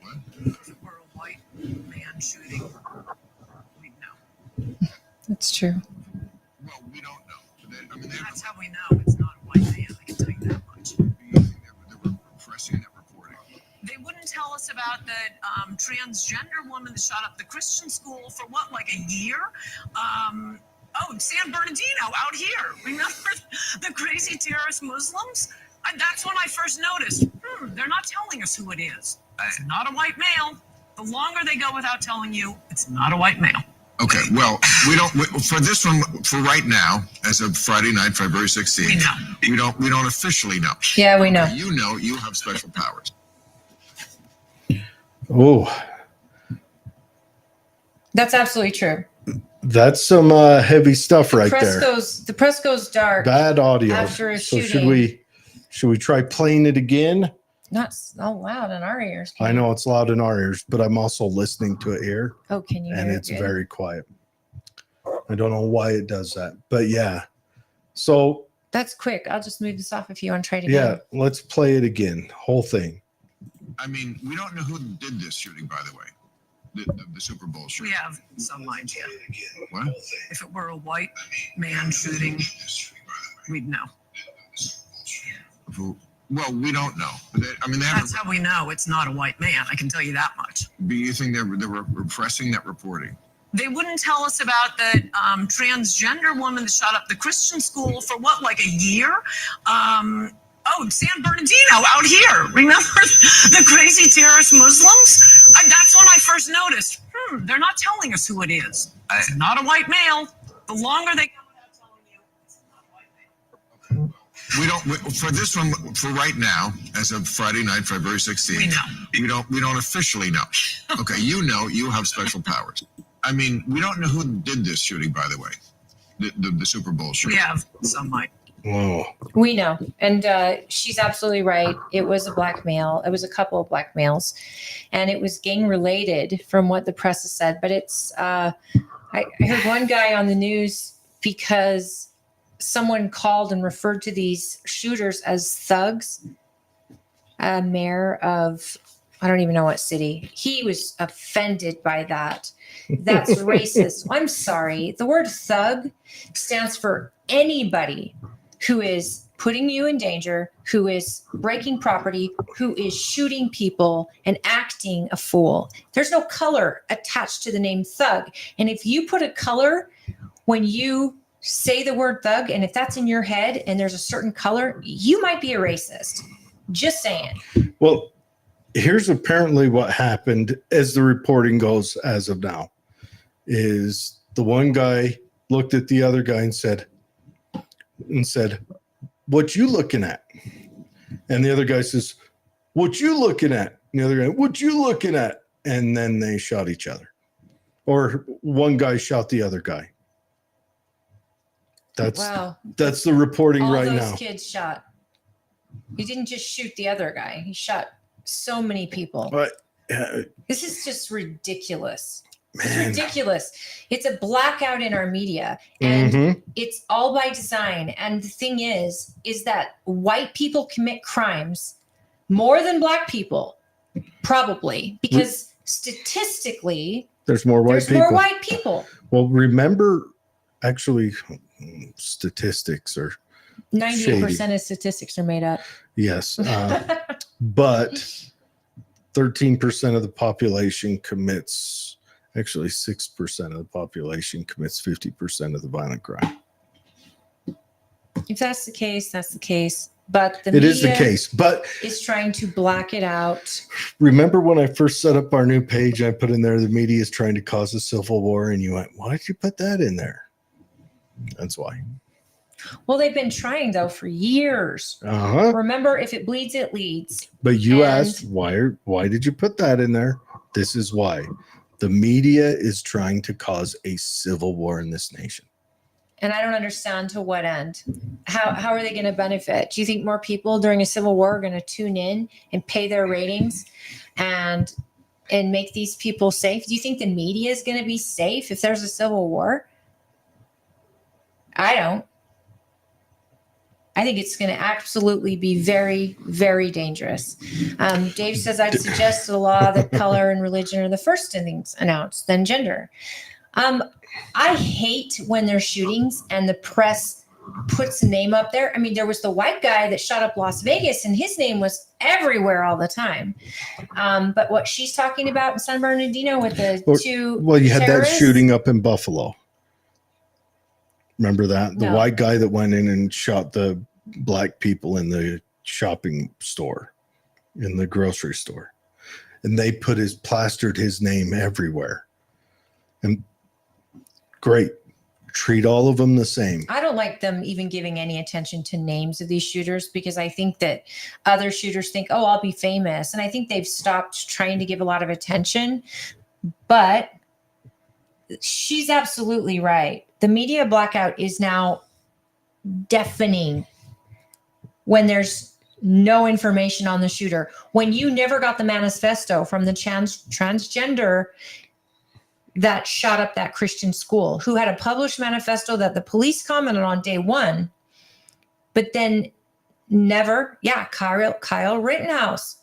What? If it were a white man shooting, we'd know. That's true. Well, we don't know. That's how we know it's not a white man. I can tell you that much. They were pressing that reporting. They wouldn't tell us about the transgender woman that shot up the Christian school for what, like a year? San Bernardino out here. Remember the crazy terrorist Muslims? That's when I first noticed, they're not telling us who it is. It's not a white male. The longer they go without telling you, it's not a white male. Okay, well, for this one, for right now, as of Friday night, February 16th, we don't officially know. Yeah, we know. You know, you have special powers. Oh, That's absolutely true. That's some heavy stuff right there. The press goes dark. Bad audio. After a so shooting. should we try playing it again? Not so loud in our ears. I know it's loud in our ears, but I'm also listening to it here. Oh, can you? And hear it's it good? very quiet. I don't know why it does that, but yeah. So That's quick. I'll just move this off if you want to try it yeah, again. let's play it again. Whole thing. I mean, we don't know who did this shooting, by the way. The Super Bowl We shooting. have some idea. What? If it were a white man shooting, we'd know. Well, we don't know. I mean, they haven't. That's how we know it's not a white man. I can tell you that much. Do you think they're repressing that reporting? They wouldn't tell us about the transgender woman that shot up the Christian school for what, like a year? San Bernardino out here. Remember the crazy terrorist Muslims? That's when I first noticed. They're not telling us who it is. It's not a white male. The longer they go without telling you, it's not a white male. We don't for this one for right now, as of Friday night, February 16th. We know. We don't officially know. Okay, you have special powers. I mean, we don't know who did this shooting, by the way. The Super Bowl shooting. We have some idea. Whoa. We know. And she's absolutely right. It was a black male. It was a couple of black males. And it was gang related from what the press has said. But it's, I heard one guy on the news because someone called and referred to these shooters as thugs. A mayor of, I don't even know what city. He was offended by that. That's racist. I'm sorry. The word thug stands for anybody who is putting you in danger, who is breaking property, who is shooting people and acting a fool. There's no color attached to the name thug. And if you put a color when you say the word thug, and if that's in your head and there's a certain color, you might be a racist. Just saying. Well, here's apparently what happened as the reporting goes as of now is the one guy looked at the other guy and said, what you looking at? And the other guy says, what you looking at? And the other guy, what you looking at? And then they shot each other. Or one guy shot the other guy. That's the reporting all right those now. Kids shot. He didn't just shoot the other guy. He shot so many people. But, This is just ridiculous. man. It's ridiculous. It's a blackout in our media, and it's all by design. And the thing is that white people commit crimes more than black people, probably, because statistically, there's more white people. More white people. Well, remember, actually, statistics are 98% of statistics are made up. yes, but 13% of the population commits. Actually, 6% of the population commits 50% of the violent crime. If that's the case, that's the case. But the It media is the case. But is trying to black it out. remember when I first set up our new page, I put in there the media is trying to cause a civil war, and you went, "Why did you put that in there?" That's why. Well, they've been trying though for years. Remember, if it bleeds, it leads. But you asked why did you put that in there? This is why. The media is trying to cause a civil war in this nation. And I don't understand to what end. How are they going to benefit? Do you think more people during a civil war are going to tune in and pay their ratings and make these people safe? Do you think the media is going to be safe if there's a civil war? I don't. I think it's going to absolutely be very, very dangerous. Dave says, I'd suggest a law that color and religion are the first things announced, then gender. I hate when there's shootings and the press puts a name up there. I mean, there was the white guy that shot up Las Vegas and his name was everywhere all the time. But what she's talking about in San Bernardino with the two you had terrorists, that shooting up in Buffalo. Remember that? The white guy that went in and shot the black people in the shopping store, in the grocery store. And they plastered his name everywhere. And great. Treat all of them the same. I don't like them even giving any attention to names of these shooters because I think that other shooters think, oh, I'll be famous. And I think they've stopped trying to give a lot of attention. But she's absolutely right. The media blackout is now deafening when there's no information on the shooter. When you never got the manifesto from the transgender that shot up that Christian school, who had a published manifesto that the police commented on day one, but then never, Kyle Rittenhouse,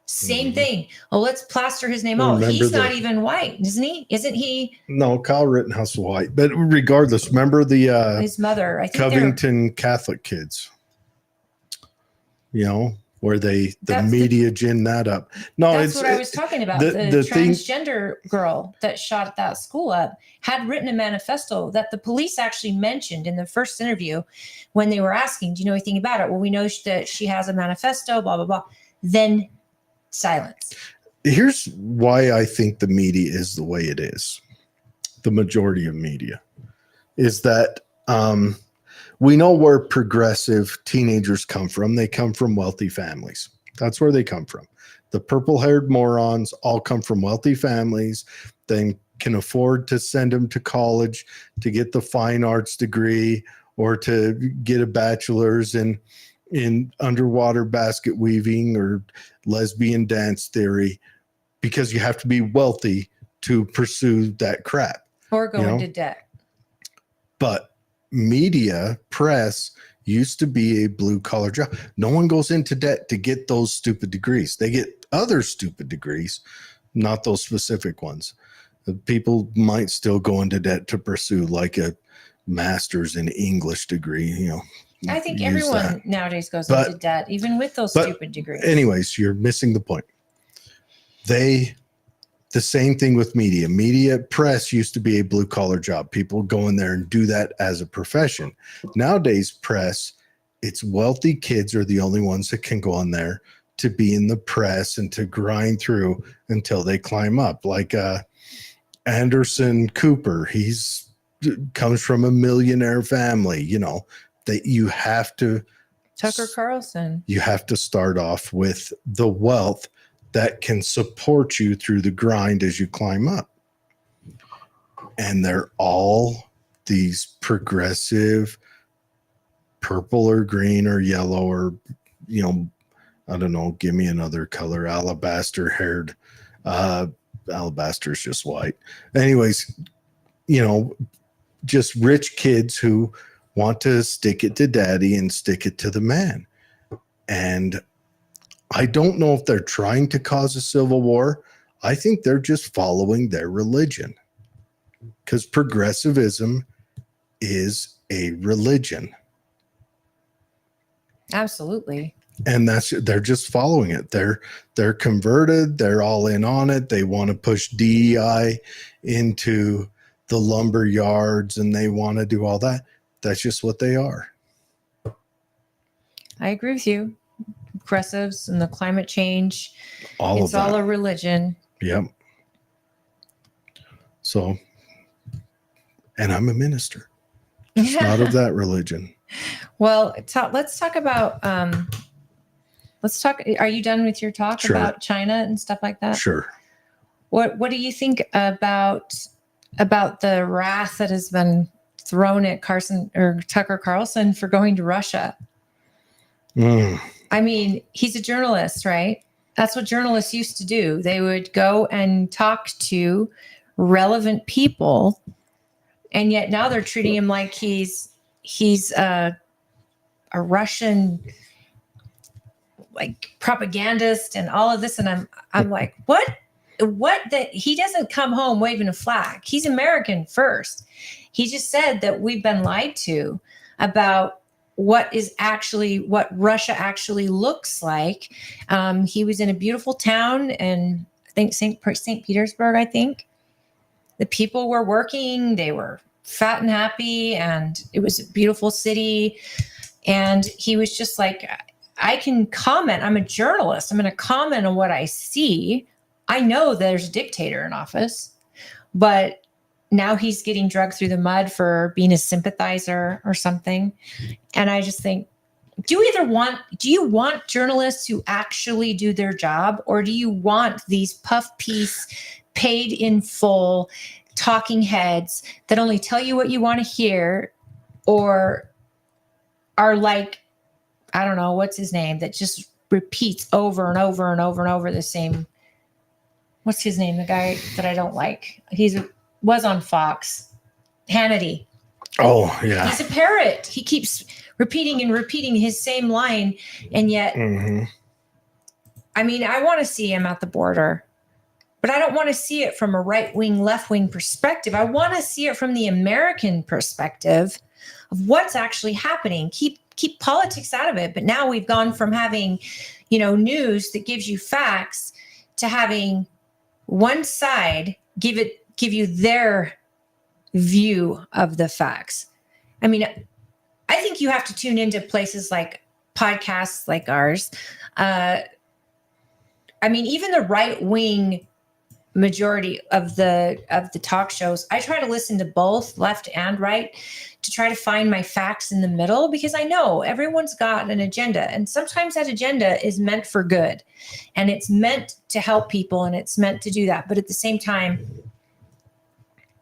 same thing. Oh, let's plaster his name out. He's not even white, isn't he? Isn't he? No, Kyle Rittenhouse is white. But regardless, remember the his mother, I think Covington Catholic kids, where the media ginned that up. No, that's what I was talking about. The transgender girl that shot that school up had written a manifesto that the police actually mentioned in the first interview when they were asking, do you know anything about it? Well, we know that she has a manifesto, blah, blah, blah. Then silence. Here's why I think the media is the way it is. The majority of media is that we know where progressive teenagers come from. They come from wealthy families. That's where they come from. The purple-haired morons all come from wealthy families. They can afford to send them to college to get the fine arts degree or to get a bachelor's in underwater basket weaving or lesbian dance theory, because you have to be wealthy to pursue that crap. Or go into debt. But media, press used to be a blue collar job. No one goes into debt to get those stupid degrees. They get other stupid degrees, not those specific ones. People might still go into debt to pursue like a master's in English degree, I think everyone nowadays goes into debt, even with those stupid degrees. Anyways, you're missing the point. The same thing with media. Media press used to be a blue collar job. People go in there and do that as a profession. Nowadays, press, it's wealthy kids are the only ones that can go in there to be in the press and to grind through until they climb up. Like Anderson Cooper, he's comes from a millionaire family, that you have to. Tucker Carlson. You have to start off with the wealth that can support you through the grind as you climb up. And they're all these progressive purple or green or yellow or, I don't know, give me another color, alabaster haired. Alabaster is just white. Anyways, just rich kids who want to stick it to daddy and stick it to the man. And I don't know if they're trying to cause a civil war. I think they're just following their religion, because progressivism is a religion. Absolutely. And they're just following it. They're converted. They're all in on it. They want to push DEI into the lumber yards and they want to do all that. That's just what they are. I agree with you. Progressives and the climate change. It's all a religion. Yep. So, and I'm a minister. It's not of that religion. Well, let's talk about, are you done with your talk about China and stuff like that? Sure. What do you think about the wrath that has been thrown at Tucker Carlson for going to Russia? I mean, he's a journalist, right? That's what journalists used to do. They would go and talk to relevant people, and yet now they're treating him like he's a Russian like propagandist and all of this. And I'm like, what? That he doesn't come home waving a flag. He's American first. He just said that we've been lied to about what Russia actually looks like. He was in a beautiful town, and I think St. Petersburg, I think. The people were working, they were fat and happy, and it was a beautiful city. And he was just like, I can comment. I'm a journalist. I'm going to comment on what I see. I know there's a dictator in office, but now he's getting dragged through the mud for being a sympathizer or something. And I just think, do you want journalists who actually do their job, or do you want these puff piece, paid in full, talking heads that only tell you what you want to hear, or are like, I don't know, what's his name, that just repeats over and over and over and over the same. What's his name? The guy that I don't like. Was on Fox. Hannity. Oh, yeah. He's a parrot. He keeps repeating and repeating his same line. And yet, I mean, I want to see him at the border, but I don't want to see it from a right-wing, left-wing perspective. I want to see it from the American perspective of what's actually happening. Keep politics out of it. But now we've gone from having, news that gives you facts to having one side give you their view of the facts. I mean, I think you have to tune into places like podcasts like ours. I mean, even the right wing majority of the talk shows, I try to listen to both left and right to try to find my facts in the middle, because I know everyone's got an agenda, and sometimes that agenda is meant for good and it's meant to help people and it's meant to do that. But at the same time,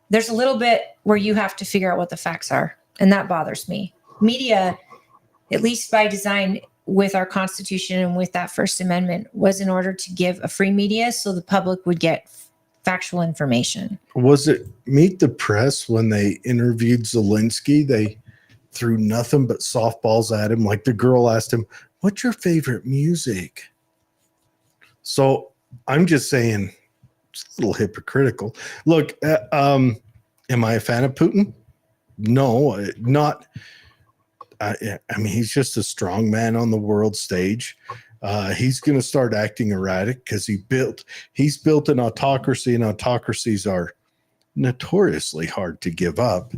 there's a little bit where you have to figure out what the facts are. And that bothers me. Media, at least by design with our Constitution and with that First Amendment, was in order to give a free media so the public would get factual information. Was it Meet the Press when they interviewed Zelensky? They threw nothing but softballs at him. Like the girl asked him, "What's your favorite music?" So I'm just saying, it's a little hypocritical. Look, am I a fan of Putin? No, not. I mean, he's just a strong man on the world stage. He's going to start acting erratic because he's built an autocracy, and autocracies are notoriously hard to give up.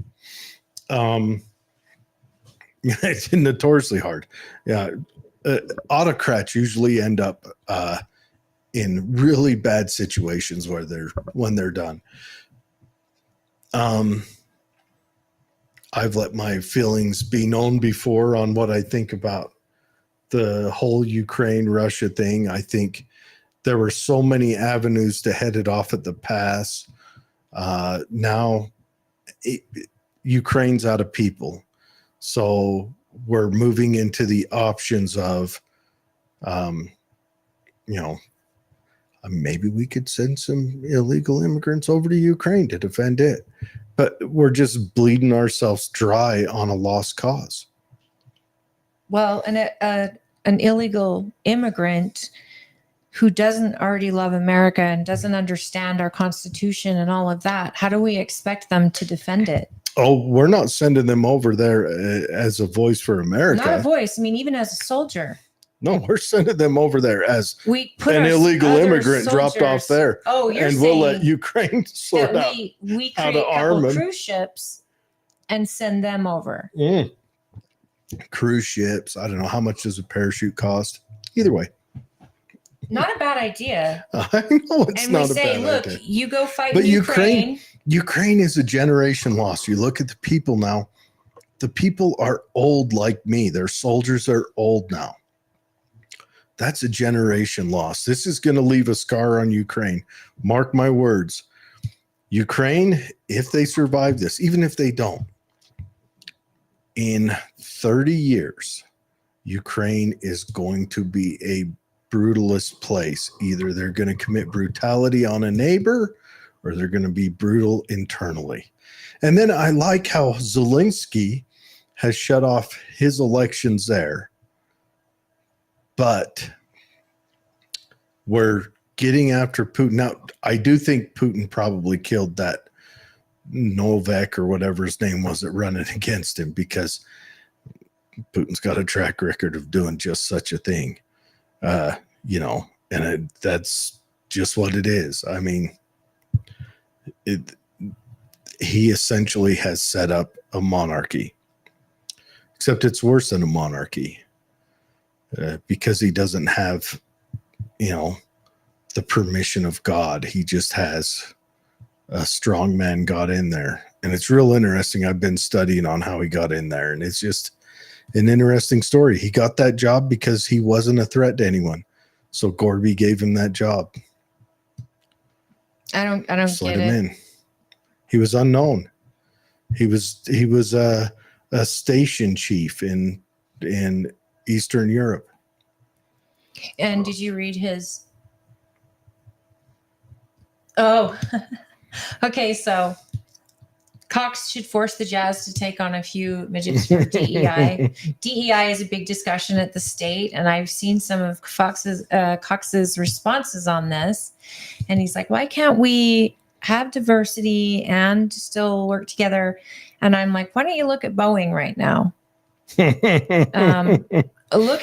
It's notoriously hard. Yeah, autocrats usually end up in really bad situations when they're done. I've let my feelings be known before on what I think about the whole Ukraine-Russia thing. I think there were so many avenues to head it off at the pass. Now Ukraine's out of people. So we're moving into the options of, maybe we could send some illegal immigrants over to Ukraine to defend it. But we're just bleeding ourselves dry on a lost cause. Well, and an illegal immigrant who doesn't already love America and doesn't understand our Constitution and all of that, how do we expect them to defend it? Oh, we're not sending them over there as a voice for America. Not a voice. I mean, even as a soldier. No, we're sending them over there as we put an illegal immigrant soldiers, dropped off there. Oh, you're and saying we'll let Ukraine sort out we create how to a arm couple them. cruise ships and send them over. Cruise ships. I don't know, how much does a parachute cost? Either way. Not a bad idea. I know it's and not we a say, bad look, idea. you go fight But Ukraine. Ukraine is a generation lost. You look at the people now. The people are old like me. Their soldiers are old now. That's a generation lost. This is going to leave a scar on Ukraine. Mark my words. Ukraine, if they survive this, even if they don't, in 30 years, Ukraine is going to be a brutalist place. Either they're going to commit brutality on a neighbor, or they're going to be brutal internally. And then I like how Zelensky has shut off his elections there. But we're getting after Putin. Now, I do think Putin probably killed that Novak or whatever his name was that running against him, because Putin's got a track record of doing just such a thing. That's just what it is. I mean, he essentially has set up a monarchy, except it's worse than a monarchy. Because he doesn't have, the permission of God. He just has a strong man got in there. And it's real interesting. I've been studying on how he got in there, and it's just an interesting story. He got that job because he wasn't a threat to anyone. So Gorby gave him that job. I don't Just get let him it. in. He was unknown. He was a station chief in Eastern Europe. And did you read his? Oh, okay. So Cox should force the Jazz to take on a few midgets for DEI. DEI is a big discussion at the state, and I've seen some of Cox's responses on this. And he's like, "Why can't we have diversity and still work together?" And I'm like, "Why don't you look at Boeing right now? Look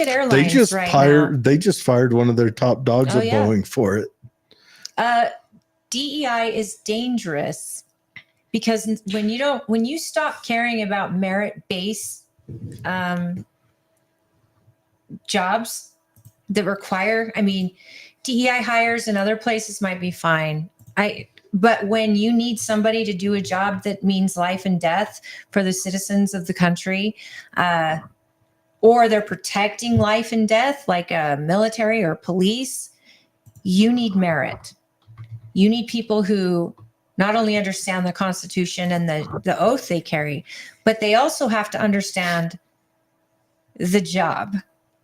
at airlines now. They just fired one of their top dogs at yeah. Boeing for it. DEI is dangerous because when you stop caring about merit-based jobs that require, DEI hires in other places might be fine. But when you need somebody to do a job that means life and death for the citizens of the country, or they're protecting life and death, like a military or police, you need merit. You need people who not only understand the Constitution and the oath they carry, but they also have to understand the job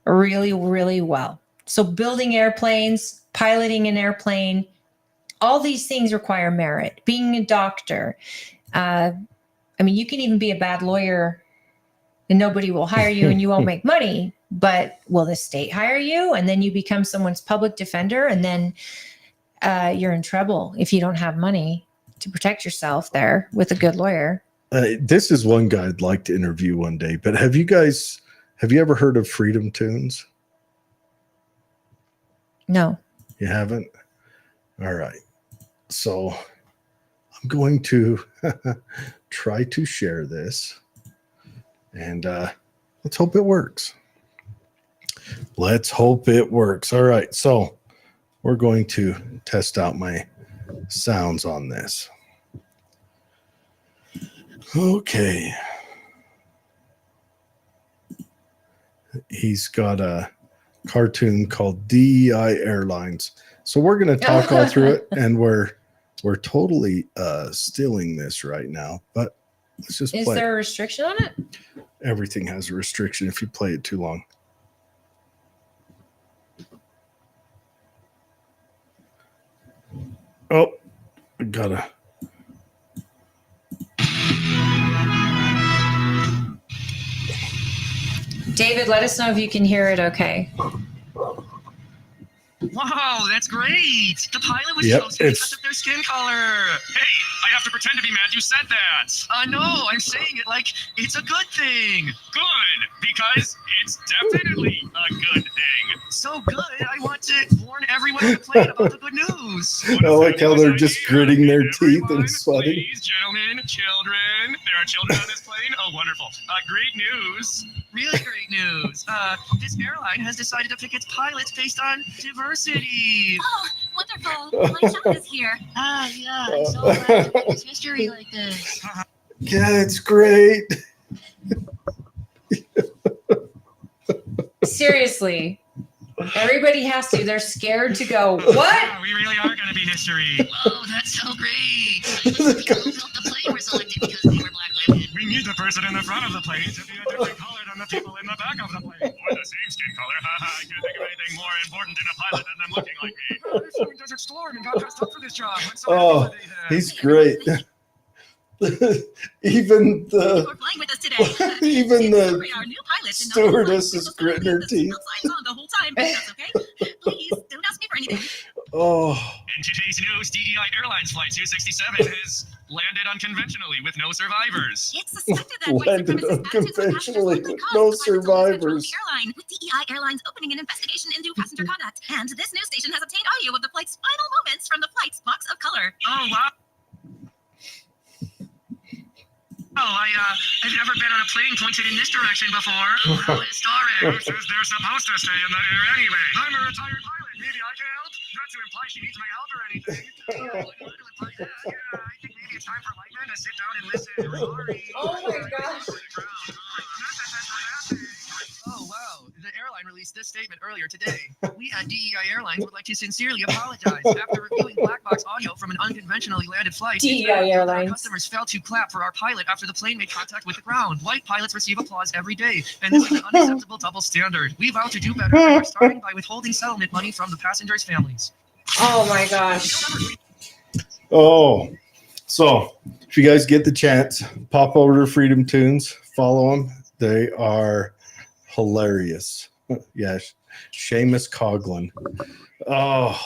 really, really well. So building airplanes, piloting an airplane, all these things require merit. Being a doctor. You can even be a bad lawyer and nobody will hire you and you won't make money, but will the state hire you? And then you become someone's public defender, and then you're in trouble if you don't have money to protect yourself there with a good lawyer. This is one guy I'd like to interview one day, but have you ever heard of Freedom Tunes? No. You haven't? All right. So I'm going to try to share this, and let's hope it works. Let's hope it works. All right. So we're going to test out my sounds on this. Okay. He's got a cartoon called DEI Airlines. So we're going to talk all through it, and we're totally stealing this right now, but let's just play. Is there a restriction on it? Everything has a restriction if you play it too long. Oh, I gotta. David, let us know if you can hear it okay. Wow, that's great. The pilot was chosen because of their skin color. Hey, I have to pretend to be mad you said that. No, I'm saying it like it's a good thing. Good, because it's definitely a good thing. So good, I want to warn everyone on the plane about the good news. I like how they're just gritting their teeth and sweating. Please, gentlemen, children. There are children on this plane? Oh, wonderful. Great news. Really great news. This airline has decided to pick its pilots based on diversity. Oh, wonderful. My child is here. Yeah, I'm so glad to make this history like this. Yeah, it's great. Seriously. Everybody has to. They're scared to go, what? Yeah, we really are going to be history. Whoa, that's so great. The people who built the plane were selected because they were black women. We need the person in the front of the plane to be a different color than the people in the back of the plane. Or the same skin color. I can't think of anything more important in a pilot than them looking like me. I flew in Desert Storm and got dressed up for this job. Oh, he's great. Even the flying with us today. even the our new pilots stewardess is gritting her teeth. On the whole time, but that's okay. Please don't ask me for anything. Oh. In today's news, DEI Airlines Flight 267 has landed unconventionally with no survivors. It's suspected that Landed unconventionally with no survivors. Airline, with DEI Airlines opening an investigation into passenger conduct, and this news station has obtained audio of the flight's final moments from the flight's box of color. Oh wow. Oh, I've never been on a plane pointed in this direction before. How historic. They're supposed to stay in the air anyway. I'm a retired pilot. Maybe I can help? Not to imply she needs my help or anything. I think maybe it's time for Lightman to sit down and listen. Sorry. Oh my gosh. Oh, wow. The airline released announced this statement earlier today. We at DEI Airlines would like to sincerely apologize. After reviewing black box audio from an unconventionally landed flight, DEI Airlines. Our customers failed to clap for our pilot after the plane made contact with the ground. White pilots receive applause every day, and this is an unacceptable double standard. We vow to do better, and are starting by withholding settlement money from the passengers' families. Oh my gosh. Oh, so if you guys get the chance, pop over to Freedom Tunes, follow them. They are hilarious. Yes, Seamus Coughlin. Oh,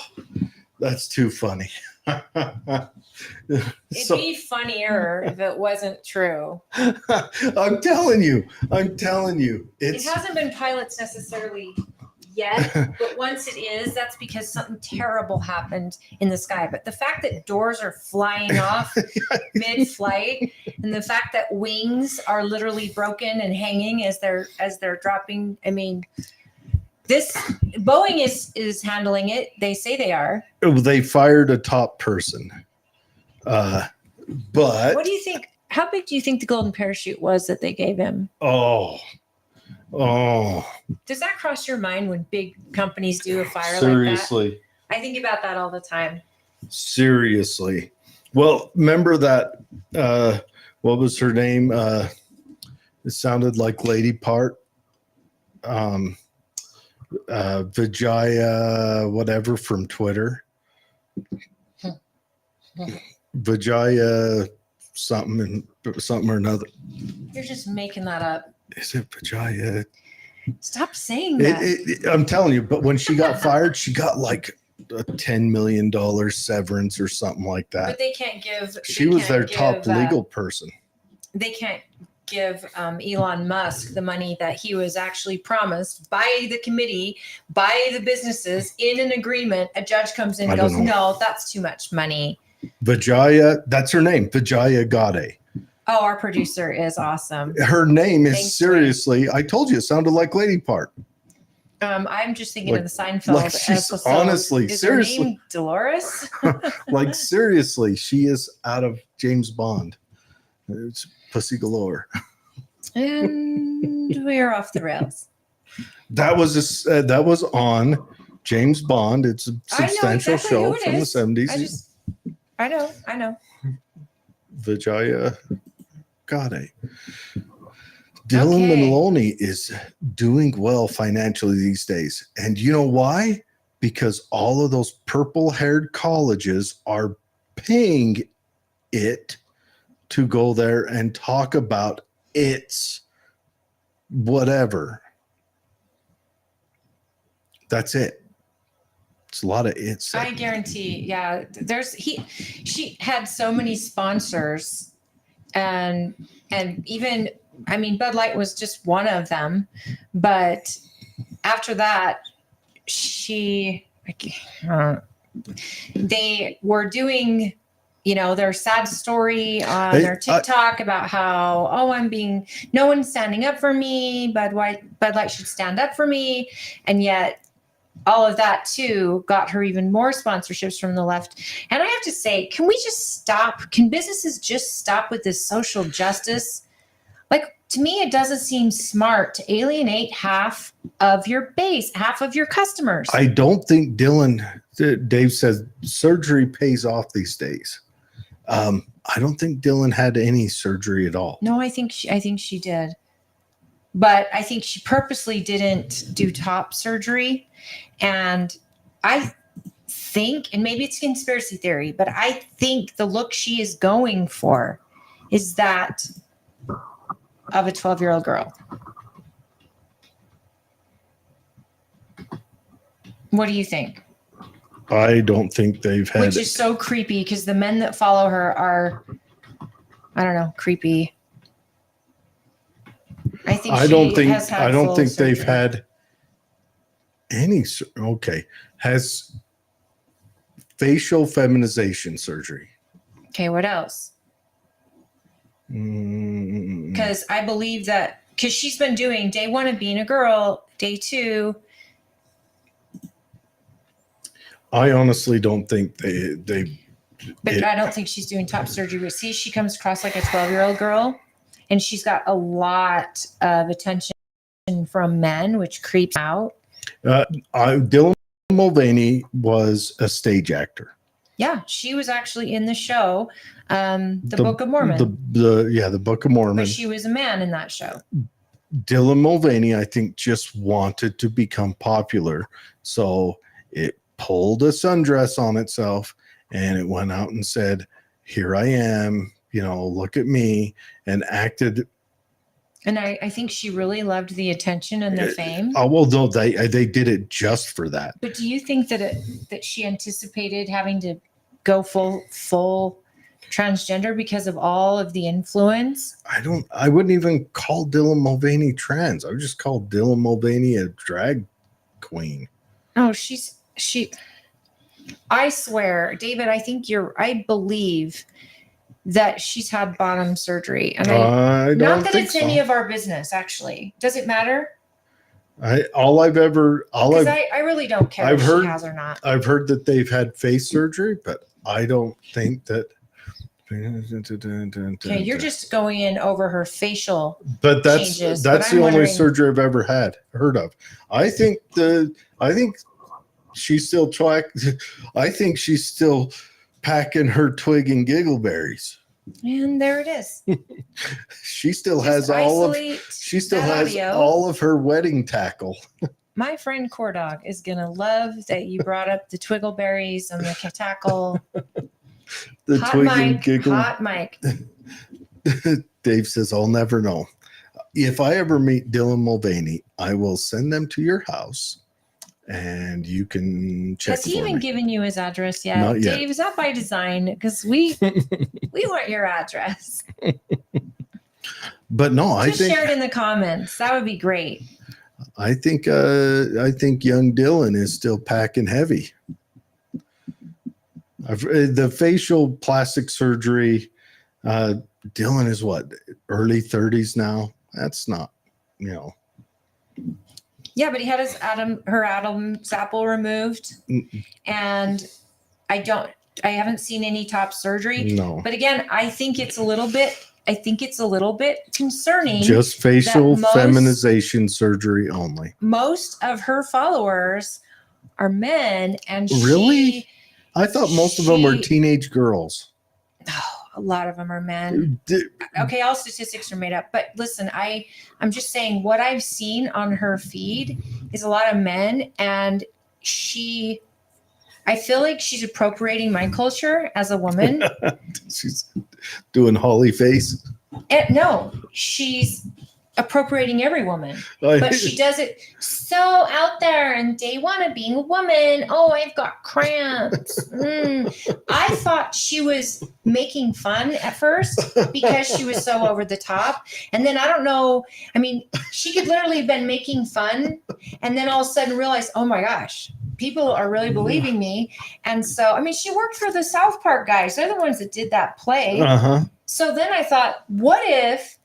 that's too funny. It'd be funnier if it wasn't true. I'm telling you. It hasn't been pilots necessarily yet, but once it is, that's because something terrible happened in the sky. But the fact that doors are flying off mid-flight, and the fact that wings are literally broken and hanging as they're dropping, I mean, this Boeing is handling it. They say they are. They fired a top person. But What do you think? How big do you think the golden parachute was that they gave him? Oh. Does that cross your mind when big companies do a fire Seriously. like that? I think about that all the time. Seriously. Well, remember that what was her name? It sounded like Lady Part. Vijaya whatever from Twitter. Vijaya something or another. You're just making that up. Is it Vijaya? Stop saying that. I'm telling you, but when she got fired, she got like a $10 million severance or something like that. But they can't give. She was their top legal person. They can't give Elon Musk the money that he was actually promised by the committee, by the businesses in an agreement. A judge comes in and goes, no, that's too much money. Vijaya, that's her name, Vijaya Gade. Oh, our producer is awesome. Her name is seriously, I told you, it sounded like Lady Part. I'm just thinking of the Seinfeld like she's, episode. honestly, is seriously. Her name Dolores? Like seriously, she is out of James Bond. It's pussy galore. And we're off the rails. That was on James Bond. It's a substantial show from the 70s. I know. Vijaya Gade. Dylan Maloney is doing well financially these days. And you know why? Because all of those purple-haired colleges are paying it to go there and talk about its whatever. That's it. It's a lot of it's. I guarantee. Yeah, she had so many sponsors, and even, I mean, Bud Light was just one of them, but after that, they were doing, their sad story on their TikTok about how, no one's standing up for me. Bud Light should stand up for me, and yet all of that too got her even more sponsorships from the left. And I have to say, can we just stop? Can businesses just stop with this social justice? Like, to me, it doesn't seem smart to alienate half of your base, half of your customers. I don't think Dave says surgery pays off these days. I don't think Dylan had any surgery at all. No, I think she did. But I think she purposely didn't do top surgery. And I think, and maybe it's conspiracy theory, but I think the look she is going for is that of a 12-year-old girl. What do you think? I don't think they've had. Which is so creepy because the men that follow her are, I don't know, creepy. I don't think they've had any. Okay, has facial feminization surgery. Okay, what else? Because I believe that because she's been doing day 1 of being a girl, day 2. I honestly don't think they. But I don't think she's doing top surgery. But see, she comes across like a 12-year-old girl, and she's got a lot of attention from men, which creeps out. Dylan Mulvaney was a stage actor. Yeah, she was actually in the show, the Book of Mormon. The Book of Mormon. But she was a man in that show. Dylan Mulvaney, I think, just wanted to become popular, so it pulled a sundress on itself, and it went out and said, "Here I am, look at me," and acted. And I think she really loved the attention and the fame. Oh well, no, they did it just for that. But do you think that she anticipated having to go full transgender because of all of the influence? I wouldn't even call Dylan Mulvaney trans. I would just call Dylan Mulvaney a drag queen. Oh, I swear, David, I believe that she's had bottom surgery. And I don't not that think it's so. any of our business, actually. Does it matter? I really don't care if she has or not. I've heard that they've had face surgery, but I don't think that. Okay, you're just going in over her facial changes. That's the only surgery I've ever heard of. I think she's still I think she's still packing her twig and giggleberries. And there it is. She still has all of her wedding tackle. My friend Cordog is gonna love that you brought up the twiggleberries and the tackle. The hot twig mic, and giggle. hot mic. Dave says, "I'll never know. If I ever meet Dylan Mulvaney, I will send them to your house, and you can check." Has he even given you his address yet? Not yet. Dave, is that by design? Because we want your address. But no, Just share it in the comments. That would be great. I think young Dylan is still packing heavy. The facial plastic surgery, Dylan is what, early 30s now? That's not, Yeah, but he had her Adam's apple removed, and I haven't seen any top surgery. No. But again, I think it's a little bit concerning. Just facial feminization surgery only. Most of her followers are men, and really? I thought most of them were teenage girls. Oh, a lot of them are men. Okay, all statistics are made up. But listen, I'm just saying what I've seen on her feed is a lot of men, and I feel like she's appropriating my culture as a woman. She's doing Holly face. No, she's appropriating every woman, but she does it so out there, and they want to be a woman. Oh, I've got cramps. I thought she was making fun at first because she was so over the top, and then I don't know. I mean, she could literally have been making fun, and then all of a sudden realize, oh my gosh, people are really believing me. And so, I mean, she worked for the South Park guys. They're the ones that did that play. So then I thought, what if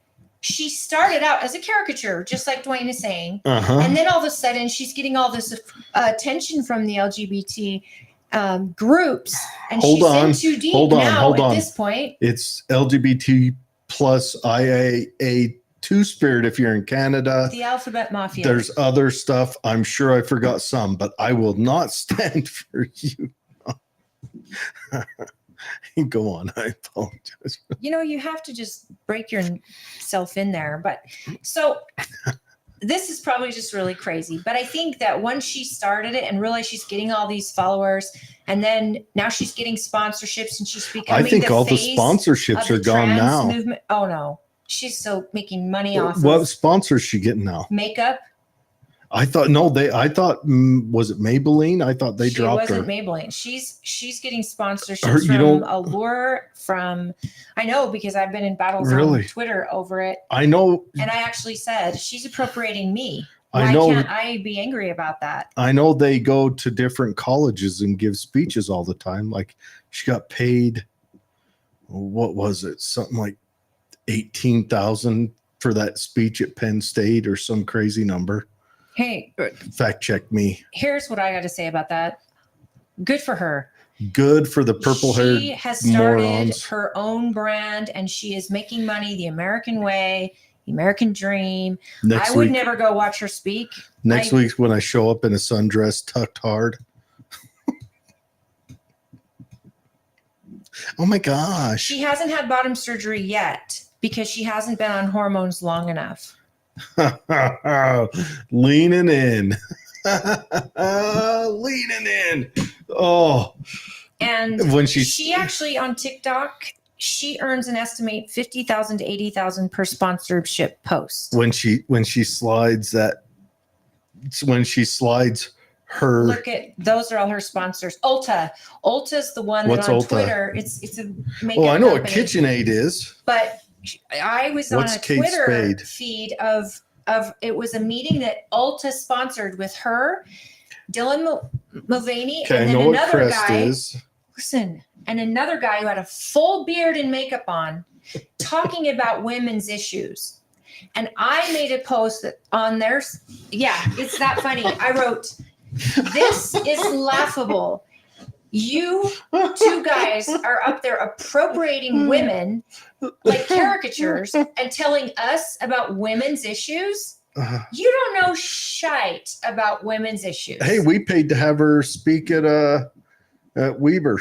she started out as a caricature, just like Dwayne is saying, and then all of a sudden she's getting all this attention from the LGBT groups, and she's in too deep now at this point. It's LGBT plus IAA Two-Spirit if you're in Canada. The Alphabet Mafia. There's other stuff. I'm sure I forgot some, but I will not stand for you. Go on. I apologize. You have to just break yourself in there. But so this is probably just really crazy. But I think that once she started it and realized she's getting all these followers, and then now she's getting sponsorships, and she's becoming I think all the sponsorships are gone now. Movement. Oh no, she's still making money off. What sponsors is she getting now? Makeup. I thought was it Maybelline? I thought they dropped her. She wasn't Maybelline. She's getting sponsorships from Allure, I know because I've been in battles on Twitter over it. I know. And I actually said, she's appropriating me. Why can't I be angry about that? I know they go to different colleges and give speeches all the time. Like she got paid, what was it? Something like $18,000 for that speech at Penn State or some crazy number. Hey, fact check me. Here's what I got to say about that. Good for her. Good for the purple-haired She has started morons. her own brand, and she is making money the American way the American Dream. Next I would week, never go watch her speak. next week's when I show up in a sundress tucked hard. Oh my gosh. She hasn't had bottom surgery yet because she hasn't been on hormones long enough. Leaning in. Leaning in. Oh. And when she actually on TikTok, she earns an estimate 50,000 to 80,000 per sponsorship post. When she slides her. Look at those are all her sponsors. Ulta's the one What's that on Ulta? Twitter. It's a makeup I know company. what KitchenAid is. But I was What's on a Kate Twitter Spade? feed of it was a meeting that Ulta sponsored with her, Dylan Mulvaney, Okay, and I then know what another Crest guy. is. Listen, and another guy who had a full beard and makeup on, talking about women's issues. And I made a post that on theirs. Yeah, it's that funny. I wrote, "This is laughable. You two guys are up there appropriating women like caricatures and telling us about women's issues. You don't know shite about women's issues." Hey, we paid to have her speak at Weber.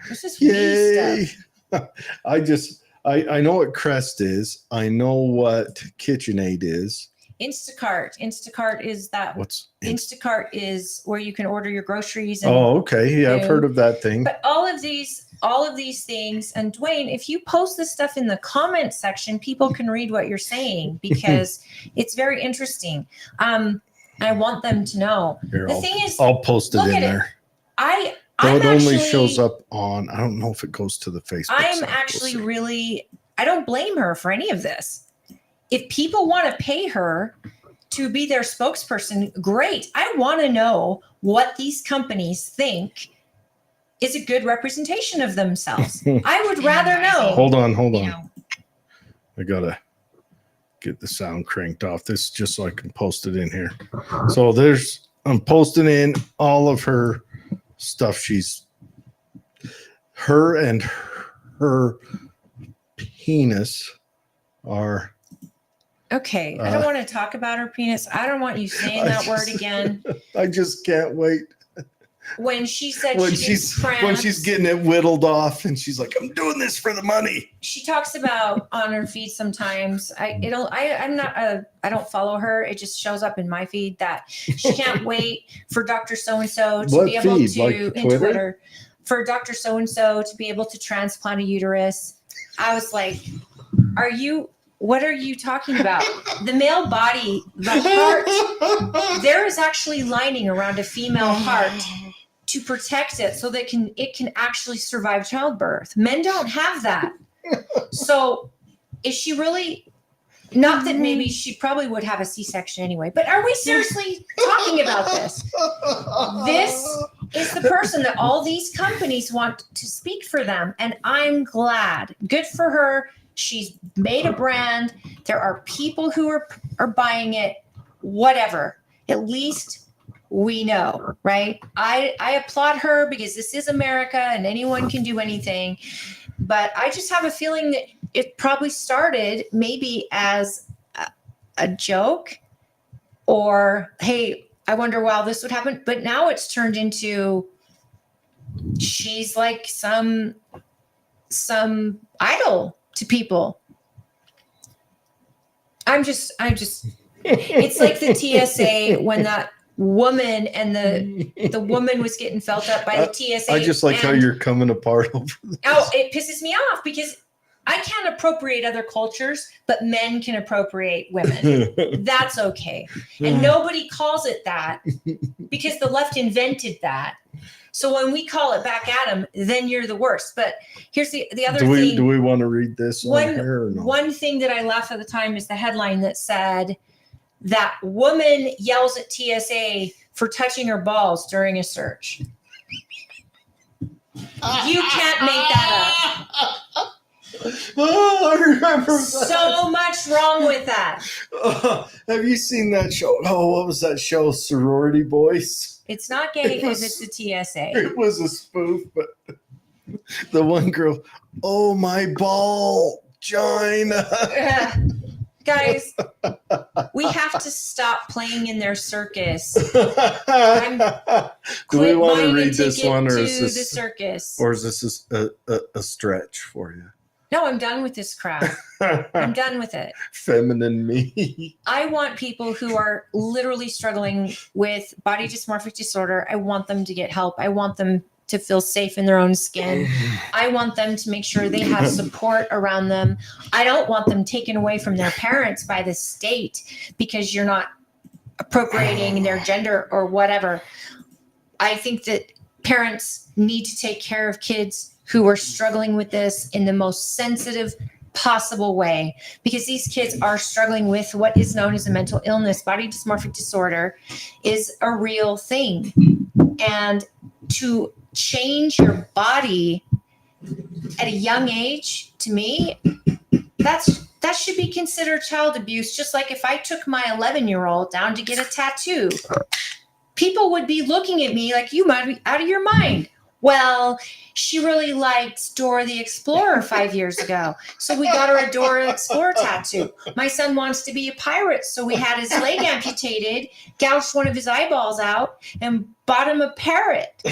This is Yay! stuff. I know what Crest is. I know what KitchenAid is. Instacart is that. What's Instacart is where you can order your groceries. And Oh, okay. Yeah, I've food. heard of that thing. But all of these things, and Dwayne, if you post this stuff in the comment section, people can read what you're saying because it's very interesting. I want them to know. Here, The thing is, I'll post it look in at it. there. I'm it only actually, shows up on. I don't know if it goes to the Facebook. I'm site. actually We'll see. really. I don't blame her for any of this. If people want to pay her to be their spokesperson, great. I want to know what these companies think is a good representation of themselves. I would rather know. Hold on. You know, I gotta get the sound cranked off. This is just so I can post it in here. So I'm posting in all of her stuff. Her and her penis are. okay, I don't want to talk about her penis. I don't want you saying that word again. I just can't wait. When she said When she gets when cramps, she's getting it whittled off, and she's like, "I'm doing this for the money." she talks about on her feed sometimes. I don't follow her. It just shows up in my feed that she can't wait for Dr. So-and-so to What be able feed? to Like in Twitter? Twitter for Dr. So-and-so to be able to transplant a uterus. I was like, what are you talking about? The male body, the heart, there is actually lining around a female heart to protect it so that it can actually survive childbirth. Men don't have that. So is she really, not that maybe she probably would have a C-section anyway, but are we seriously talking about this? This is the person that all these companies want to speak for them. And I'm glad. Good for her. She's made a brand. There are people who are buying it, whatever. At least we know, right? I applaud her because this is America and anyone can do anything. But I just have a feeling that it probably started maybe as a joke or, hey, I wonder why this would happen. But now it's turned into she's like some idol to people. I'm just it's like the TSA when that woman and the woman was getting felt up by the TSA. I just like how you're coming apart over this. Oh, it pisses me off because I can't appropriate other cultures, but men can appropriate women. That's okay. And nobody calls it that because the left invented that. So when we call it back at them, then you're the worst. But here's the other thing. Do we want to read this on here or no? One thing that I laughed at the time is the headline that said that woman yells at TSA for touching her balls during a search. You can't make that up. Oh, I remember that. So much wrong with that. Have you seen that show? Oh, what was that show? Sorority Boys? It's not gay if it's a TSA. It was a spoof, but the one girl, oh, my ball vagina. Guys, we have to stop playing in their circus. Do we want to buying a read this ticket one, or to is the this circus? or is this a stretch for you? No, I'm done with this crap. I'm done with it. Feminine me. I want people who are literally struggling with body dysmorphic disorder. I want them to get help. I want them to feel safe in their own skin. I want them to make sure they have support around them. I don't want them taken away from their parents by the state because you're not appropriating their gender or whatever. I think that parents need to take care of kids who are struggling with this in the most sensitive possible way, because these kids are struggling with what is known as a mental illness. Body dysmorphic disorder is a real thing. And to change your body at a young age, to me, that should be considered child abuse. Just like if I took my 11-year-old down to get a tattoo, people would be looking at me like, you might be out of your mind. Well, she really liked Dora the Explorer 5 years ago, so we got her a Dora the Explorer tattoo. My son wants to be a pirate, so we had his leg amputated, gouged one of his eyeballs out, and bought him a parrot.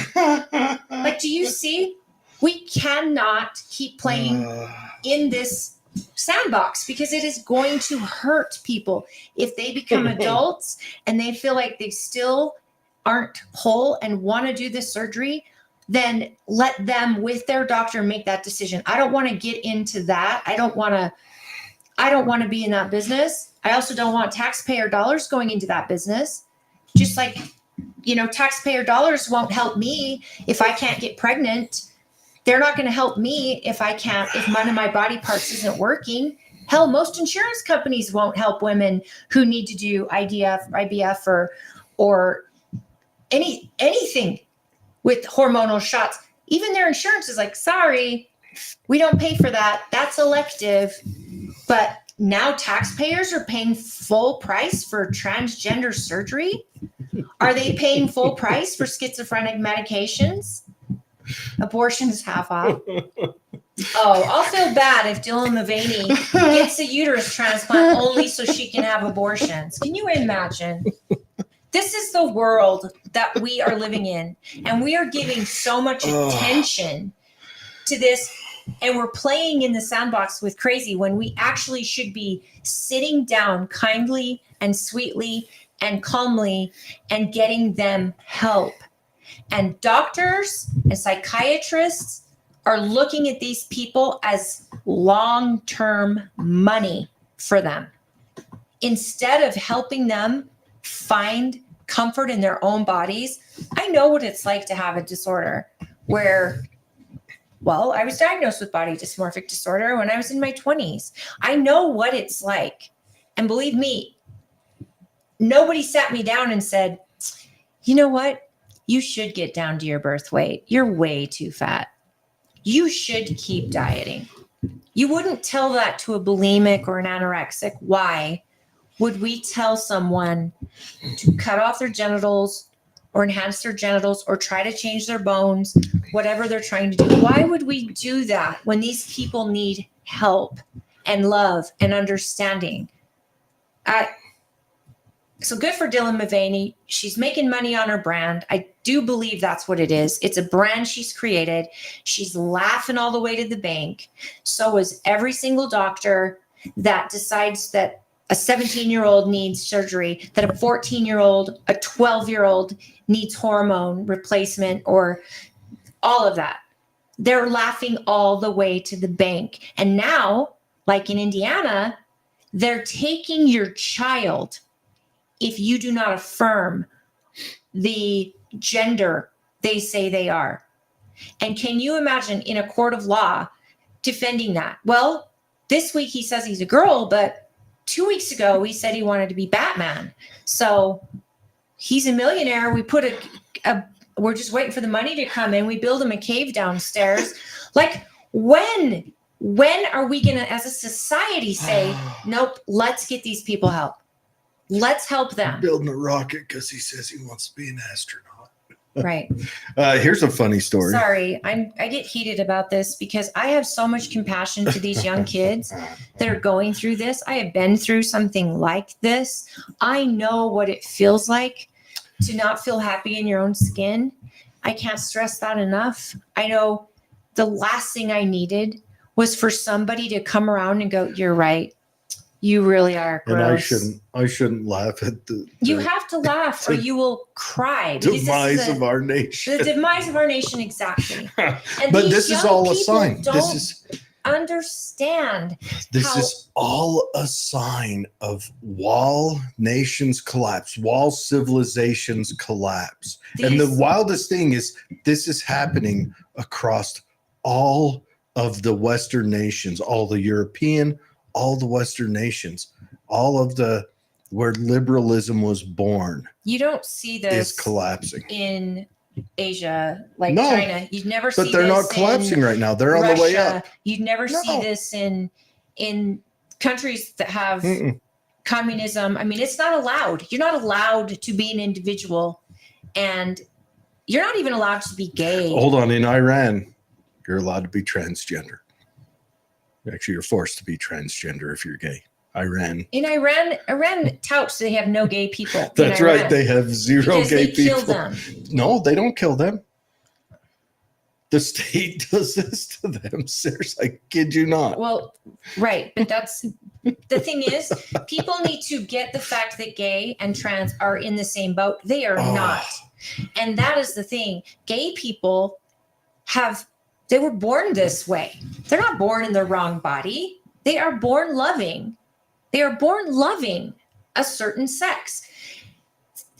Like, do you see? We cannot keep playing in this sandbox because it is going to hurt people. If they become adults and they feel like they still aren't whole and want to do this surgery, then let them with their doctor make that decision. I don't want to get into that. I don't want to be in that business. I also don't want taxpayer dollars going into that business. Just like, taxpayer dollars won't help me if I can't get pregnant. They're not going to help me if one of my body parts isn't working. Hell, most insurance companies won't help women who need to do IVF or anything with hormonal shots. Even their insurance is like, sorry, we don't pay for that. That's elective. But now taxpayers are paying full price for transgender surgery. Are they paying full price for schizophrenic medications? Abortion is half off. Oh, I'll feel bad if Dylan Mulvaney gets a uterus transplant only so she can have abortions. Can you imagine? This is the world that we are living in, and we are giving so much attention to this, and we're playing in the sandbox with crazy when we actually should be sitting down kindly and sweetly and calmly and getting them help. And doctors and psychiatrists are looking at these people as long-term money for them instead of helping them find comfort in their own bodies. I know what it's like to have a disorder where, well, I was diagnosed with body dysmorphic disorder when I was in my 20s. I know what it's like. And believe me, nobody sat me down and said, you know what? You should get down to your birth weight. You're way too fat. You should keep dieting. You wouldn't tell that to a bulimic or an anorexic. Why would we tell someone to cut off their genitals or enhance their genitals or try to change their bones, whatever they're trying to do? Why would we do that when these people need help and love and understanding? So good for Dylan Mulvaney. She's making money on her brand. I do believe that's what it is. It's a brand she's created. She's laughing all the way to the bank. So is every single doctor that decides that a 17-year-old needs surgery, that a 14-year-old, a 12-year-old needs hormone replacement, or all of that. They're laughing all the way to the bank. And now, like in Indiana, they're taking your child if you do not affirm the gender they say they are. And can you imagine in a court of law defending that? Well, this week he says he's a girl, but 2 weeks ago he said he wanted to be Batman. So he's a millionaire. We put we're just waiting for the money to come in. We build him a cave downstairs. Like, when are we going to, as a society, say, nope, let's get these people help. Let's help them. Building a rocket because he says he wants to be an astronaut. Right. Here's a funny story. Sorry, I get heated about this because I have so much compassion to these young kids that are going through this. I have been through something like this. I know what it feels like to not feel happy in your own skin. I can't stress that enough. I know the last thing I needed was for somebody to come around and go, "You're right. You really are gross." And I shouldn't laugh at You have to laugh or you will cry. Because demise of our nation. The demise of our nation, exactly. And But this is all a sign. Don't understand. This is all a sign of wall nations collapse, wall civilizations collapse. And the wildest thing is this is happening across all of the Western nations, all the European, all the Western nations, all of the where liberalism was born. You don't see this is collapsing in Asia, like China. You'd never see this. But they're not collapsing right now. They're on the way up. You'd never see this in countries that have communism. I mean, it's not allowed. You're not allowed to be an individual, and you're not even allowed to be gay. Hold on. In Iran, you're allowed to be transgender. Actually, you're forced to be transgender if you're gay. Iran touts they have no gay people. That's right. They have zero gay people. Kill them. No, they don't kill them. The state does this to them. Seriously, I kid you not. Well, right. But that's the thing is, people need to get the fact that gay and trans are in the same boat. They are not. And that is the thing. Gay people they were born this way. They're not born in the wrong body. They are born loving. They are born loving a certain sex.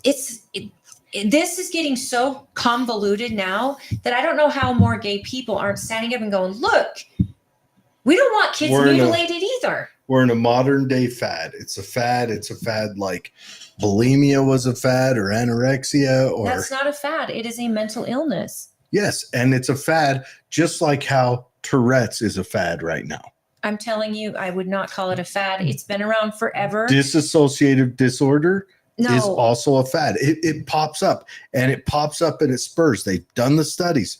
This is getting so convoluted now that I don't know how more gay people aren't standing up and going, look, we don't want kids mutilated either. We're in a modern day fad. It's a fad. It's a fad like bulimia was a fad or anorexia. That's not a fad. It is a mental illness. Yes. And it's a fad just like how Tourette's is a fad right now. I'm telling you, I would not call it a fad. It's been around forever. Dissociative disorder is also a fad. It pops up and it spurs. They've done the studies.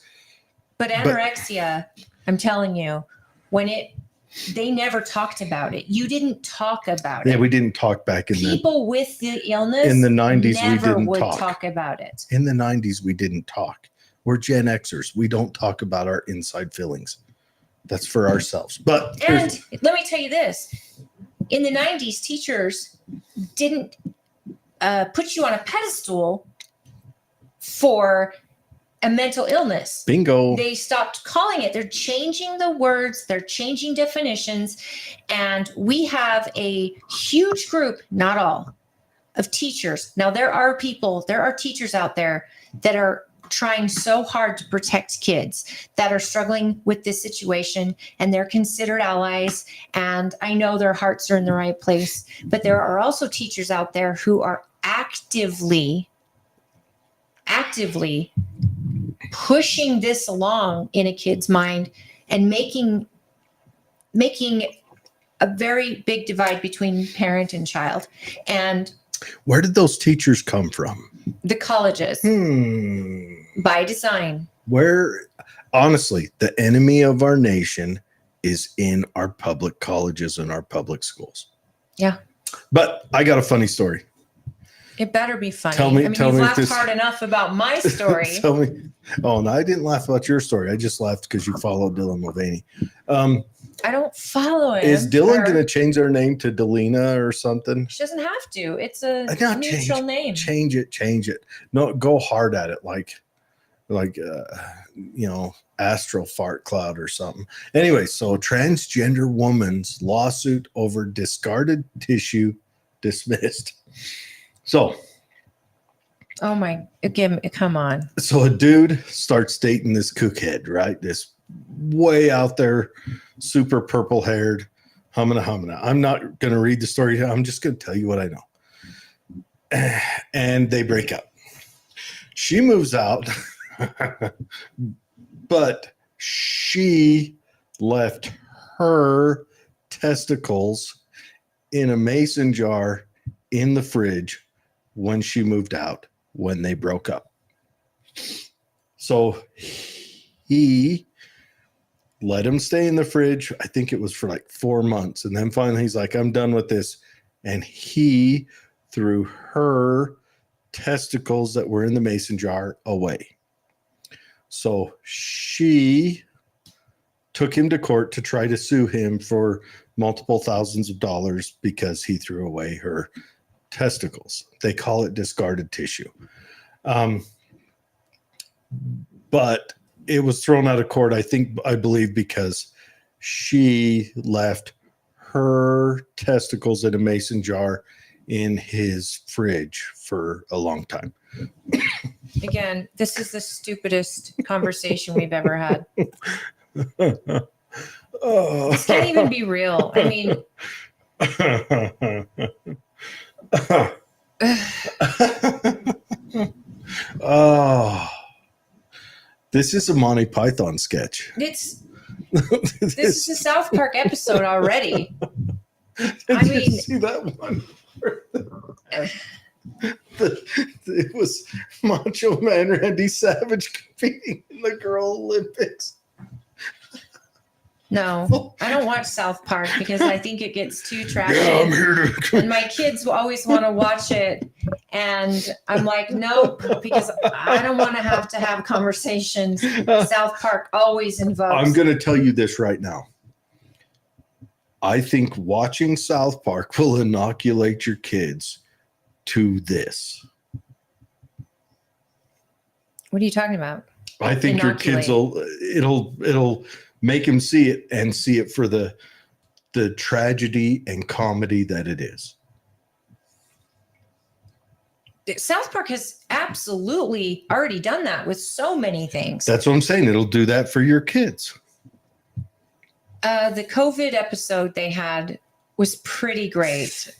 But anorexia, I'm telling you, they never talked about it. You didn't talk about it. Yeah, we didn't talk back in people with the illness. In the 90s, never we didn't talk about it. In the 90s, we didn't talk. We're Gen Xers. We don't talk about our inside feelings. That's for ourselves. But let me tell you this. In the 90s, teachers didn't put you on a pedestal for a mental illness. Bingo. They stopped calling it. They're changing the words. They're changing definitions. And we have a huge group, not all, of teachers. Now, there are teachers out there that are trying so hard to protect kids that are struggling with this situation, and they're considered allies. And I know their hearts are in the right place, but there are also teachers out there who are actively pushing this along in a kid's mind and making a very big divide between parent and child. And where did those teachers come from? The colleges. By design. Where, honestly, the enemy of our nation is in our public colleges and our public schools. Yeah. But I got a funny story. It better be funny. You've laughed hard enough about my story. Tell me. Oh, no, I didn't laugh about your story. I just laughed because you follow Dylan Mulvaney. I don't follow him. Is Dylan going to change her name to Delina or something? She doesn't have to. It's a neutral name. Change it. No, go hard at it like astral fart cloud or something. Anyway, so transgender woman's lawsuit over discarded tissue dismissed. So. Oh my, come on. So a dude starts dating this cookhead, right? This way out there, super purple haired, humana. I'm not going to read the story. I'm just going to tell you what I know. And they break up. She moves out, but she left her testicles in a mason jar in the fridge when she moved out, when they broke up. So he let him stay in the fridge. I think it was for like 4 months. And then finally he's like, I'm done with this. And he threw her testicles that were in the mason jar away. So she took him to court to try to sue him for multiple thousands of dollars because he threw away her testicles. They call it discarded tissue. But it was thrown out of court, I believe, because she left her testicles in a mason jar in his fridge for a long time. Again, this is the stupidest conversation we've ever had. This can't even be real. I mean, oh, this is a Monty Python sketch. this is a South Park episode already. Did you see that one? It was Macho Man Randy Savage competing in the Girl Olympics. No, I don't watch South Park because I think it gets too trashy. Yeah, I'm here to. And my kids always want to watch it. And I'm like, nope, because I don't want to have conversations. South Park always invokes. I'm going to tell you this right now. I think watching South Park will inoculate your kids to this. What are you talking about? I think your kids it'll make them see it and see it for the tragedy and comedy that it is. South Park has absolutely already done that with so many things. That's what I'm saying. It'll do that for your kids. The COVID episode they had was pretty great.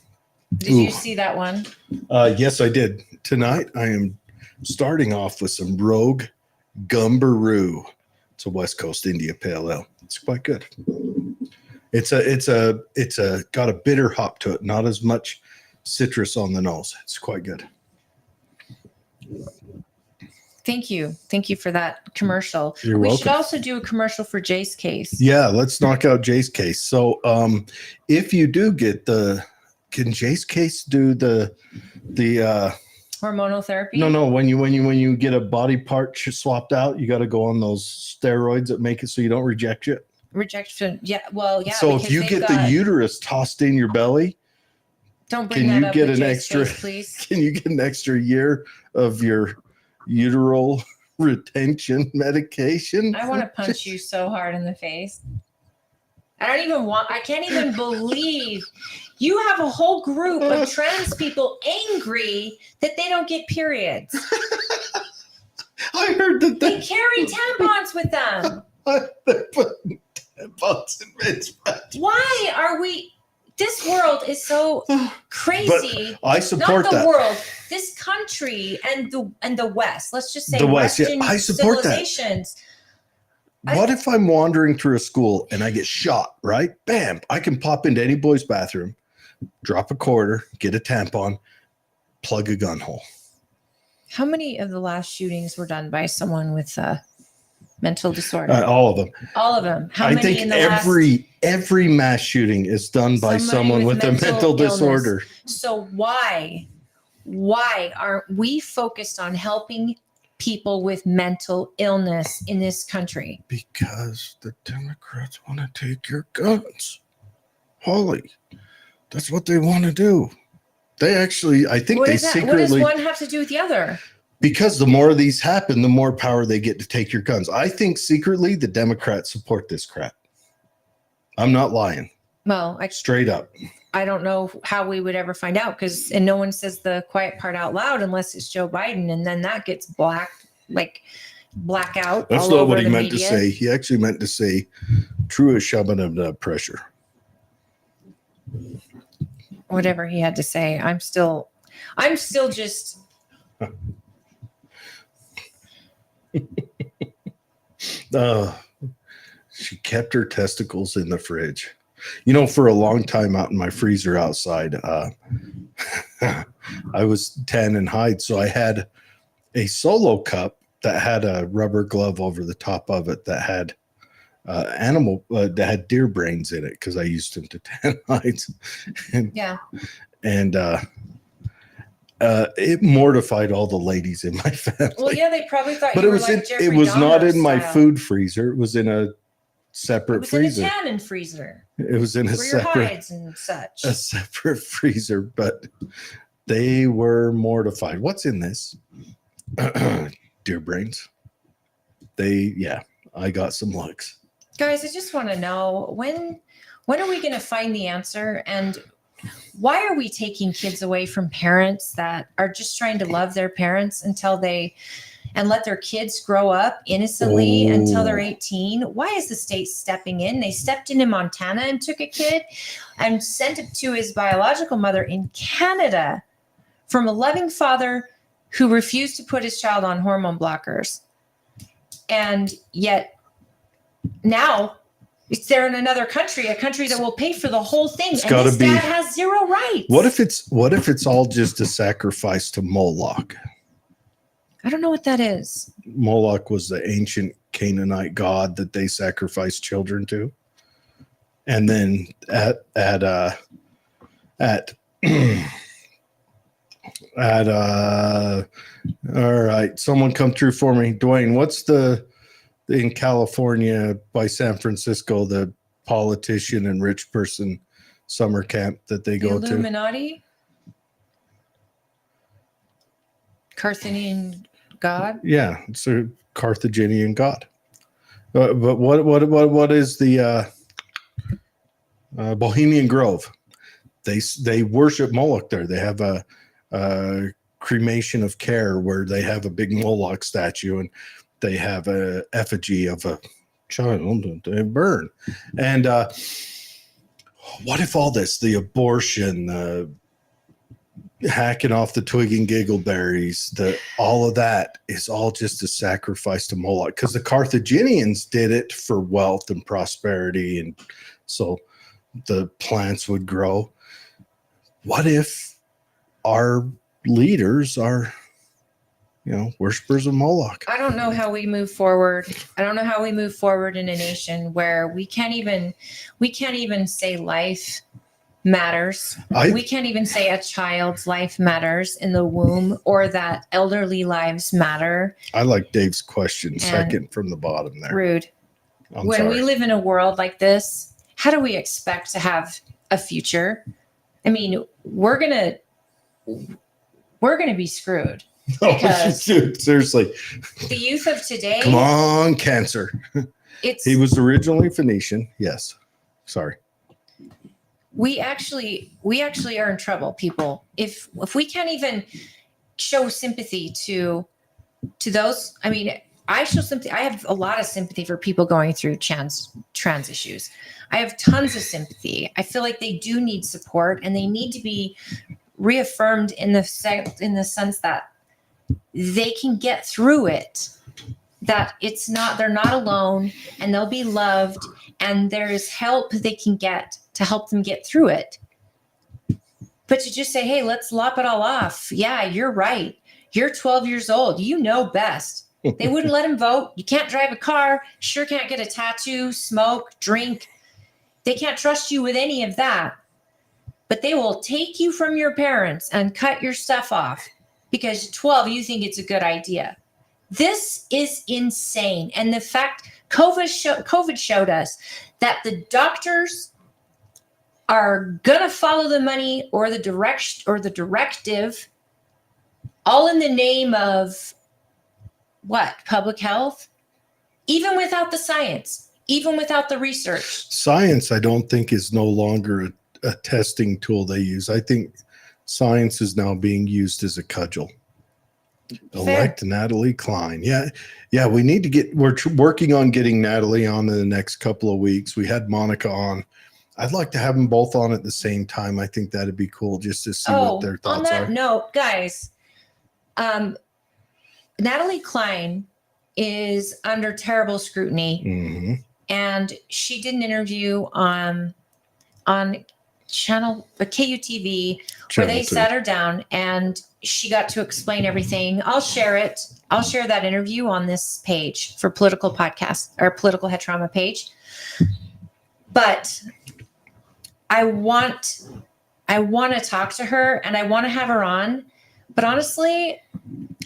Did you see that one? Yes, I did. Tonight, I am starting off with some Rogue Gumbaroo. It's a West Coast India Pale Ale. It's quite good. It's got a bitter hop to it, not as much citrus on the nose. It's quite good. Thank you for that commercial. You're we welcome. Should also do a commercial for Jay's case. Yeah, let's knock out Jay's case. So, if you do get can Jay's case do the hormonal therapy? No. When you get a body part swapped out, you got to go on those steroids that make it so you don't reject it. Rejection. Yeah. Well, yeah. So if you get the uterus tossed in your belly, don't bring that up with Jay's case, please. Can you get an extra year of your uteral retention medication? I want to punch you so hard in the face. I can't even believe you have a whole group of trans people angry that they don't get periods. I heard that they carry tampons with them. They put tampons in men's bathrooms. Why are we? This world is so crazy. But I support Not the that. world, this country and the West. Let's just say The West. Western Yeah, I support civilizations. What if I'm wandering through a school and I get shot, right? Bam. I can pop into any boy's bathroom, drop a quarter, get a tampon, plug a gun hole. How many of the last shootings were done by someone with a mental disorder? All of them. All of them. How I many think in the every mass shooting is done by someone with a mental disorder. So why aren't we focused on helping people with mental illness in this country? Because the Democrats want to take your guns. Holly, that's what they want to do. They actually, I think they secretly. What does one have to do with the other? Because the more of these happen, the more power they get to take your guns. I think secretly the Democrats support this crap. I'm not lying. Well, straight up. I don't know how we would ever find out and no one says the quiet part out loud unless it's Joe Biden, and then that gets blackout. That's not what he meant to say. He actually meant to say, "True as shoving of the pressure." Whatever he had to say, I'm still just. She kept her testicles in the fridge. For a long time out in my freezer outside, I was tan and hide. So I had a Solo cup that had a rubber glove over the top of it that had that had deer brains in it because I used them to tan hides. And it mortified all the ladies in my family. Well, yeah, they probably thought but you it were was like Jeffrey it was Dahmer not in my style. food freezer. It was in a separate It was freezer. in a tannin freezer. It was in a for your separate hides and such. a separate freezer, but they were mortified. What's in this? Deer brains. I got some looks. Guys, I just want to know when are we going to find the answer, and why are we taking kids away from parents that are just trying to love their parents and let their kids grow up innocently until they're 18? Why is the state stepping in? They stepped in Montana and took a kid and sent it to his biological mother in Canada from a loving father who refused to put his child on hormone blockers. And yet now it's there in another country, a country that will pay for the whole thing. It's and gotta this be, dad has zero rights. What if it's all just a sacrifice to Moloch? I don't know what that is. Moloch was the ancient Canaanite god that they sacrificed children to. And then all right, someone come through for me. Dwayne, what's in California by San Francisco, the politician and rich person summer camp that they go to? Illuminati? Carthaginian god? Yeah, it's a Carthaginian god. But what is the Bohemian Grove? They worship Moloch there. They have a cremation of care where they have a big Moloch statue and they have a effigy of a child they burn. And what if all this, the abortion, hacking off the twig and giggleberries, all of that is all just a sacrifice to Moloch? Because the Carthaginians did it for wealth and prosperity, and so the plants would grow. What if our leaders are, worshipers of Moloch? I don't know how we move forward. I don't know how we move forward in a nation where we can't even say life matters. We can't even say a child's life matters in the womb, or that elderly lives matter. I like Dave's question, second from the bottom there. Rude. When we live in a world like this, how do we expect to have a future? I mean, we're gonna be screwed. Because dude, seriously, the youth of today. Come on, cancer. He was originally Phoenician. Yes. Sorry. We actually are in trouble, people. If we can't even show sympathy to those, I mean, I show sympathy. I have a lot of sympathy for people going through trans issues. I have tons of sympathy. I feel like they do need support, and they need to be reaffirmed in the sense that they can get through it, that they're not alone, and they'll be loved, and there's help they can get to help them get through it. But to just say, hey, let's lop it all off. Yeah, you're right. You're 12 years old. You know best. They wouldn't let him vote. You can't drive a car. Sure can't get a tattoo, smoke, drink. They can't trust you with any of that. But they will take you from your parents and cut your stuff off because 12, you think it's a good idea. This is insane. And the fact COVID showed us that the doctors are going to follow the money or the directive, all in the name of what? Public health? Even without the science, even without the research. Science, I don't think, is no longer a testing tool they use. I think science is now being used as a cudgel. Elect Natalie Klein. Yeah. We need to we're working on getting Natalie on in the next couple of weeks. We had Monica on. I'd like to have them both on at the same time. I think that'd be cool just to see what their thoughts are. On that note, guys, Natalie Klein is under terrible scrutiny. Mm-hmm. And she did an interview on channel, a KUTV, where they sat her down and she got to explain everything. I'll share it. I'll share that interview on this page for Political Podcast or Political Head Trauma page. But I want to talk to her and I want to have her on. But honestly,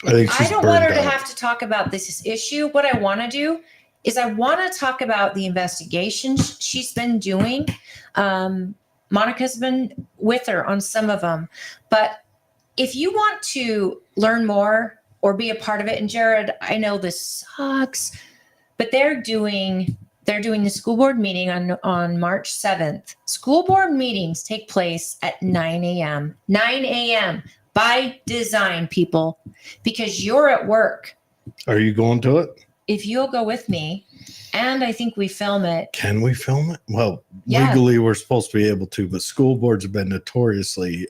I don't want her to have to talk about this issue. What I want to do is I want to talk about the investigations she's been doing. Monica's been with her on some of them. But if you want to learn more or be a part of it, and Jared, I know this sucks, but they're doing the school board meeting on March 7th. School board meetings take place at 9 a.m. 9 a.m. by design, people, because you're at work. Are you going to it? If you'll go with me, and I think we film it. Can we film it? Well, legally we're supposed to be able to, but school boards have been notoriously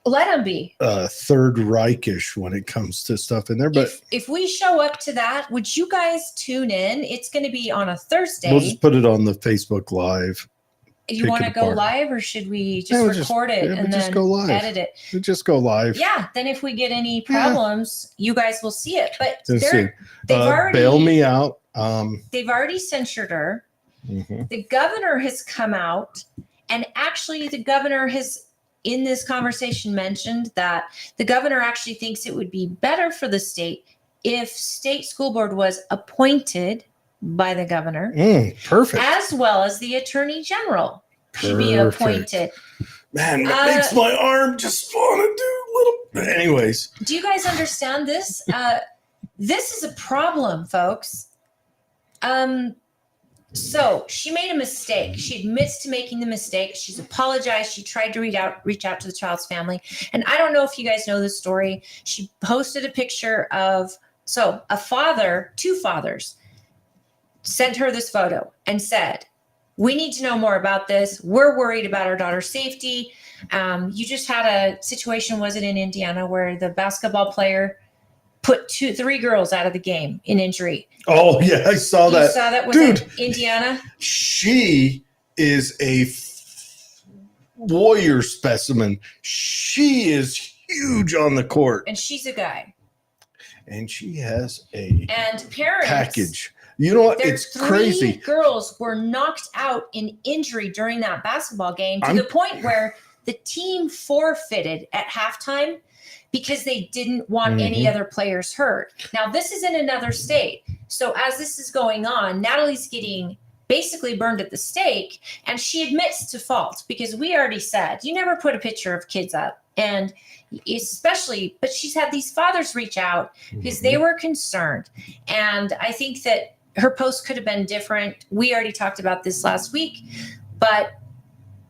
let them be Third Reichish when it comes to stuff in there. But if we show up to that, would you guys tune in? It's going to be on a Thursday. We'll just put it on the Facebook Live. You want to go live, or should we just record it and then go live. Edit it? We'll just go live. Yeah. Then if we get any problems, you guys will see it. But they've already bail me out. They've already censured her. Mm-hmm. The governor has come out, and actually, the governor has, in this conversation, mentioned that the governor actually thinks it would be better for the state if state school board was appointed by the governor. Perfect. As well as the attorney general to be appointed. Man, that makes my arm just want to do little. Anyways. Do you guys understand this? This is a problem, folks. So she made a mistake. She admits to making the mistake. She's apologized. She tried to reach out to the child's family. And I don't know if you guys know this story. She posted a picture of, two fathers sent her this photo and said, we need to know more about this. We're worried about our daughter's safety. You just had a situation, was it in Indiana, where the basketball player put 3 girls out of the game in injury? Oh, yeah, I saw that. You saw that? Was it Indiana? She is a warrior specimen. She is huge on the court. And she's a guy. And she has a parents, package. You know what? It's crazy. 3 girls were knocked out in injury during that basketball game to the point where the team forfeited at halftime because they didn't want any other players hurt. Now, this is in another state. So as this is going on, Natalie's getting basically burned at the stake, and she admits to fault because we already said, you never put a picture of kids up. And especially, but she's had these fathers reach out because they were concerned. And I think that her post could have been different. We already talked about this last week, but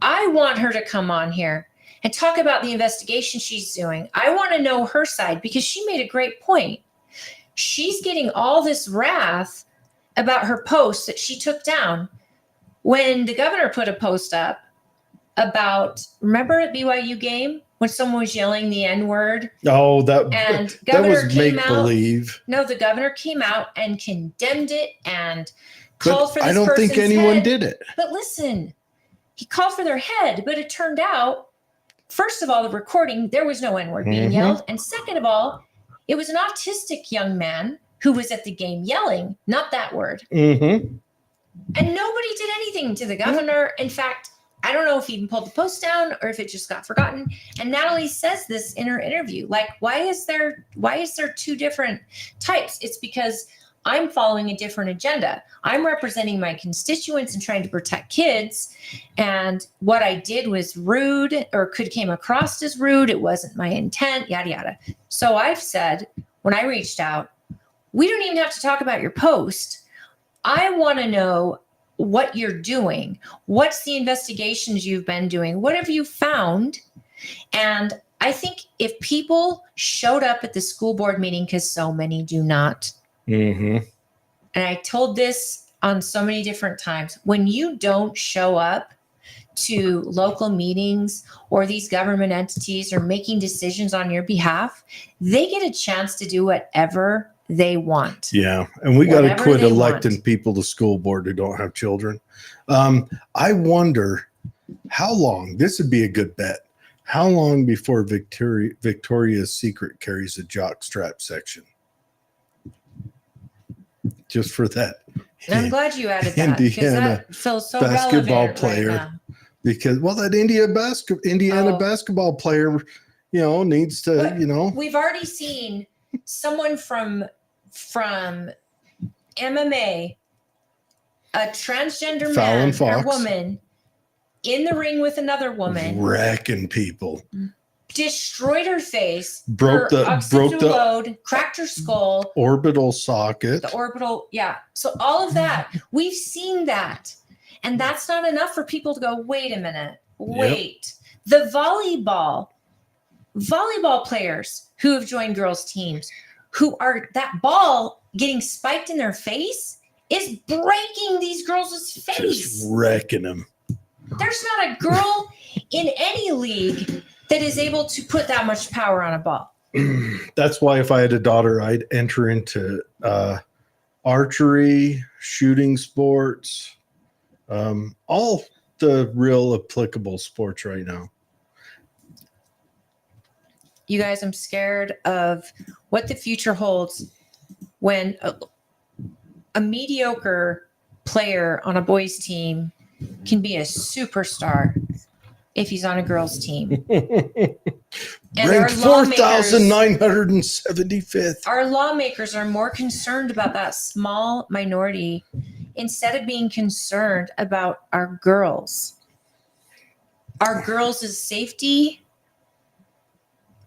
I want her to come on here and talk about the investigation she's doing. I want to know her side because she made a great point. She's getting all this wrath about her post that she took down when the governor put a post up about, remember at BYU game when someone was yelling the N-word? Oh, that was make-believe. No, the governor came out and condemned it and called for this person's head. I don't think anyone did it. But listen, he called for their head, but it turned out, first of all, the recording, there was no N-word being yelled. And second of all, it was an autistic young man who was at the game yelling, not that word. And nobody did anything to the governor. In fact, I don't know if he even pulled the post down or if it just got forgotten. And Natalie says this in her interview, like, why is there 2 different types? It's because I'm following a different agenda. I'm representing my constituents and trying to protect kids. And what I did was rude or came across as rude. It wasn't my intent, yada, yada. So I've said, when I reached out, we don't even have to talk about your post. I want to know what you're doing. What's the investigations you've been doing? What have you found? And I think if people showed up at the school board meeting, because so many do not, and I told this on so many different times, when you don't show up to local meetings or these government entities are making decisions on your behalf, they get a chance to do whatever they want. Yeah. And we got to quit electing people to school board who don't have children. I wonder How long? This would be a good bet. How long before Victoria's Secret carries a jockstrap section? Just for that. I'm glad you added that because Indiana that feels so basketball relevant player. right now. Because that Indiana basketball player, needs to, But we've already seen someone from MMA, a transgender Fallon man Fox. or woman in the ring with another woman, wrecking people, destroyed her face, broke the load, cracked her skull, orbital socket, the orbital, yeah. So all of that, we've seen that, and that's not enough for people to go, wait a minute, wait. Yep. The volleyball players who have joined girls' teams, who are that ball getting spiked in their face is breaking these girls' face, just wrecking them. There's not a girl in any league that is able to put that much power on a ball. That's why if I had a daughter, I'd enter into archery, shooting sports, all the real applicable sports right now. You guys, I'm scared of what the future holds when a mediocre player on a boys' team can be a superstar if he's on a girls' team. Ranked 4,975th. Our lawmakers are more concerned about that small minority instead of being concerned about our girls. Our girls' safety,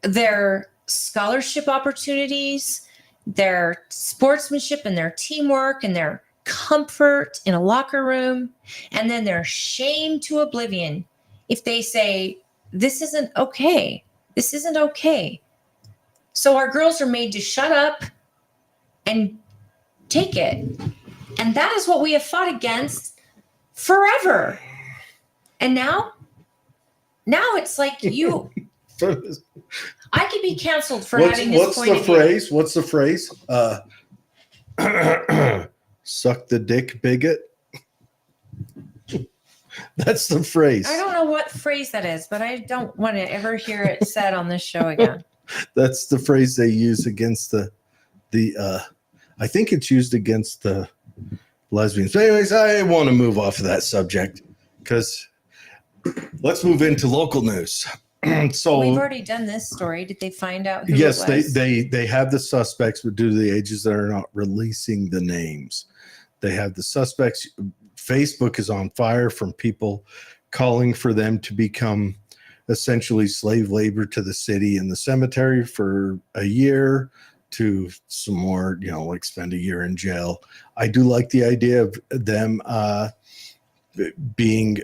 their scholarship opportunities, their sportsmanship and their teamwork and their comfort in a locker room, and then they're shamed to oblivion if they say, this isn't okay. This isn't okay. So our girls are made to shut up and take it. And that is what we have fought against forever. And now it's like you... I could be canceled for having this point of view. What's the phrase? Suck the dick, bigot. That's the phrase. I don't know what phrase that is, but I don't want to ever hear it said on this show again. That's the phrase they use against the I think it's used against the lesbians. But anyways, I want to move off of that subject because let's move into local news. So we've already done this story. Did they find out who yes, it was? they have the suspects, but due to the ages, they're not releasing the names. They have the suspects. Facebook is on fire from people calling for them to become essentially slave labor to the city and the cemetery for a year, to some more, like spend a year in jail. I do like the idea of them being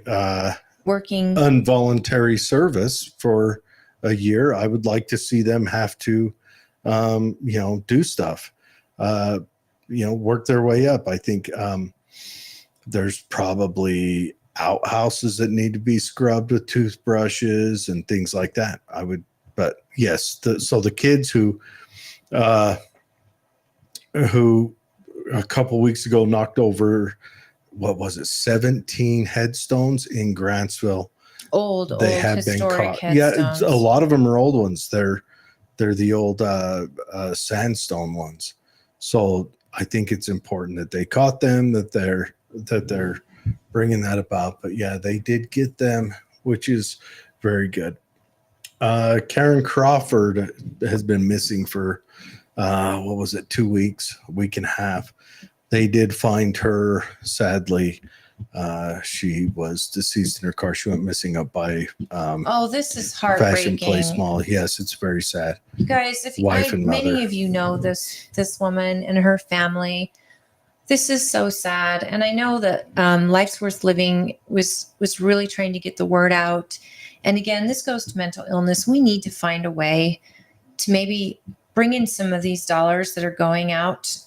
working involuntary service for a year. I would like to see them have to, do stuff, work their way up. I think there's probably outhouses that need to be scrubbed with toothbrushes and things like that. But yes, so the kids who a couple weeks ago knocked over, 17 headstones in Grantsville. They have been caught. Headstones. Yeah, a lot of them are old ones. They're the old sandstone ones. So I think it's important that they caught them, that they're bringing that about. But yeah, they did get them, which is very good. Karen Crawford has been missing for 2 weeks, a week and a half. They did find her, sadly. She was deceased in her car. She went missing up by this is heartbreaking. Fashion Place Mall. Yes, it's very sad. You guys, many of you know this woman and her family. This is so sad. And I know that Life's Worth Living was really trying to get the word out. And again, this goes to mental illness. We need to find a way to maybe bring in some of these dollars that are going out,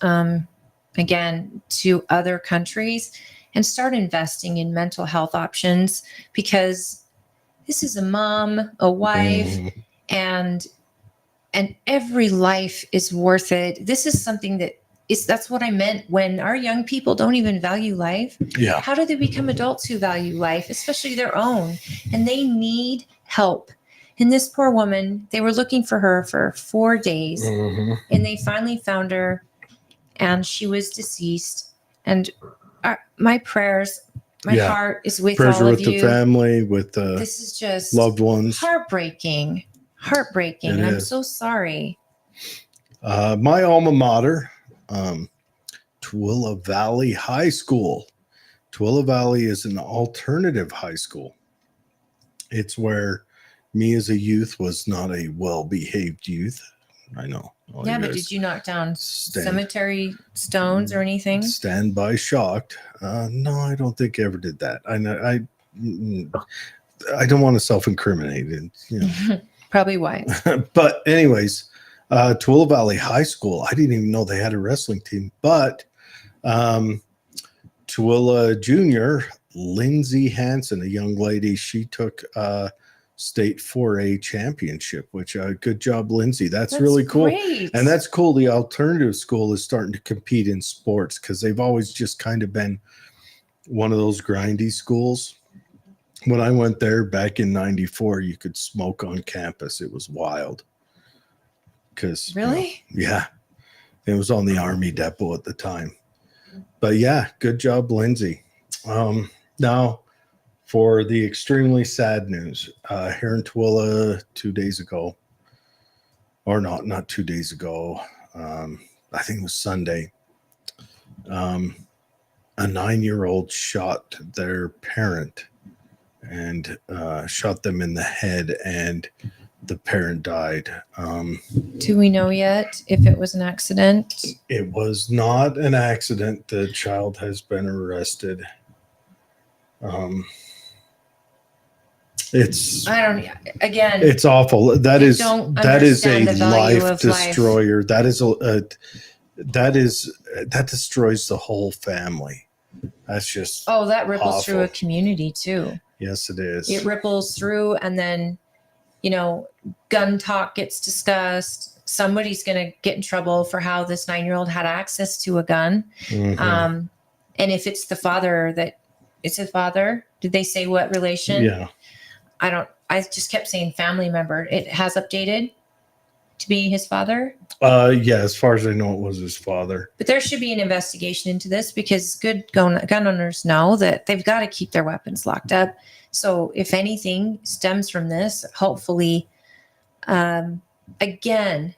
again, to other countries and start investing in mental health options, because this is a mom, a wife, and every life is worth it. This is something that that's what I meant when our young people don't even value life. Yeah. How do they become adults who value life, especially their own? And they need help. And this poor woman, they were looking for her for 4 days, and they finally found her, and she was deceased. And my prayers, my heart is with prayers all are of with you. the family, with the This is just loved ones. heartbreaking. It I'm is. so sorry. My alma mater, Tooele Valley High School. Tooele Valley is an alternative high school. It's where me as a youth was not a well-behaved youth. I know. Yeah, but did you knock down cemetery stones or anything? Stand by shocked. No, I don't think I ever did that. I don't want to self-incriminate. You know. Probably wise. But anyways, Tooele Valley High School, I didn't even know they had a wrestling team, but Tooele Junior, Lindsay Hansen, a young lady, she took state 4A championship, which good job, Lindsay. That's really cool. Great. And that's cool. The alternative school is starting to compete in sports because they've always just kind of been one of those grindy schools. When I went there back in 94, you could smoke on campus. It was wild. Because really? Yeah. It was on the Army depot at the time. But yeah, good job, Lindsay. Now, for the extremely sad news, here in Tooele 2 days ago, or not 2 days ago, I think it was Sunday, a 9-year-old shot their parent and shot them in the head, and the parent died. Do we know yet if it was an accident? It was not an accident. The child has been arrested. It's awful. That is a life destroyer. That destroys the whole family. That's just that ripples awful. through a community too. Yes, it is. It ripples through, and then gun talk gets discussed. Somebody's going to get in trouble for how this 9-year-old had access to a gun. And if it's the father it's a father. Did they say what relation? Yeah. I just kept saying family member. It has updated to be his father. Yeah, as far as I know, it was his father. But there should be an investigation into this, because good gun owners know that they've got to keep their weapons locked up. So if anything stems from this, hopefully, again,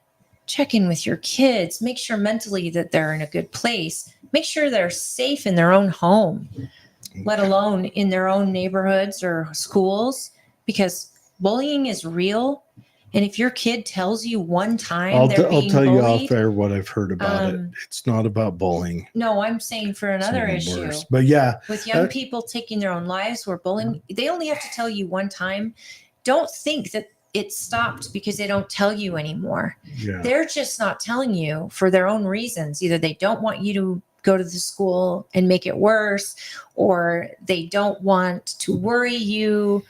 check in with your kids. Make sure mentally that they're in a good place. Make sure they're safe in their own home, let alone in their own neighborhoods or schools, because bullying is real. And if your kid tells you one time I'll they're being tell bullied, you off air what I've heard about it. It's not about bullying. No, I'm saying for another It's even issue. worse. But yeah, With young people taking their own lives where bullying, they only have to tell you one time. Don't think that it stopped because they don't tell you anymore. yeah. They're just not telling you for their own reasons. Either they don't want you to go to the school and make it worse, or they don't want to worry you.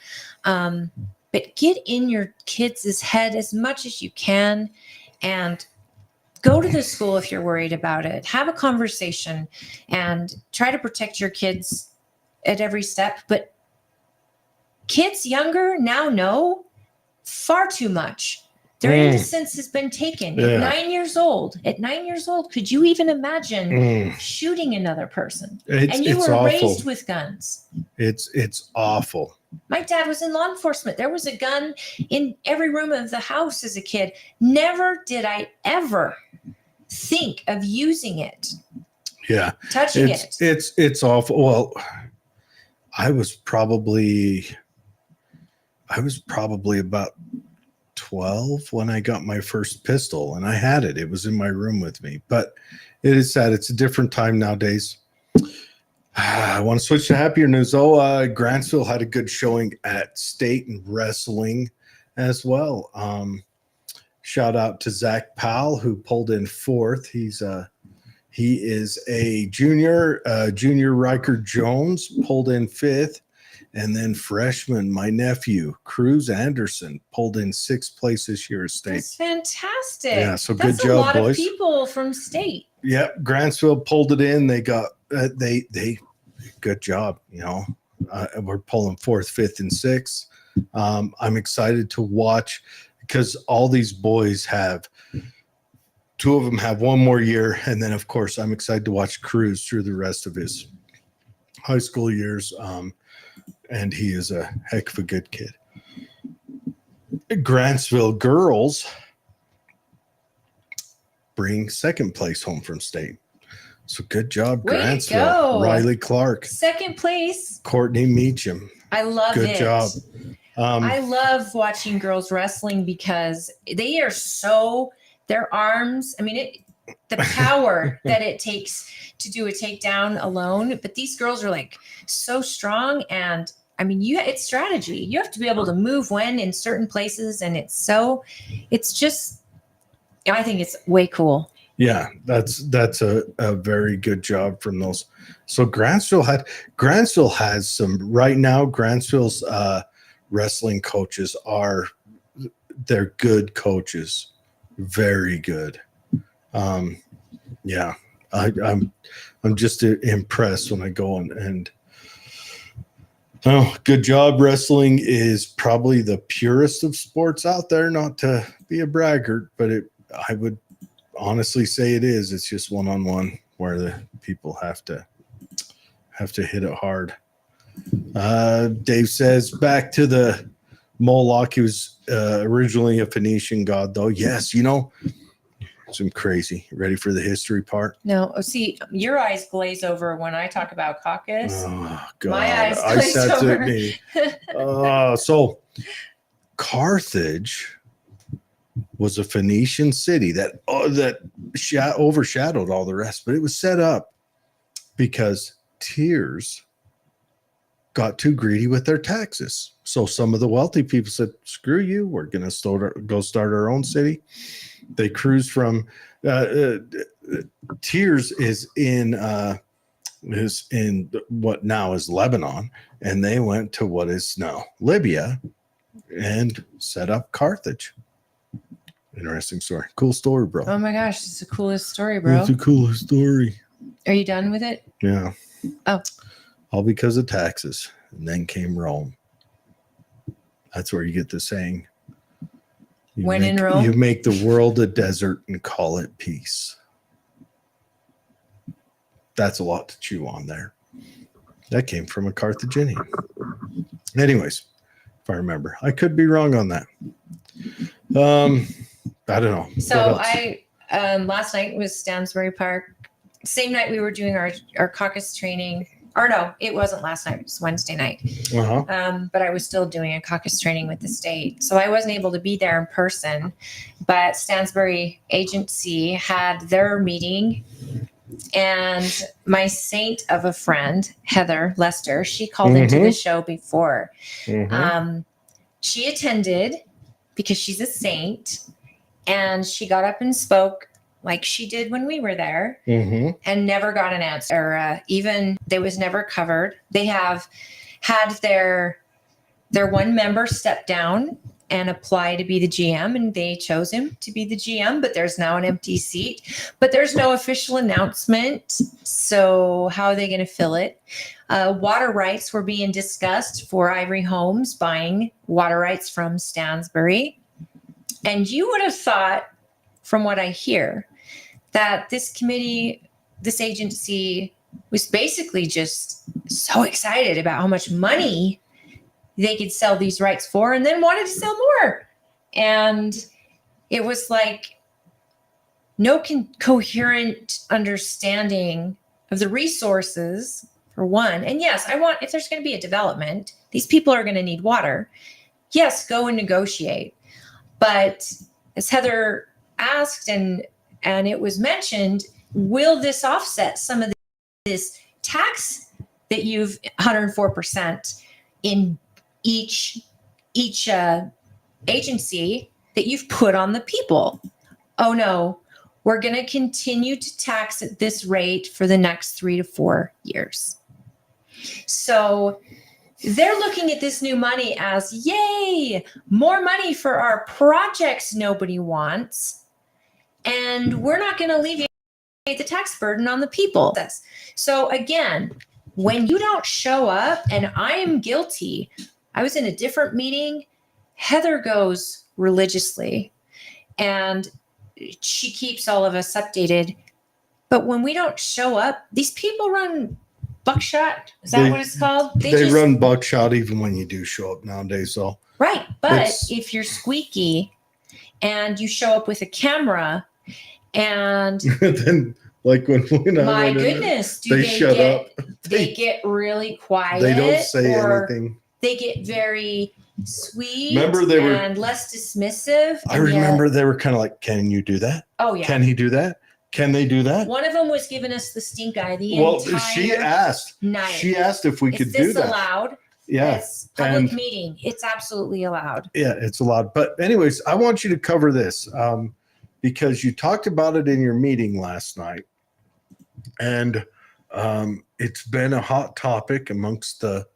But get in your kids' head as much as you can and go to the school if you're worried about it. Have a conversation and try to protect your kids at every step. But kids younger now know far too much. Their innocence has been taken. Yeah. At 9 years old, could you even imagine shooting another person? And you were awful. raised with guns. It's awful. My dad was in law enforcement. There was a gun in every room of the house as a kid. Never did I ever think of using it. Yeah. Touching it. It's awful. Well, I was probably about 12 when I got my first pistol, and I had it. It was in my room with me. But it is sad. It's a different time nowadays. I want to switch to happier news. Grantsville had a good showing at state and wrestling as well. Shout out to Zach Powell, who pulled in fourth. He is a junior. Junior Riker Jones pulled in fifth. And then freshman, my nephew, Cruz Anderson, pulled in sixth place this year at state. That's fantastic. Yeah, so That's good job, a lot boys. of people from state. Yep, Grantsville pulled it in. They got they good job. You know, we're pulling 4th, 5th, and 6th. I'm excited to watch because all these boys have. 2 of them have 1 more year, and then of course I'm excited to watch Cruz through the rest of his high school years. And he is a heck of a good kid. Grantsville girls bring 2nd place home from state. So good job, Way to Grantsville. go. Riley Clark, 2nd place. Courtney Meacham. I love Good it. job. I love watching girls wrestling because they are so, their arms, I mean, the power that it takes to do a takedown alone, but these girls are like so strong, and I mean, it's strategy. You have to be able to move when in certain places, and it's just, I think it's way cool. Yeah, that's a very good job from those. So Grantsville has some right now. Grantsville's wrestling coaches they're good coaches, very good. Yeah, I'm just impressed when I go and oh, good job. Wrestling is probably the purest of sports out there. Not to be a braggart, but I would honestly say it is. It's just one-on-one where the people have to hit it hard. Dave says back to the Moloch. He was originally a Phoenician god, though. Yes, you know, some crazy. Ready for the history part? No, see, your eyes glaze over when I talk about caucus. Oh God, My eyes glaze over. So Carthage was a Phoenician city that overshadowed all the rest, but it was set up because Tears got too greedy with their taxes. So some of the wealthy people said, screw you, we're going to go start our own city. They cruised from Tears is in what now is Lebanon, and they went to what is now Libya and set up Carthage. Interesting story. Cool story, bro. Oh my gosh, it's the coolest story, bro. It's the coolest story. Are you done with it? Yeah. Oh. All because of taxes. And then came Rome. That's where you get the saying. In Rome? You make the world a desert and call it peace. That's a lot to chew on there. That came from a Carthaginian. Anyways, if I remember. I could be wrong on that. I don't know. So I last night was Stansbury Park. Same night we were doing our caucus training. Or no, it wasn't last night. It was Wednesday night. Uh-huh. But I was still doing a caucus training with the state. So I wasn't able to be there in person. But Stansbury Agency had their meeting. And my saint of a friend, Heather Lester, she called into the show before. She attended because she's a saint. And she got up and spoke like she did when we were there and never got an answer. Or even they was never covered. They have had their one member step down and apply to be the GM, and they chose him to be the GM, but there's now an empty seat. But there's no official announcement. So how are they going to fill it? Water rights were being discussed for Ivory Homes buying water rights from Stansbury. And you would have thought, from what I hear, that this committee, this agency was basically just so excited about how much money they could sell these rights for and then wanted to sell more. And it was like no coherent understanding of the resources, for one. And yes, if there's going to be a development, these people are going to need water. Yes, go and negotiate. But as Heather asked, and it was mentioned, will this offset some of this tax that you've 104% in each agency that you've put on the people? Oh no, we're going to continue to tax at this rate for the next 3 to 4 years. So they're looking at this new money as, yay, more money for our projects nobody wants. And we're not going to alleviate the tax burden on the people. So again, when you don't show up, and I am guilty, I was in a different meeting. Heather goes religiously and she keeps all of us updated. But when we don't show up, these people run buckshot. Is that what it's called? They run buckshot even when you do show up nowadays. So right. But if you're squeaky and you show up with a camera and then like when my goodness, they shut up. They get really quiet. They don't say anything. They get very sweet and less dismissive. I remember they were kind of like, can you do that? Oh, yeah. Can he do that? Can they do that? One of them was giving us the stink eye the entire she asked. night. She asked if we could do that. Is this allowed? Yeah. It's public meeting. It's absolutely allowed. Yeah, it's allowed. But anyways, I want you to cover this because you talked about it in your meeting last night. And it's been a hot topic amongst the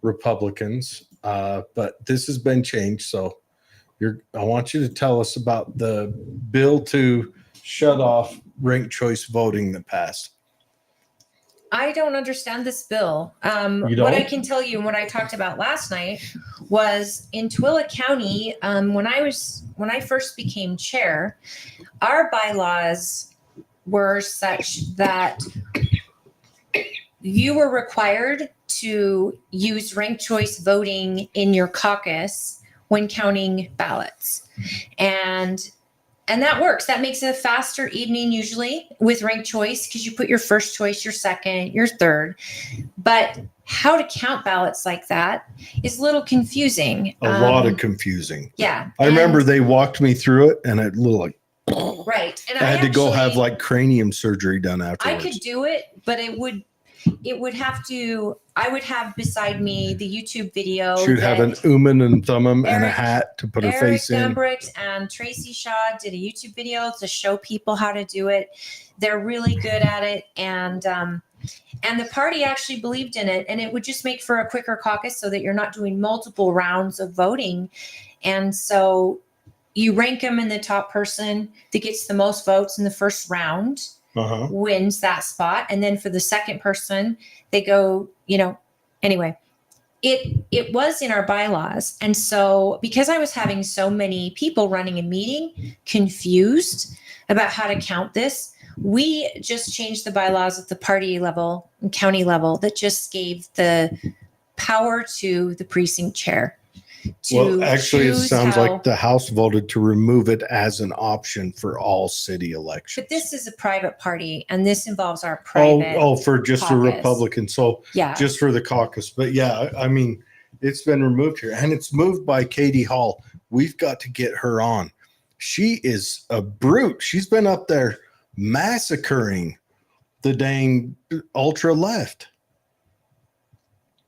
Republicans, but this has been changed. So I want you to tell us about the bill to shut off ranked choice voting that passed. I don't understand this bill. You don't? What I can tell you and what I talked about last night was in Tooele County, when I first became chair, our bylaws were such that you were required to use ranked choice voting in your caucus when counting ballots. And that works. That makes it a faster evening usually with ranked choice because you put your first choice, your second, your third. But how to count ballots like that is a little confusing. A lot of confusing. Yeah. I remember they walked me through it and it little like right. And I had to go have like cranium surgery done afterwards. I could do it, but it would have to, I would have beside me the YouTube video. She would have an and thumbum and a hat to put her face in. Eric Gumbrick and Tracy Shaw did a YouTube video to show people how to do it. They're really good at it. And the party actually believed in it, and it would just make for a quicker caucus so that you're not doing multiple rounds of voting. And so you rank them, and the top person that gets the most votes in the first round wins that spot. And then for the second person, they go, anyway, it was in our bylaws. And so because I was having so many people running a meeting confused about how to count this, we just changed the bylaws at the party level and county level that just gave the power to the precinct chair. Well, actually, it sounds like the House voted to remove it as an option for all city elections. But this is a private party, and this involves our private. For just caucus. the Republicans. So yeah, just for the caucus. But yeah, I mean, it's been removed here, and it's moved by Katie Hall. We've got to get her on. She is a brute. She's been up there massacring the dang ultra left.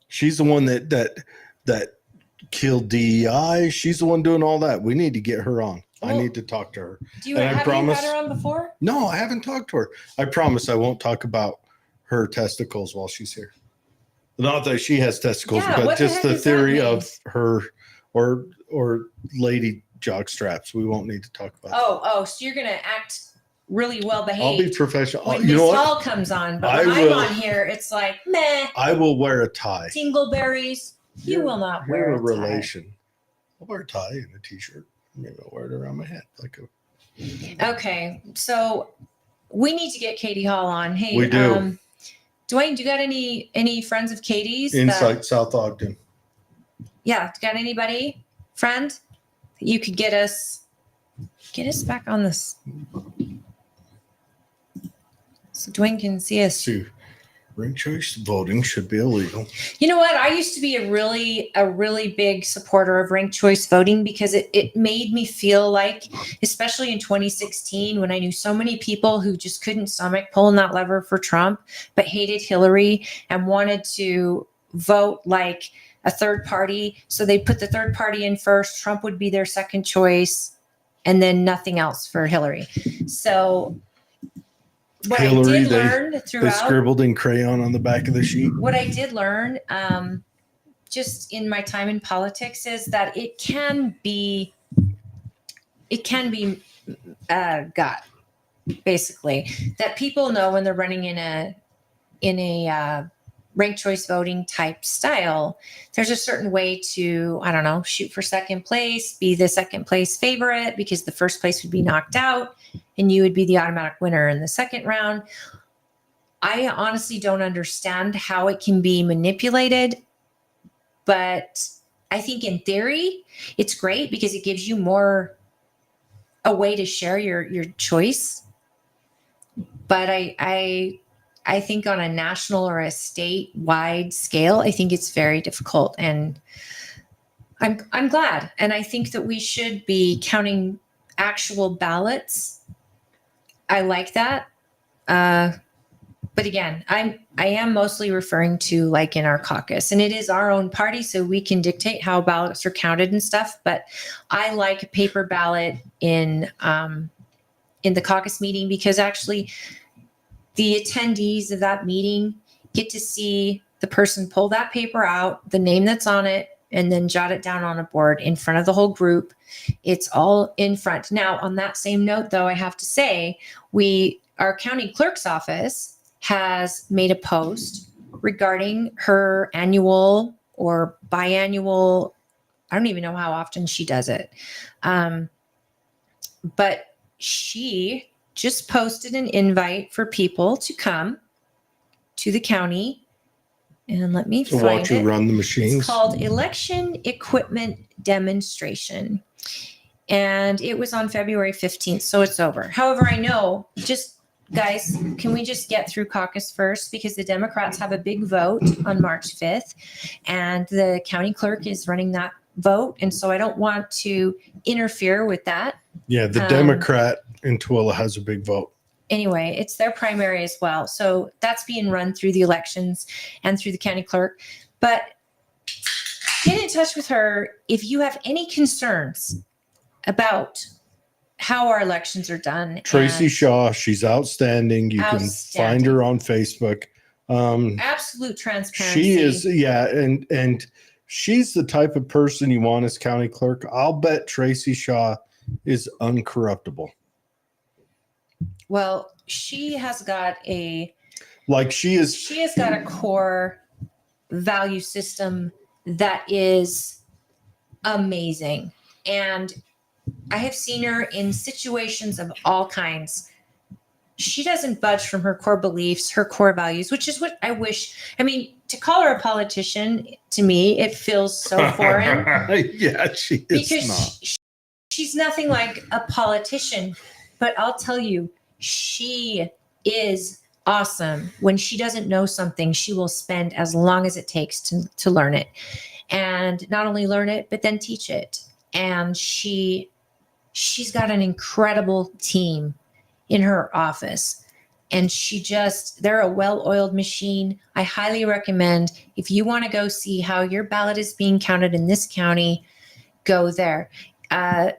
She's the one that killed DEI. She's the one doing all that. We need to get her on. I need to talk to her. Do you have you had her on before? No, I haven't talked to her. I promise I won't talk about her testicles while she's here. Not that she has testicles, but just the theory of her or lady jock straps. We won't need to talk about that. Oh, so you're gonna act really well behaved. I'll be professional. When Miss Hall comes on, but when I'm on here, it's like meh. I will wear a tie. Dingleberries. You will not wear a relation. Tie. I'll wear a tie and a t-shirt. Maybe I'll wear it around my head Okay, so we need to get Katie Hall on. Hey, we do. Dwayne, do you got any friends of Katie's? Inside South Ogden. Yeah, got anybody friend that you could get us back on this, so Dwayne can see us. Ranked choice voting should be illegal. You know what? I used to be a really big supporter of ranked choice voting because it made me feel like, especially in 2016, when I knew so many people who just couldn't stomach pulling that lever for Trump, but hated Hillary and wanted to vote like a third party. So they put the third party in first. Trump would be their second choice, and then nothing else for Hillary. So what Hillary, I did learn throughout, they scribbled in crayon on the back of the sheet. What I did learn, just in my time in politics, is that it can be got. basically, that people know when they're running in a ranked choice voting type style. There's a certain way to, I don't know, shoot for second place, be the second place favorite because the first place would be knocked out and you would be the automatic winner in the second round. I honestly don't understand how it can be manipulated, but I think in theory, it's great because it gives you a way to share your choice. But I think on a national or a statewide scale, I think it's very difficult. And I'm glad. And I think that we should be counting actual ballots. I like that. But again, I am mostly referring to like in our caucus, and it is our own party, so we can dictate how ballots are counted and stuff. But I like a paper ballot in the caucus meeting because actually the attendees of that meeting get to see the person pull that paper out, the name that's on it, and then jot it down on a board in front of the whole group. It's all in front. Now, on that same note, though, I have to say our county clerk's office has made a post regarding her annual or biannual. I don't even know how often she does it. But she just posted an invite for people to come to the county. And let me find watch you it. run the machines. It's called Election Equipment Demonstration. And it was on February 15th, so it's over. However, I know, guys, can we just get through caucus first? Because the Democrats have a big vote on March 5th, and the county clerk is running that vote. And so I don't want to interfere with that. Yeah, the Democrat in Tooele has a big vote. Anyway, it's their primary as well. So that's being run through the elections and through the county clerk. But get in touch with her if you have any concerns about how our elections are done. Tracy Shaw, she's outstanding. You can find her on Facebook. Absolute transparency. She is, yeah, and she's the type of person you want as county clerk. I'll bet Tracy Shaw is uncorruptible. Well, she has got a core value system that is amazing. And I have seen her in situations of all kinds. She doesn't budge from her core beliefs, her core values, which is what I wish. I mean, to call her a politician, to me, it feels so foreign. Yeah, she is because not. She's nothing like a politician. But I'll tell you, she is awesome. When she doesn't know something, she will spend as long as it takes to learn it. And not only learn it, but then teach it. And she's got an incredible team in her office. And they're a well-oiled machine. I highly recommend, if you want to go see how your ballot is being counted in this county, go there. And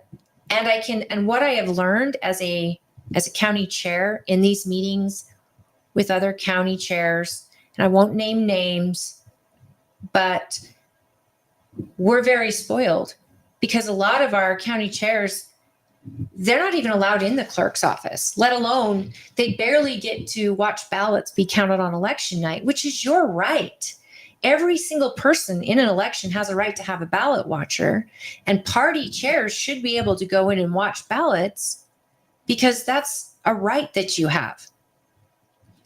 what I have learned as a county chair in these meetings with other county chairs, and I won't name names, but we're very spoiled because a lot of our county chairs, they're not even allowed in the clerk's office, let alone they barely get to watch ballots be counted on election night, which is your right. Every single person in an election has a right to have a ballot watcher, and party chairs should be able to go in and watch ballots because that's a right that you have.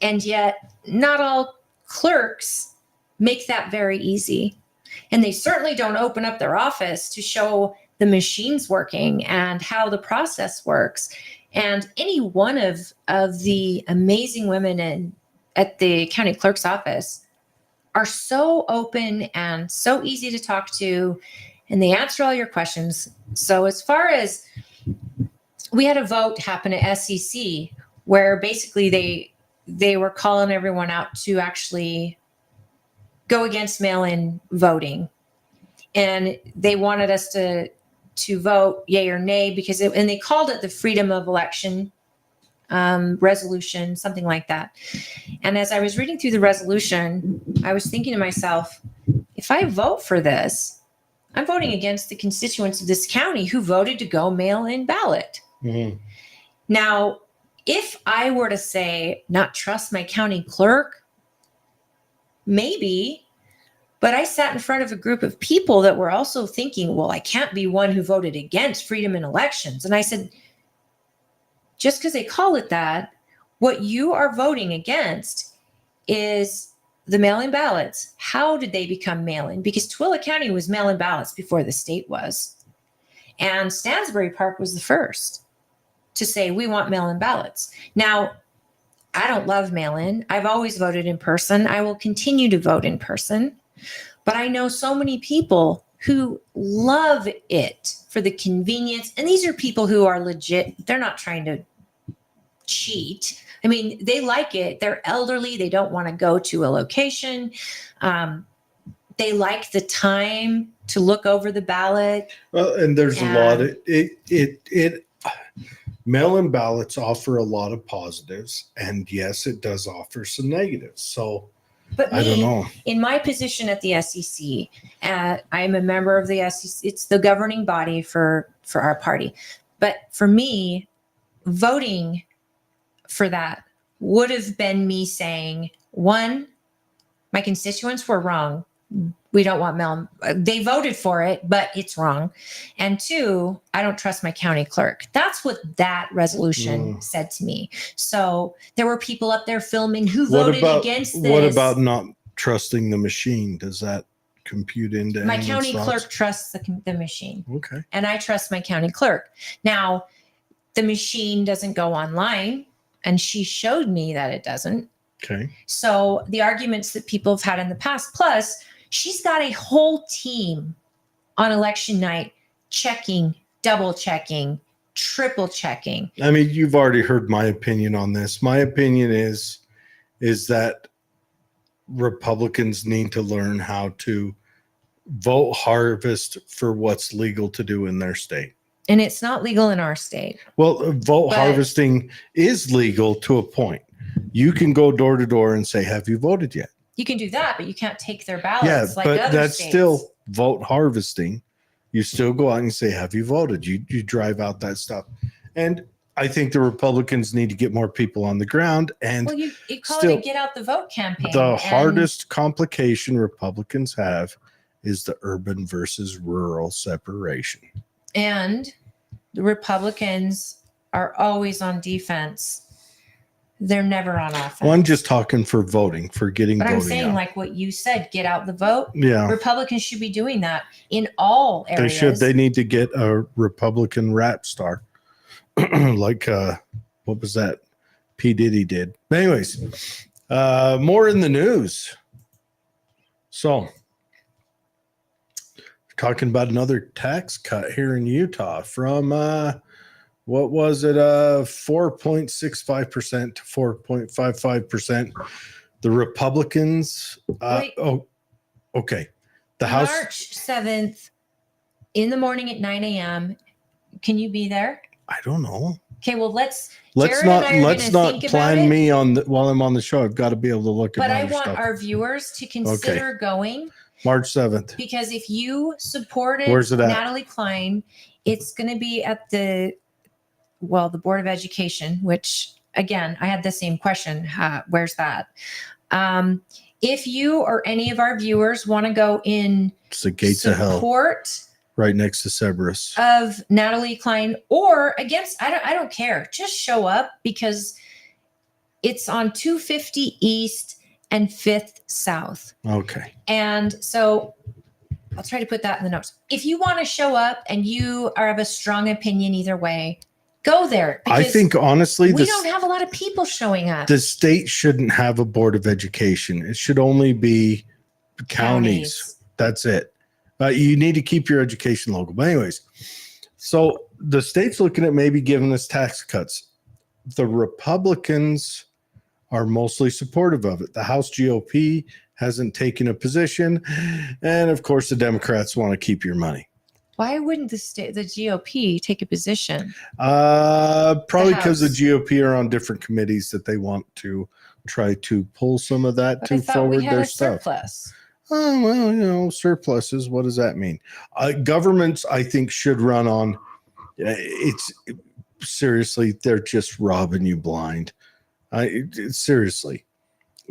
And yet not all clerks make that very easy. And they certainly don't open up their office to show the machines working and how the process works. And any one of the amazing women at the county clerk's office are so open and so easy to talk to, and they answer all your questions. So as far as we had a vote happen at SEC where basically they were calling everyone out to actually go against mail-in voting. And they wanted us to vote yay or nay because and they called it the freedom of election resolution, something like that. And as I was reading through the resolution, I was thinking to myself, if I vote for this, I'm voting against the constituents of this county who voted to go mail-in ballot. Mm-hmm. Now, if I were to say not trust my county clerk, maybe, but I sat in front of a group of people that were also thinking, well, I can't be one who voted against freedom in elections. And I said, just because they call it that, what you are voting against is the mail-in ballots. How did they become mail-in? Because Tooele County was mail-in ballots before the state was. And Stansbury Park was the first to say, we want mail-in ballots. Now, I don't love mail-in. I've always voted in person. I will continue to vote in person. But I know so many people who love it for the convenience. And these are people who are legit. They're not trying to cheat. I mean, they like it. They're elderly. They don't want to go to a location. They like the time to look over the ballot. Well, and there's a lot of it mail-in ballots offer a lot of positives, and yes, it does offer some negatives. So but I don't know. In my position at the SEC, I'm a member of the SEC. It's the governing body for our party. But for me, voting for that would have been me saying, one, my constituents were wrong. We don't want mail. They voted for it, but it's wrong. And two, I don't trust my county clerk. That's what that resolution said to me. So there were people up there filming who voted against this. What about not trusting the machine? Does that compute into my county clerk trusts the machine? Okay. And I trust my county clerk. Now, the machine doesn't go online, and she showed me that it doesn't. Okay. So the arguments that people have had in the past, plus she's got a whole team on election night checking, double checking, triple checking. I mean, you've already heard my opinion on this. My opinion is that Republicans need to learn how to vote harvest for what's legal to do in their state. And it's not legal in our state. Well, vote harvesting is legal to a point. You can go door to door and say, have you voted yet? You can do that, but you can't take their ballots. Yeah, like but other that's states. still vote harvesting. You still go out and say, have you voted? You drive out that stuff. And I think the Republicans need to get more people on the ground. And well, you call it a get out the vote campaign. The hardest complication Republicans have is the urban versus rural separation. And the Republicans are always on defense. They're never on offense. Well, I'm just talking for voting, for getting but voting I'm saying, out. like what you said, get out the vote. Yeah. Republicans should be doing that in all areas. They should. They need to get a Republican rap star. Like, what was that? P. Diddy did. But anyways, more in the news. So, talking about another tax cut here in Utah from what was it? 4.65% to 4.55%. The Republicans. Okay. The House. March 7th in the morning at 9 a.m. Can you be there? I don't know. Okay, well let's not plan me on while I'm on the show. I've got to be able to look at. But I want our viewers to consider going March 7th. Because if you supported Where's it at? Natalie Klein, it's going to be at the Board of Education, which again, I had the same question. Where's that? If you or any of our viewers want to go in it's the gates of hell. Support right next to Cerberus of Natalie Klein or against, I don't care. Just show up because it's on 250 East and 5th South. Okay. And so I'll try to put that in the notes. If you want to show up and you are of a strong opinion either way, go there. I think honestly, we don't have a lot of people showing up. The state shouldn't have a board of education. It should only be counties. That's it. You need to keep your education local. But anyways, so the state's looking at maybe giving us tax cuts. The Republicans are mostly supportive of it. The House GOP hasn't taken a position. And of course, the Democrats want to keep your money. Why wouldn't the GOP take a position? Probably because the GOP are on different committees that they want to try to pull some of that to forward their stuff. Surplus. Oh, well, surpluses. What does that mean? Governments, I think, should run on. seriously, they're just robbing you blind. Seriously,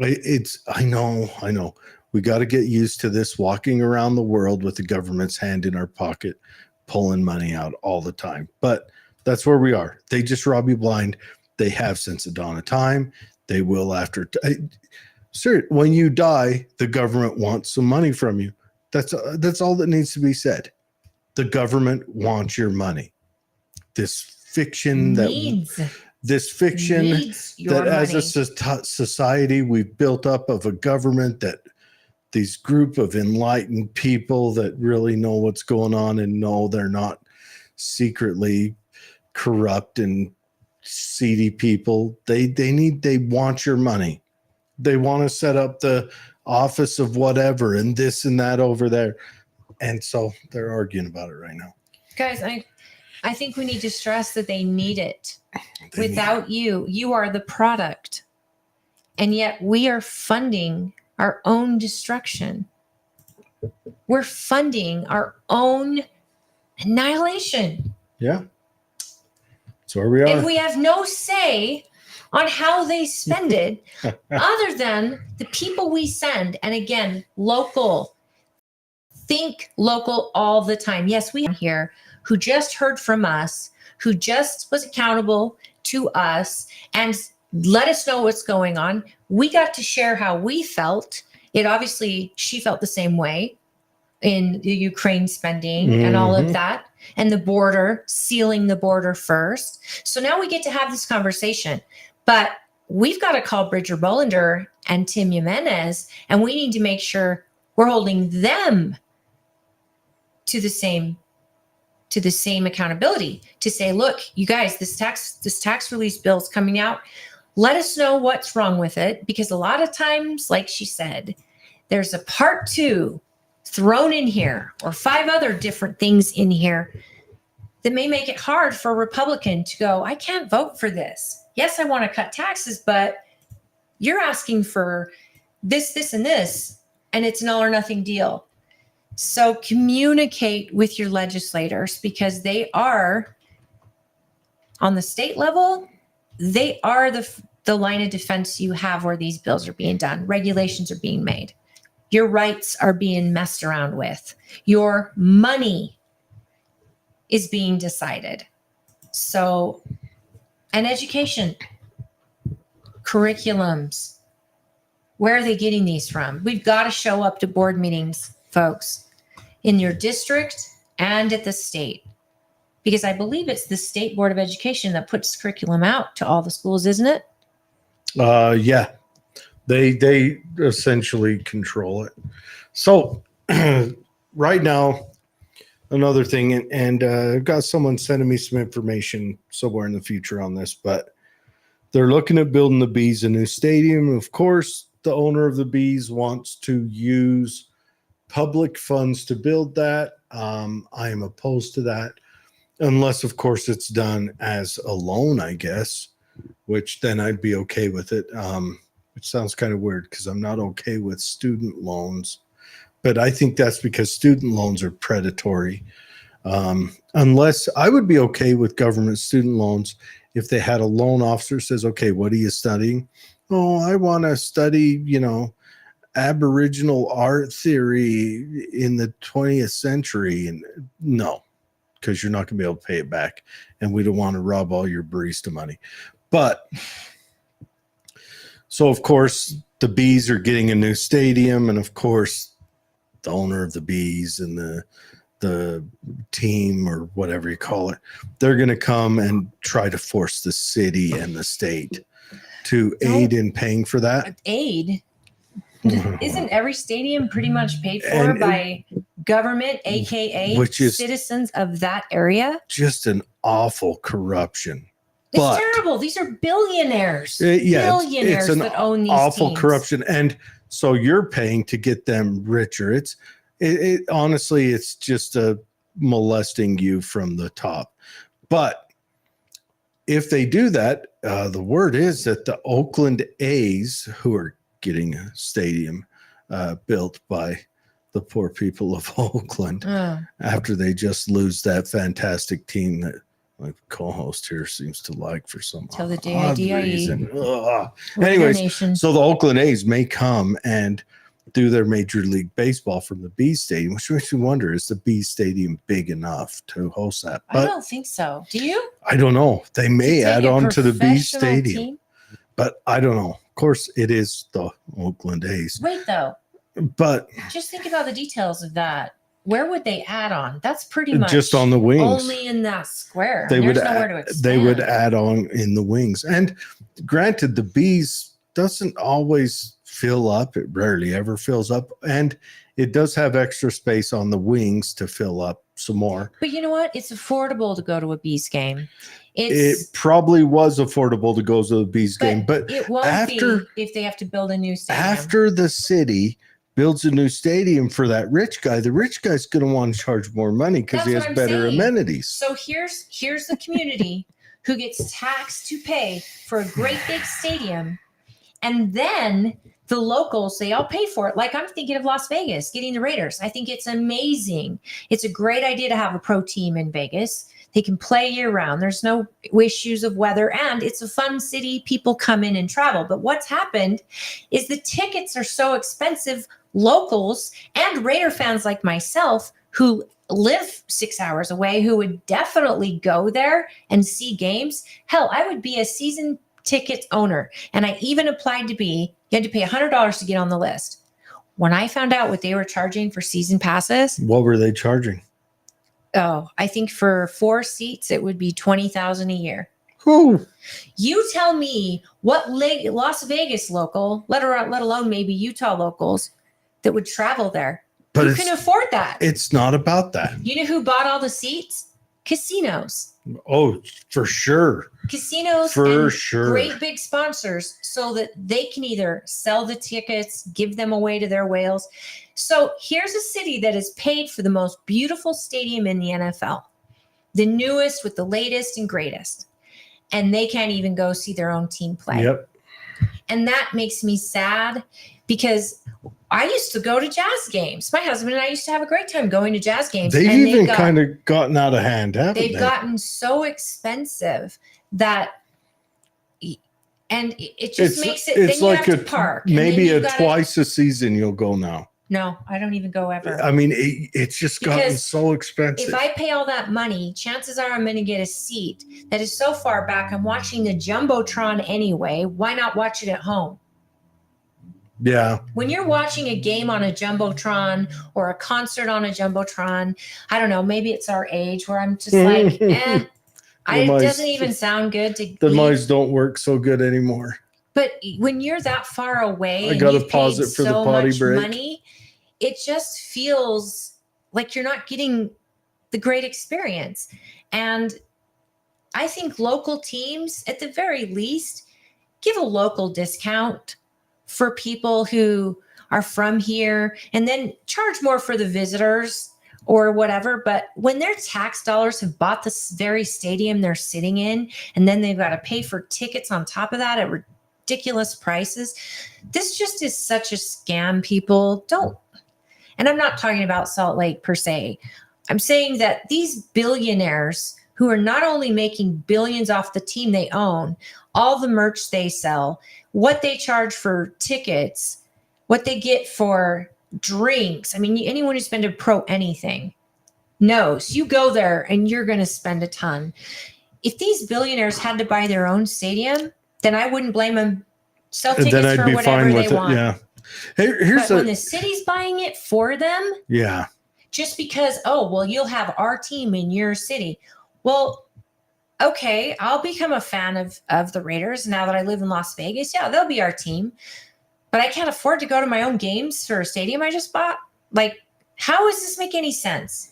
I know. We got to get used to this walking around the world with the government's hand in our pocket, pulling money out all the time. But that's where we are. They just rob you blind. They have since the dawn of time. They will after. Sir, when you die, the government wants some money from you. That's all that needs to be said. The government wants your money. This fiction that as a society we've built up of a government, that these group of enlightened people that really know what's going on and know they're not secretly corrupt and seedy people. They want your money. They want to set up the office of whatever and this and that over there. And so they're arguing about it right now. Guys, I think we need to stress that they need it. Without you, you are the product. And yet we are funding our own destruction. We're funding our own annihilation. Yeah. That's where we are. And we have no say on how they spend it other than the people we send. And again, local. Think local all the time. Yes, we are here who just heard from us, who just was accountable to us and let us know what's going on. We got to share how we felt. She felt the same way in the Ukraine spending and all of that, and the border, sealing the border first. So now we get to have this conversation, but we've got to call Bridger Bollender and Tim Jimenez, and we need to make sure we're holding them to the same accountability, to say, look, you guys, this tax release bill is coming out. Let us know what's wrong with it, because a lot of times, like she said, there's a part 2 thrown in here or 5 other different things in here that may make it hard for a Republican to go, I can't vote for this. Yes, I want to cut taxes, but you're asking for this, this, and this, and it's an all or nothing deal. So communicate with your legislators, because they are, on the state level, they are the line of defense you have where these bills are being done. Regulations are being made. Your rights are being messed around with. Your money is being decided. So, and education, curriculums, where are they getting these from? We've got to show up to board meetings, folks, in your district and at the state, because I believe it's the State Board of Education that puts curriculum out to all the schools, isn't it? Yeah, they essentially control it. So right now, another thing, and I've got someone sending me some information somewhere in the future on this, but they're looking at building the Bees a new stadium. Of course, the owner of the Bees wants to use public funds to build that. I am opposed to that, unless, of course, it's done as a loan, I guess, which then I'd be okay with it. Which sounds kind of weird because I'm not okay with student loans, but I think that's because student loans are predatory. Unless I would be okay with government student loans if they had a loan officer says, okay, what are you studying? Oh, I want to study, Aboriginal art theory in the 20th century. And no, because you're not going to be able to pay it back. And we don't want to rob all your barista money. But so, of course, the Bees are getting a new stadium. And of course, the owner of the Bees and the team, or whatever you call it, they're going to come and try to force the city and the state to aid in paying for that. Aid? Isn't every stadium pretty much paid for by government, aka which is citizens of that area? Just an awful corruption. It's terrible. These are billionaires. Billionaires it's that own these awful teams. Corruption. And so you're paying to get them richer. It honestly, it's just molesting you from the top. But if they do that, the word is that the Oakland A's, who are getting a stadium built by the poor people of Oakland after they just lose that fantastic team that my co-host here seems to like for some Till the day odd I die. reason. Ugh. Raider Anyways, Nation. so the Oakland A's may come and do their Major League Baseball from the B Stadium, which makes me wonder, is the B Stadium big enough to host that? I But don't think so. Do you? I don't know. They may To take add a on to the B professional Stadium, team? but I don't know. Of course, it is the Oakland A's. Wait, though. But Just think about the details of that. Where would they add on? That's pretty much just on the wings. only in that square. They There's would nowhere add, to expand. they would add on in the wings. And granted, the Bees doesn't always fill up. It rarely ever fills up. And it does have extra space on the wings to fill up some more. But you know what? It's affordable to go to a Bees game. It probably was affordable to go to the Bees game, but it won't after be if they have to build a new stadium. after the city builds a new stadium for that rich guy, the rich guy's going to want to charge more money because he has That's what I'm better saying. amenities. So here's the community who gets taxed to pay for a great big stadium, and then the locals, they all pay for it. Like I'm thinking of Las Vegas getting the Raiders. I think it's amazing. It's a great idea to have a pro team in Vegas. They can play year round. There's no issues of weather, and it's a fun city. People come in and travel. But what's happened is the tickets are so expensive. Locals and Raider fans like myself who live 6 hours away, who would definitely go there and see games. Hell, I would be a season ticket owner. And I even applied to be, you had to pay $100 to get on the list. When I found out what they were charging for season passes. What were they charging? Oh, I think for 4 seats, it would be $20,000 a year. Whew. You tell me what Las Vegas local, let alone maybe Utah locals, that would travel there. But you can afford that. It's not about that. You know who bought all the seats? Casinos. Oh, for sure. Casinos For and sure. great big sponsors so that they can either sell the tickets, give them away to their whales. So here's a city that is paid for the most beautiful stadium in the NFL, the newest with the latest and greatest. And they can't even go see their own team play. Yep. And that makes me sad because I used to go to jazz games. My husband and I used to have a great time going to jazz games. They've even kind of gotten out of hand, haven't they? They've gotten so expensive that, and it just makes it, it's then like you have to park. Maybe twice a season you'll go now. No, I don't even go ever. I mean, it's just gotten Because so expensive. If I pay all that money, chances are I'm going to get a seat that is so far back. I'm watching the Jumbotron anyway. Why not watch it at home? Yeah. When you're watching a game on a Jumbotron or a concert on a Jumbotron, I don't know, maybe it's our age where I'm just like, it doesn't even sound good to the mics don't work so good anymore. But when you're that far away, I gotta pause it for the potty break. Money, it just feels like you're not getting the great experience. And I think local teams, at the very least, give a local discount for people who are from here, and then charge more for the visitors or whatever. But when their tax dollars have bought this very stadium they're sitting in, and then they've got to pay for tickets on top of that at ridiculous prices, this just is such a scam. People don't. And I'm not talking about Salt Lake per se. I'm saying that these billionaires who are not only making billions off the team they own, all the merch they sell, what they charge for tickets, what they get for drinks. I mean, anyone who's been to pro anything knows you go there and you're going to spend a ton. If these billionaires had to buy their own stadium, then I wouldn't blame them. Sell tickets then I'd for be whatever fine they with it. want. Yeah. Here's but when the city's buying it for them, yeah, just because, oh, well, you'll have our team in your city. Well, okay, I'll become a fan of the Raiders now that I live in Las Vegas. Yeah, they'll be our team. But I can't afford to go to my own games for a stadium I just bought. Like, how does this make any sense?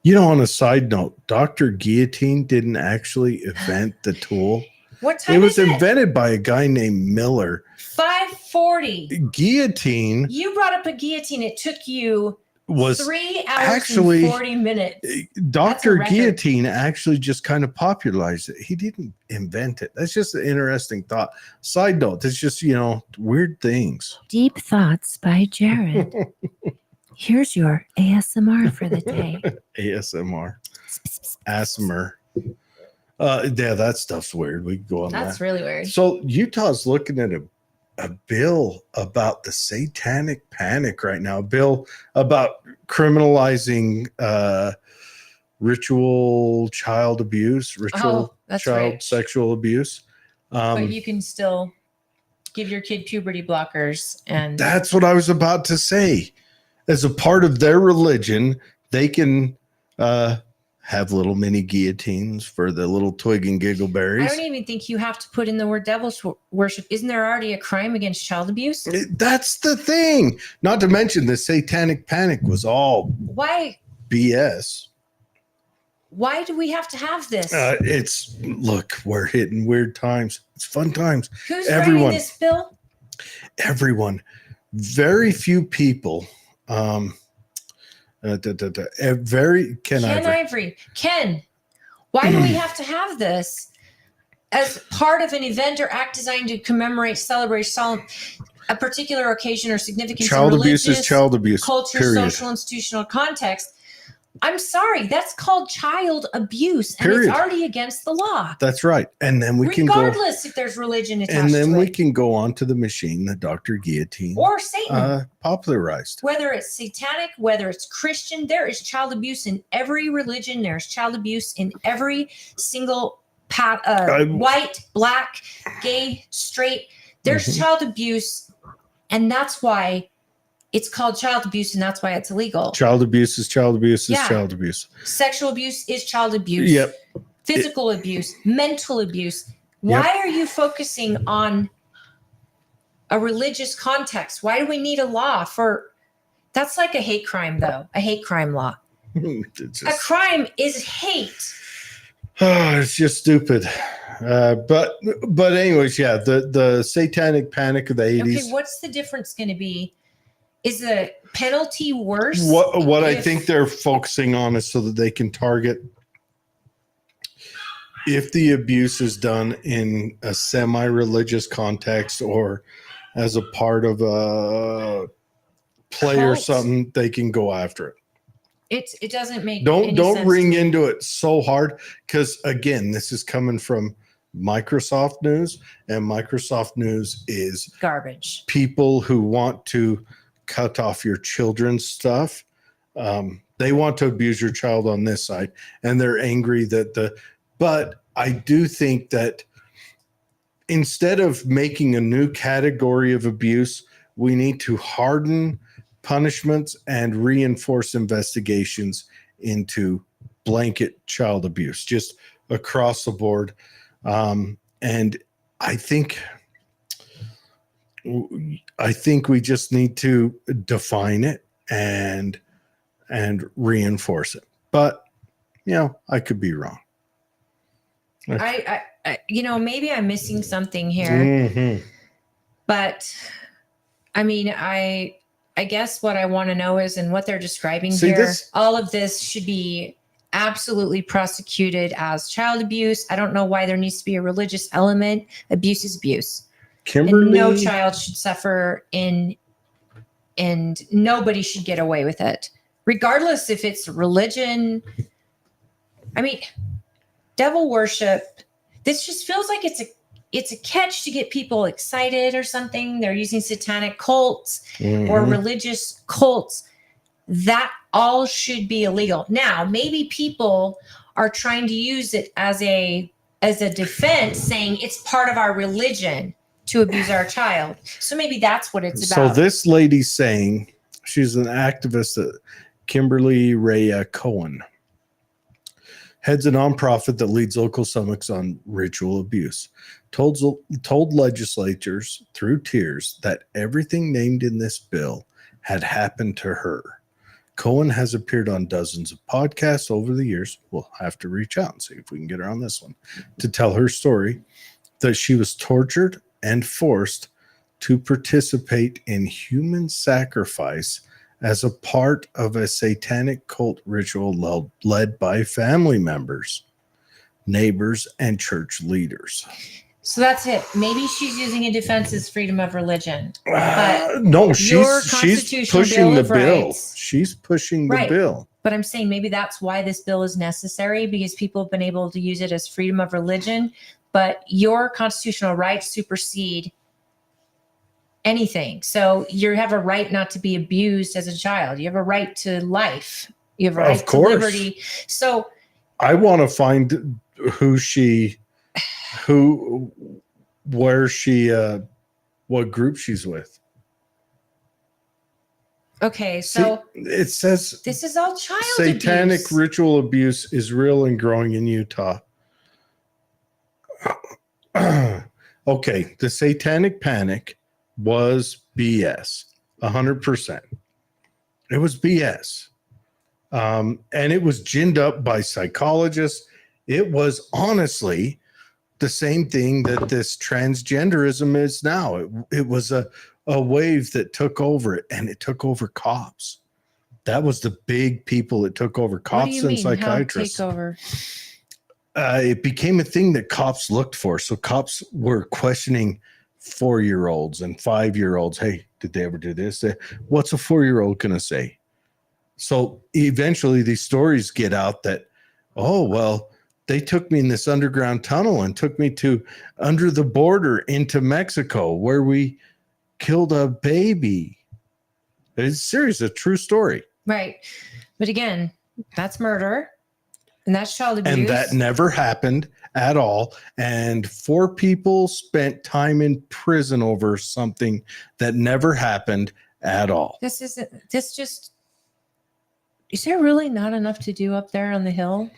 You know, on a side note, Dr. Guillotine didn't actually invent the tool. What time it was is invented by a guy named Miller. 5:40. Guillotine. You brought up a guillotine. It took you was 3 hours actually and 40 minutes. Dr. Guillotine actually just kind of popularized it. He didn't invent it. That's just an interesting thought. Side note, that's just, weird things. Deep Thoughts by Jared. Here's your ASMR for the day. ASMR. ASMR. Yeah, that stuff's weird. We can go on That's that. really weird. So Utah's looking at a bill about the satanic panic right now. A bill about criminalizing ritual child abuse, that's child right. sexual abuse. But you can still give your kid puberty blockers, and that's what I was about to say. As a part of their religion, they can have little mini guillotines for the little twig and giggleberries. I don't even think you have to put in the word devil worship. Isn't there already a crime against child abuse? That's the thing. Not to mention the satanic panic was all Why? BS. Why do we have to have this? Look, we're hitting weird times. It's fun times. Who's writing this bill? Everyone. Very few people. Ken Ivory. Ken, why do we have to have this as part of an event or act designed to commemorate, celebrate, a particular occasion or significance? Child abuse is child abuse. Culture, period. Social, institutional context. I'm sorry, that's called child abuse, and it's already against the law. That's right. And then we regardless if there's religion attached to it. And then we can go on to the machine that Dr. Guillotine or Satan popularized. Whether it's satanic, whether it's Christian, there is child abuse in every religion. There's child abuse in every single white, black, gay, straight. There's child abuse, and that's why it's called child abuse, and that's why it's illegal. Child abuse is child abuse is child abuse. Sexual abuse is child abuse. Yep. Physical abuse, mental abuse. Why are you focusing on a religious context? Why do we need a law for? That's like a hate crime, though. A hate crime law. A crime is hate. It's just stupid. But anyways, yeah, the satanic panic of the 80s. Okay, what's the difference going to be? Is the penalty worse? What I think they're focusing on is so that they can target if the abuse is done in a semi-religious context or as a part of a play or something, they can go after it. It doesn't make don't sense ring into it so hard, because again, this is coming from Microsoft News, and Microsoft News is garbage. People who want to cut off your children's stuff. They want to abuse your child on this side, and they're angry but I do think that instead of making a new category of abuse, we need to harden punishments and reinforce investigations into blanket child abuse, just across the board. And I think we just need to define it and reinforce it. But, I could be wrong. I maybe I'm missing something here. Mm-hmm. But, I mean, I guess what I want to know is, and what they're describing here, all of this should be absolutely prosecuted as child abuse. I don't know why there needs to be a religious element. Abuse is abuse. Kimberly, and no child should suffer and nobody should get away with it, regardless if it's religion. I mean, devil worship. This just feels like it's a catch to get people excited or something. They're using satanic cults or religious cults. That all should be illegal. Now, maybe people are trying to use it as a defense, saying it's part of our religion to abuse our child. So maybe that's what it's about. So this lady's saying, she's an activist, Kimberly Rhea Cohen, heads a nonprofit that leads local summits on ritual abuse, told legislators through tears that everything named in this bill had happened to her. Cohen has appeared on dozens of podcasts over the years. We'll have to reach out and see if we can get her on this one to tell her story, that she was tortured and forced to participate in human sacrifice as a part of a satanic cult ritual led by family members, neighbors, and church leaders. So that's it. Maybe she's using a defense as freedom of religion. But No, your she's constitutional pushing Bill the of bill. Rights- She's pushing the Right. bill. But I'm saying maybe that's why this bill is necessary, because people have been able to use it as freedom of religion. But your constitutional rights supersede anything. So you have a right not to be abused as a child. You have a right to life. You have a right to liberty. So I want to find what group she's with. okay, so it says this is all child satanic abuse. ritual abuse is real and growing in Utah. Okay, the satanic panic was BS, 100%. It was BS. And it was ginned up by psychologists. It was honestly the same thing that this transgenderism is now. It was a wave that took over it, and it took over cops. That was the big people that took over, What do cops you and mean? How psychiatrists. take over? It became a thing that cops looked for. So cops were questioning 4-year-olds and 5-year-olds. Hey, did they ever do this? What's a 4-year-old going to say? So eventually these stories get out that, oh, well, they took me in this underground tunnel and took me to under the border into Mexico where we killed a baby. It's serious, a true story. Right. But again, that's murder. And that's child abuse. And that never happened at all. And 4 people spent time in prison over something that never happened at all. Is there really not enough to do up there on the hill?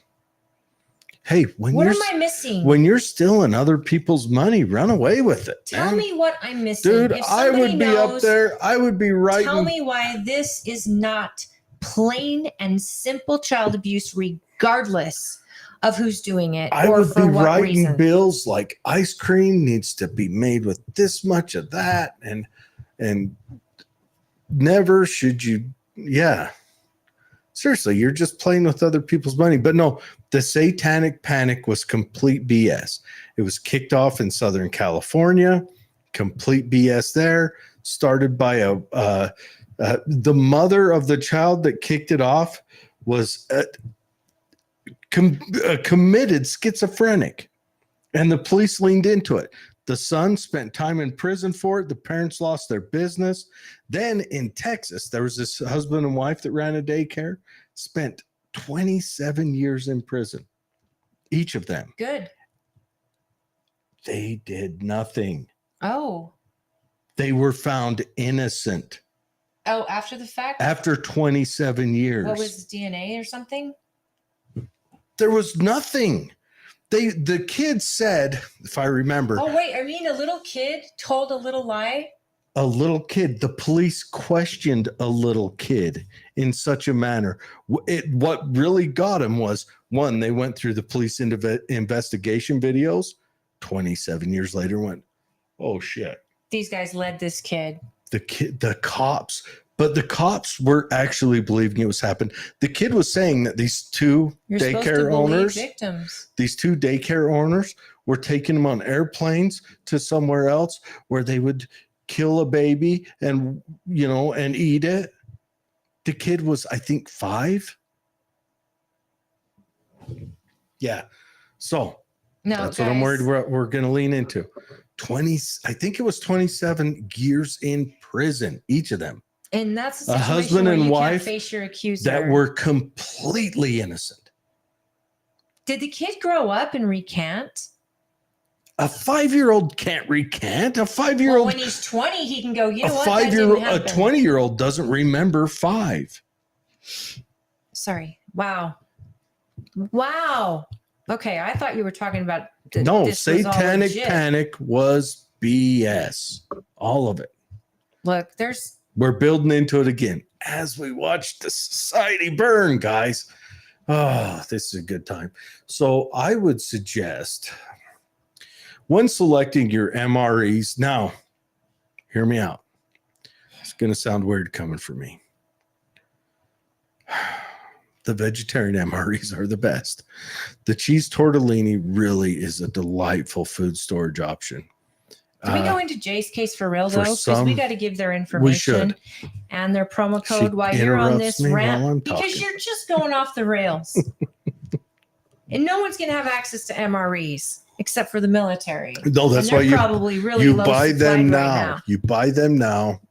Hey, What am I missing? when you're stealing other people's money, run away with it. Tell man. me what I'm missing. Dude, If I would somebody be up knows, there. I would be writing. Tell me why this is not plain and simple child abuse, regardless of who's doing it I or would for be what writing reason. bills like ice cream needs to be made with this much of that, and never should you. Yeah, seriously, you're just playing with other people's money. But no, the satanic panic was complete BS. It was kicked off in Southern California. Complete BS there. Started by the mother of the child that kicked it off was committed schizophrenic, and the police leaned into it. The son spent time in prison for it. The parents lost their business. Then in Texas, there was this husband and wife that ran a daycare, spent 27 years in prison, each of them. Good. They did nothing. Oh. They were found innocent. Oh, after the fact? After 27 years. What was DNA or something? There was nothing. The kid said, if I remember. Oh, wait. I mean, a little kid told a little lie? A little kid. The police questioned a little kid in such a manner. What really got him was, one, they went through the police investigation videos. 27 years later went, oh, shit. These guys led this kid. The cops. But the cops were actually believing it was happening. The kid was saying that these two daycare owners, these 2 daycare owners were taking them on airplanes to somewhere else where they would kill a baby and eat it. The kid was, I think, 5. Yeah. So that's what I'm worried we're going to lean into. 20, I think it was 27 years in prison, each of them. And that's a husband and wife can't face your accuser. that were completely innocent. Did the kid grow up and recant? A 5-year-old can't recant. A 5-year-old. Well, when he's 20, he can go, you know what? A 20-year-old doesn't remember 5. Sorry. Wow. Okay, I thought you were talking about. No, satanic panic was BS. All of it. Look, we're building into it again as we watch the society burn, guys. Oh, this is a good time. So I would suggest when selecting your MREs, now, hear me out. It's going to sound weird coming from me. the vegetarian MREs are the best. The cheese tortellini really is a delightful food storage option. Can we go into Jay's case for real, for though? Because some- we got to give their information We should. and their promo She code while you're on interrupts this me while rant. I'm Because talking. you're just going off the rails. And no one's going to have access to MREs except for the military. No, that's and why they're you probably really you low buy them supplied now. right You buy them now.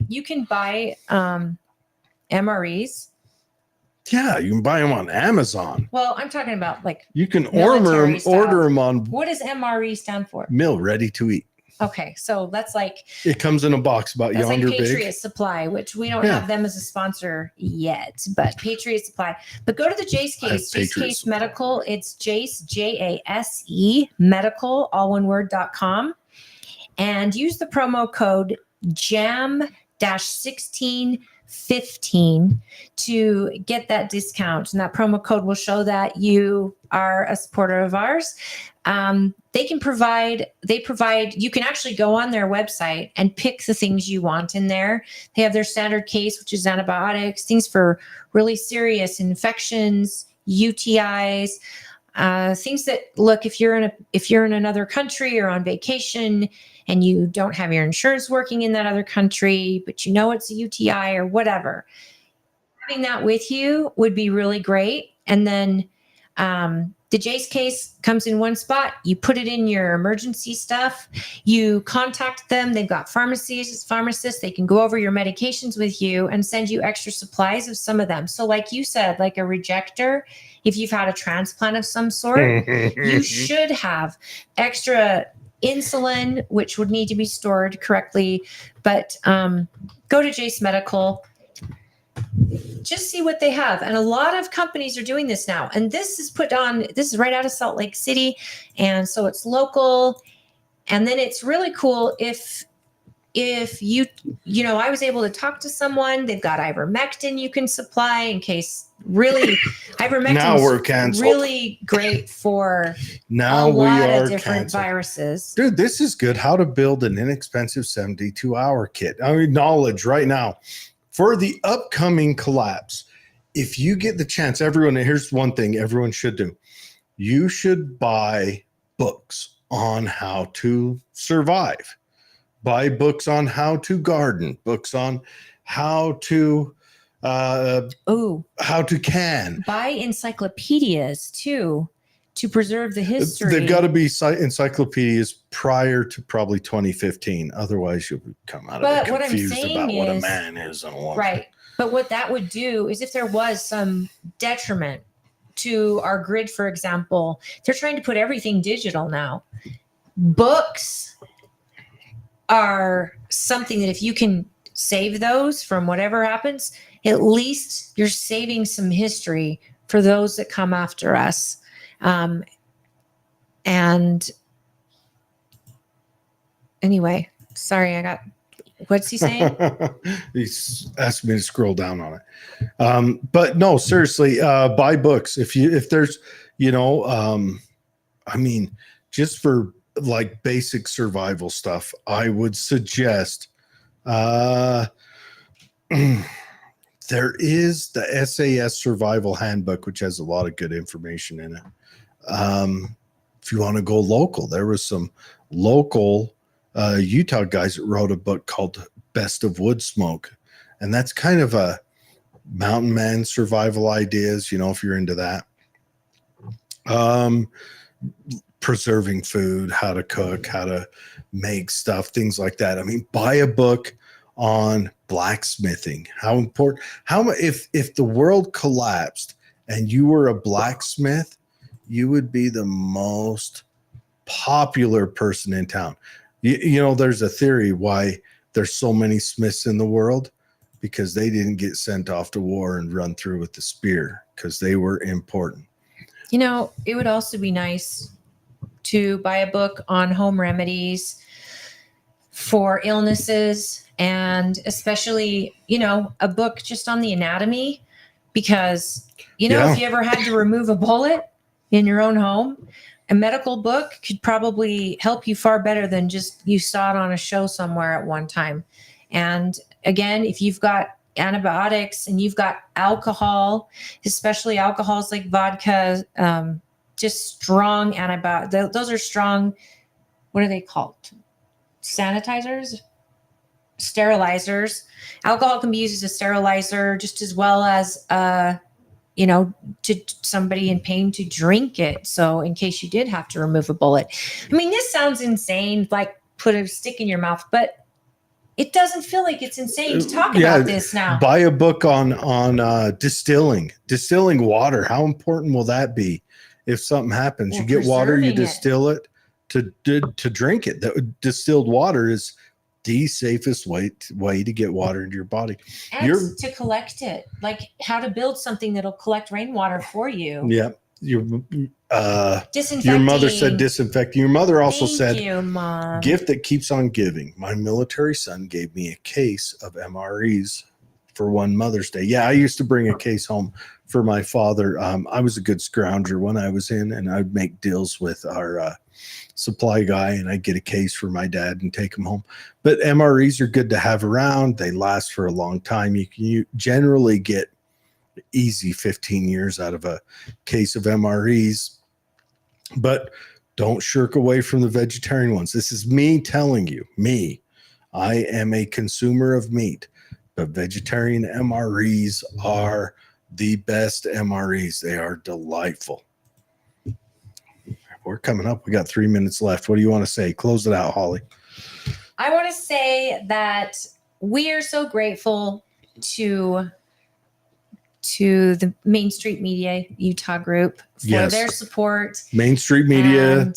You can buy MREs. Yeah, you can buy them on Amazon. Well, I'm talking about like You can military style. order them on What does MRE stand for? Meal Ready to Eat. Okay, so that's like It comes in a box about that's like yonder Patriot big. Supply, which we don't Yeah. have them as a sponsor yet, but Patriot Supply. But go to the Jace I have Case, Jace Patriot Case Supply. Medical. It's Jace JASE Medical, all one word.com, and use the promo code JAM-1615 to get that discount. And that promo code will show that you are a supporter of ours. They provide, you can actually go on their website and pick the things you want in there. They have their standard case, which is antibiotics, things for really serious infections, UTIs, things that look, if you're in another country or on vacation and you don't have your insurance working in that other country, but you know it's a UTI or whatever, having that with you would be really great. And then the Jace Case comes in one spot. You put it in your emergency stuff. You contact them. They've got pharmacists. They can go over your medications with you and send you extra supplies of some of them. So like you said, like a rejector, if you've had a transplant of some sort, you should have extra insulin, which would need to be stored correctly. But go to Jace Medical. Just see what they have. And a lot of companies are doing this now. And this is this is right out of Salt Lake City. And so it's local. And then it's really cool if you I was able to talk to someone, they've got ivermectin you can supply in case really ivermectin Now we're canceled. really great for Now a we lot are of different canceled. viruses. Dude, this is good. How to build an inexpensive 72-hour kit. I mean, knowledge right now. For the upcoming collapse, if you get the chance, here's one thing everyone should do. You should buy books on how to survive. Buy books on how to garden, books on how to can. Buy encyclopedias too to preserve the history. They've got to be encyclopedias prior to probably 2015. Otherwise, you'll come out of it confused about what a man is and a woman. Right. But what that would do is if there was some detriment to our grid, for example, they're trying to put everything digital now. Books are something that if you can save those from whatever happens, at least you're saving some history for those that come after us. And anyway, sorry, what's he saying? He's asked me to scroll down on it. But no, seriously, buy books. If there's, I mean, just for like basic survival stuff, I would suggest, there is the SAS Survival Handbook, which has a lot of good information in it. If you want to go local, there was some local Utah guys that wrote a book called Best of Wood Smoke. And that's kind of a mountain man survival ideas, if you're into that. Preserving food, how to cook, how to make stuff, things like that. I mean, buy a book on blacksmithing. How important, if the world collapsed and you were a blacksmith, you would be the most popular person in town. There's a theory why there's so many smiths in the world, because they didn't get sent off to war and run through with the spear, because they were important. It would also be nice to buy a book on home remedies for illnesses, and especially, a book just on the anatomy, because, if you ever had to remove a bullet in your own home, a medical book could probably help you far better than just you saw it on a show somewhere at one time. And again, if you've got antibiotics, and you've got alcohol, especially alcohols like vodka, just strong antibiotics. Those are strong. What are they called? Sanitizers? Sterilizers. Alcohol can be used as a sterilizer just as well as, to somebody in pain to drink it. So in case you did have to remove a bullet. I mean, this sounds insane, like put a stick in your mouth, but it doesn't feel like it's insane to talk about this now. Buy a book on distilling water. How important will that be if something happens? You get water, you distill it to drink it. That distilled water is the safest way to get water into your body. And to collect it, like how to build something that'll collect rainwater for you. Yeah. Your Disinfecting. mother said disinfecting. Your mother also said Mom. Gift that keeps on giving. My military son gave me a case of MREs for one Mother's Day. Yeah, I used to bring a case home for my father. I was a good scrounger when I was in, and I'd make deals with our supply guy, and I'd get a case for my dad and take them home. But MREs are good to have around. They last for a long time. You generally get easy 15 years out of a case of MREs, but don't shirk away from the vegetarian ones. This is me telling you, I am a consumer of meat, but vegetarian MREs are the best MREs. They are delightful. We're coming up. We got 3 minutes left. What do you want to say? Close it out, Holly. I want to say that we are so grateful to the Main Street Media Utah group for their support. Main Street Media. And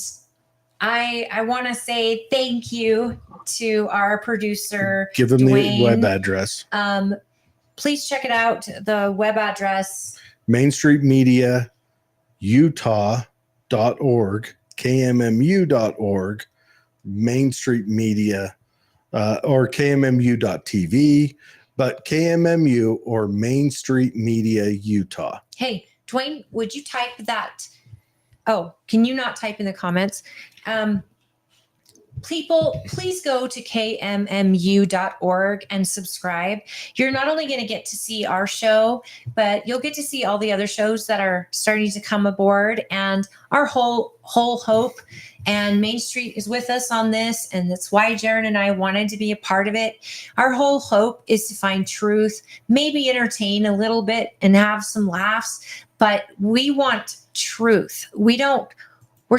I want to say thank you to our producer. Give them Dwayne. the web address. Please check it out. The web address. Main Street Media Utah.org, KMMU.org, Main Street Media, or KMMU.TV. But KMMU or Main Street Media Utah. Hey, Dwayne, would you type that? Oh, can you not type in the comments? People, please go to KMMU.org and subscribe. You're not only going to get to see our show, but you'll get to see all the other shows that are starting to come aboard, and our whole hope. And Main Street is with us on this, and that's why Jared and I wanted to be a part of it. Our whole hope is to find truth, maybe entertain a little bit and have some laughs, but we want truth. We're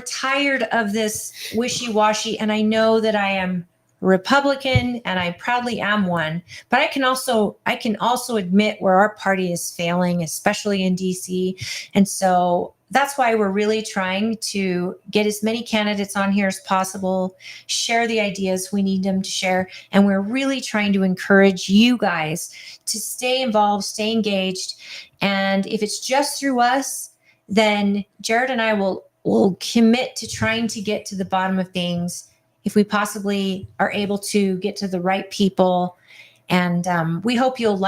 tired of this wishy-washy, and I know that I am Republican, and I proudly am one, but I can also admit where our party is failing, especially in DC. And so that's why we're really trying to get as many candidates on here as possible, share the ideas we need them to share. And we're really trying to encourage you guys to stay involved, stay engaged. And if it's just through us, then Jared and I will commit to trying to get to the bottom of things if we possibly are able to get to the right people. And we hope you'll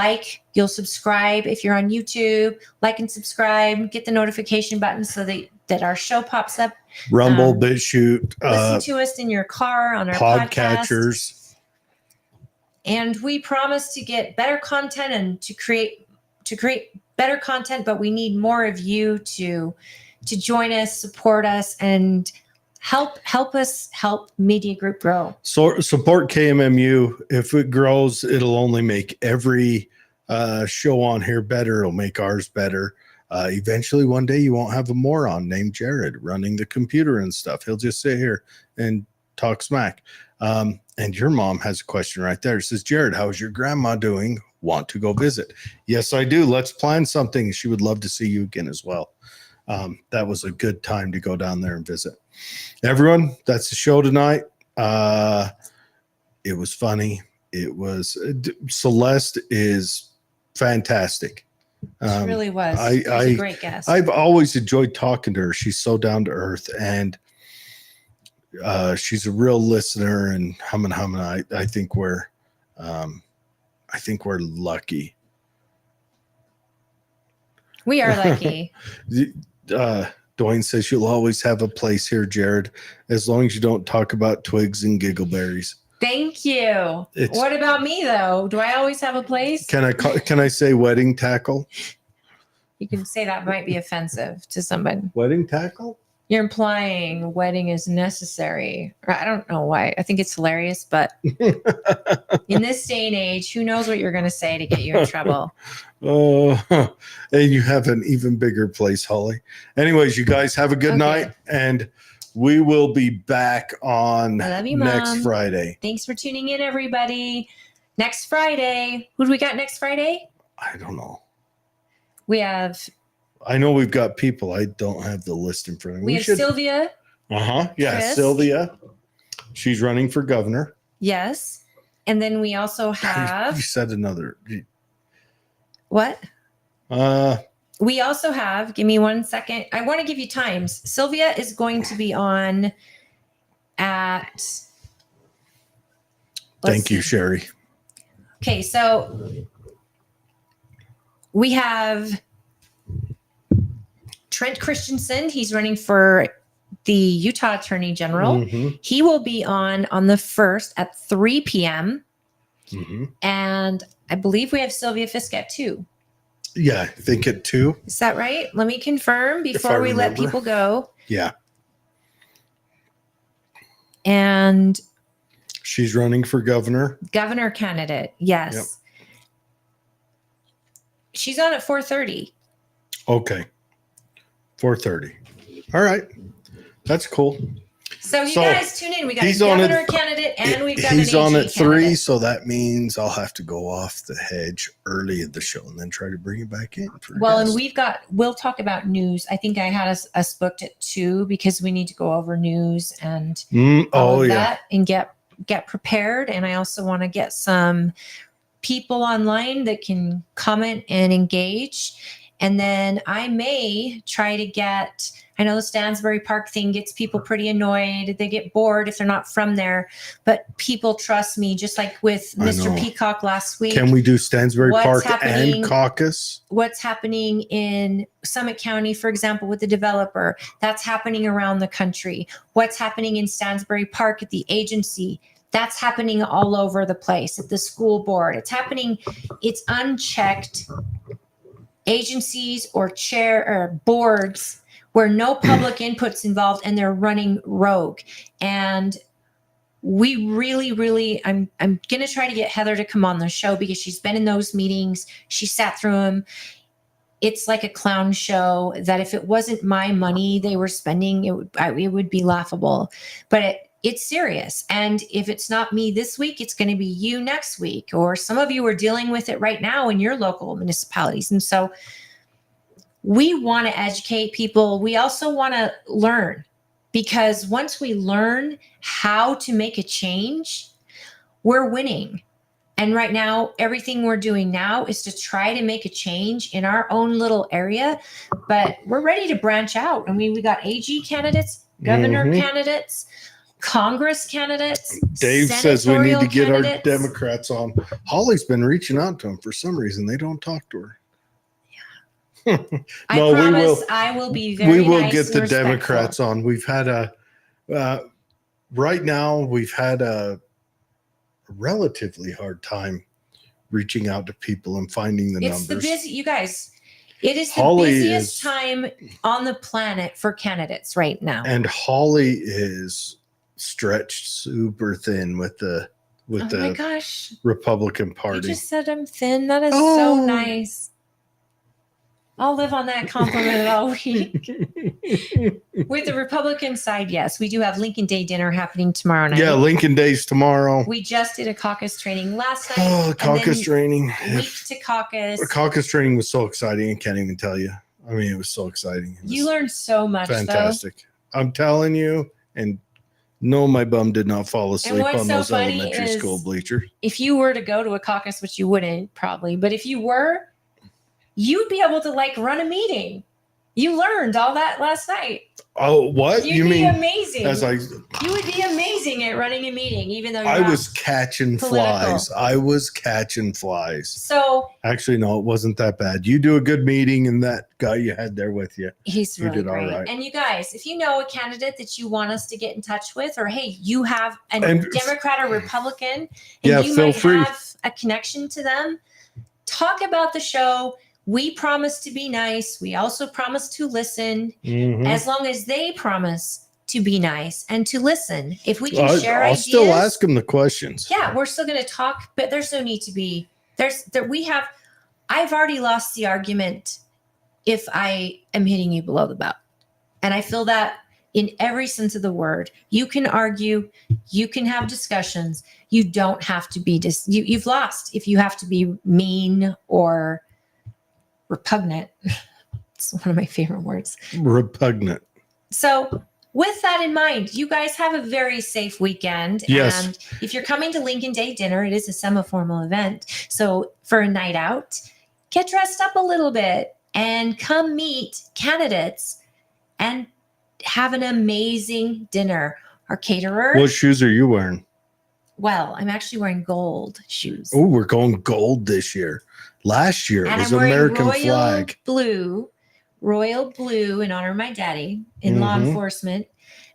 subscribe. If you're on YouTube, like and subscribe, get the notification button so that our show pops up. Rumble, BitChute, listen to us in your car on our podcatchers. And we promise to get better content and to create better content, but we need more of you to join us, support us, and help us help Media Group grow. So support KMMU. If it grows, it'll only make every show on here better. It'll make ours better. Eventually, one day, you won't have a moron named Jared running the computer and stuff. He'll just sit here and talk smack. And your mom has a question right there. It says, Jared, how's your grandma doing? Want to go visit? Yes, I do. Let's plan something. She would love to see you again as well. That was a good time to go down there and visit. Everyone, that's the show tonight. It was funny. It was Celeste is fantastic. She really was. She was a great guest. I've always enjoyed talking to her. She's so down to earth, and she's a real listener. And humming. I think we're lucky. We are lucky. Dwayne says you'll always have a place here, Jared, as long as you don't talk about twigs and giggleberries. Thank you. It's- What about me though? Do I always have a place? Can I say wedding tackle? You can say that might be offensive to someone. Wedding tackle? You're implying wedding is necessary. Or I don't know why. I think it's hilarious, but in this day and age, who knows what you're going to say to get you in trouble? Oh, and you have an even bigger place, Holly. Anyways, you guys have a good Okay. night, and we will be back on I love you, next Mom. Friday. Thanks for tuning in, everybody. Next Friday. Who do we got next Friday? I don't know. We have I know we've got people. I don't have the list in front of me. we have Sylvia. Yeah, Chris. Sylvia. She's running for governor. Yes. And then we also You have said another. what? Uh, We also have, give me 1 second. I want to give you times. Sylvia is going to be on at. thank you, Sherry. Okay, so we have Trent Christensen. He's running for the Utah Attorney General. Mhm, He will be on the 1st at 3 p.m. mhm. And I believe we have Sylvia Fisk at 2. Yeah, I think it too. Is that right? Let me confirm before we let remember. people go. Yeah, And she's running for governor. governor candidate, yes. Yep. She's on at 4:30. Okay, 4:30. All right, that's cool. So you So, guys tune in. We got a he's on governor at- candidate and we've got He's an on AG at 3, candidate. so that means I'll have to go off the hedge early in the show and then try to bring it back in. For Well, guests. and we'll talk about news. I think I had us booked at 2 because we need to go over news and all Oh of yeah, that and get prepared. And I also want to get some people online that can comment and engage. And then I may try to get, I know the Stansbury Park thing gets people pretty annoyed. They get bored if they're not from there, but people trust me, just like with I Mr. know. Peacock last week. can we do Stansbury What's Park happening- and caucus? What's happening in Summit County, for example, with the developer, that's happening around the country. What's happening in Stansbury Park at the agency, that's happening all over the place at the school board. It's happening, it's unchecked agencies or boards where no public input's involved and they're running rogue. And we really, I'm going to try to get Heather to come on the show because she's been in those meetings. She sat through them. It's like a clown show that if it wasn't my money they were spending, it would be laughable. But it's serious. And if it's not me this week, it's going to be you next week. Or some of you are dealing with it right now in your local municipalities. And so we want to educate people. We also want to learn, because once we learn how to make a change, we're winning. And right now, everything we're doing now is to try to make a change in our own little area, but we're ready to branch out. I mean, we got AG candidates, governor Mhm. candidates, Congress candidates. Dave says we need to senatorial get our candidates. Democrats on. Holly's been reaching out to him for some reason. They don't talk to her. I No, we promise will- I will be very We will nice get and the respectful. Democrats on. We've had right now we've had a relatively hard time reaching out to people and finding the It's numbers. the busy, you guys. It is the Holly busiest is- time on the planet for candidates right now. And Holly is stretched super thin with the Oh my gosh. Republican You Party. just said I'm thin. That is Oh. so nice. I'll live on that compliment all week. With the Republican side, yes, we do have Lincoln Day dinner happening tomorrow night. Yeah, Lincoln Days tomorrow. We just did a caucus training last night. Oh, and caucus then training. Week to caucus. Caucus training was so exciting. I can't even tell you. I mean, it was so exciting. It was You learned so much, fantastic. I'm telling you. And no, my bum did not fall asleep what's on so those funny elementary is- school bleachers. If you were to go to a caucus, which you wouldn't probably, but if you were, you'd be able to like run a meeting. You learned all that last night. Oh, what? You'd You be mean amazing. you would be amazing at running a meeting, even though you're I not was catching political. flies. I was catching flies. So actually, no, it wasn't that bad. You do a good meeting, and that guy you had there with you, he's really did all great. right. And you guys, if you know a candidate that you want us to get in touch with, or hey, you have a Democrat or Republican, and you might have a connection to them, talk about the show. We promise to be nice. We also promise to listen, as long as they promise to be nice and to listen. If we can share I'll ideas, still ask them the questions. Yeah, we're still going to talk, but there's no need to be. I've already lost the argument if I am hitting you below the belt, and I feel that in every sense of the word. You can argue, you can have discussions. You don't have to be you've lost if you have to be mean or repugnant. It's one of my favorite words. Repugnant. So with that in mind, you guys have a very safe weekend. Yes. And if you're coming to Lincoln Day dinner, it is a semi-formal event. So for a night out, get dressed up a little bit and come meet candidates and have an amazing dinner. Our caterer. What shoes are you wearing? Well, I'm actually wearing gold shoes. Oh, we're going gold this year. Last year it was American flag. Royal blue in honor of my daddy in law enforcement,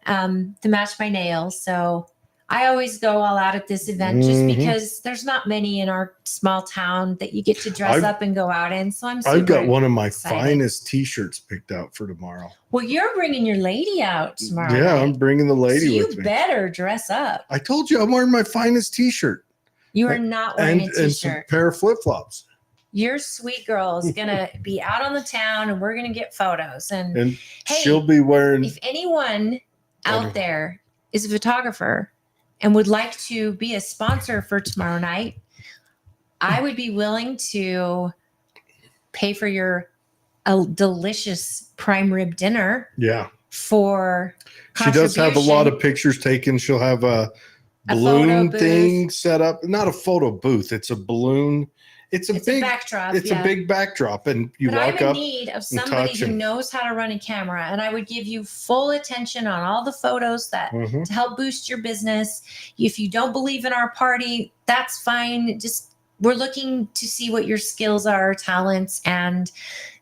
to match my nails. So I always go all out at this event just because there's not many in our small town that you get to dress up and go out in. So I've got one of my excited. finest t-shirts picked out for tomorrow. Well, you're bringing your lady out tomorrow. Yeah, night. I'm bringing the lady so with me. You better dress up. I told you I'm wearing my finest t-shirt. You are not wearing a t-shirt. And some pair of flip-flops. Your sweet girl is going to be out on the town and we're going to get photos. And hey, she'll be wearing. If anyone out there is a photographer and would like to be a sponsor for tomorrow night, I would be willing to pay for your delicious prime rib dinner. Yeah. For she does have a lot of pictures taken. She'll have a balloon thing set up. Not a photo booth. It's a balloon. It's a big backdrop. It's a big backdrop, and you walk up. I'm in need of somebody who knows how to run a camera, and I would give you full attention on all the photos that to help boost your business. If you don't believe in our party, that's fine. Just we're looking to see what your skills are, talents, and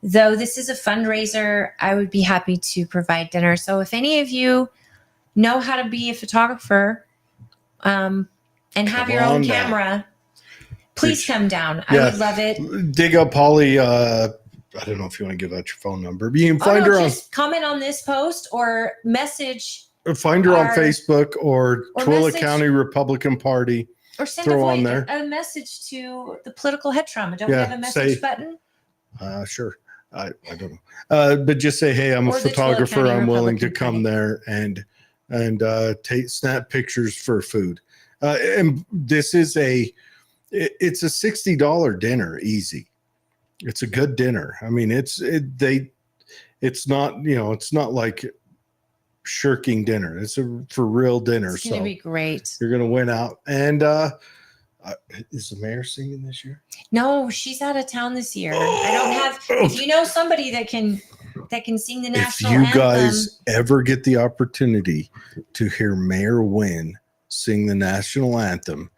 though this is a fundraiser, I would be happy to provide dinner. So if any of you know how to be a photographer, and have your own camera. Please come down. I would love it. Dig up Holly. I don't know if you want to give out your phone number, but you can find her on. Just comment on this post or message. Or find her on Facebook or Twilla County Republican Party. Or send a message to the political head trauma. Don't we have a message button? Sure. I don't know. But just say, hey, I'm a photographer. I'm willing to come there and snap pictures for food. And this is it's a $60 dinner, easy. It's a good dinner. I mean, it's not, it's not like shirking dinner. It's for real dinner. It's going to be great. You're going to win out. And is the mayor singing this year? No, she's out of town this year. I don't have, if you know somebody that can sing the national anthem. If you guys ever get the opportunity to hear Mayor Wynn sing the national anthem,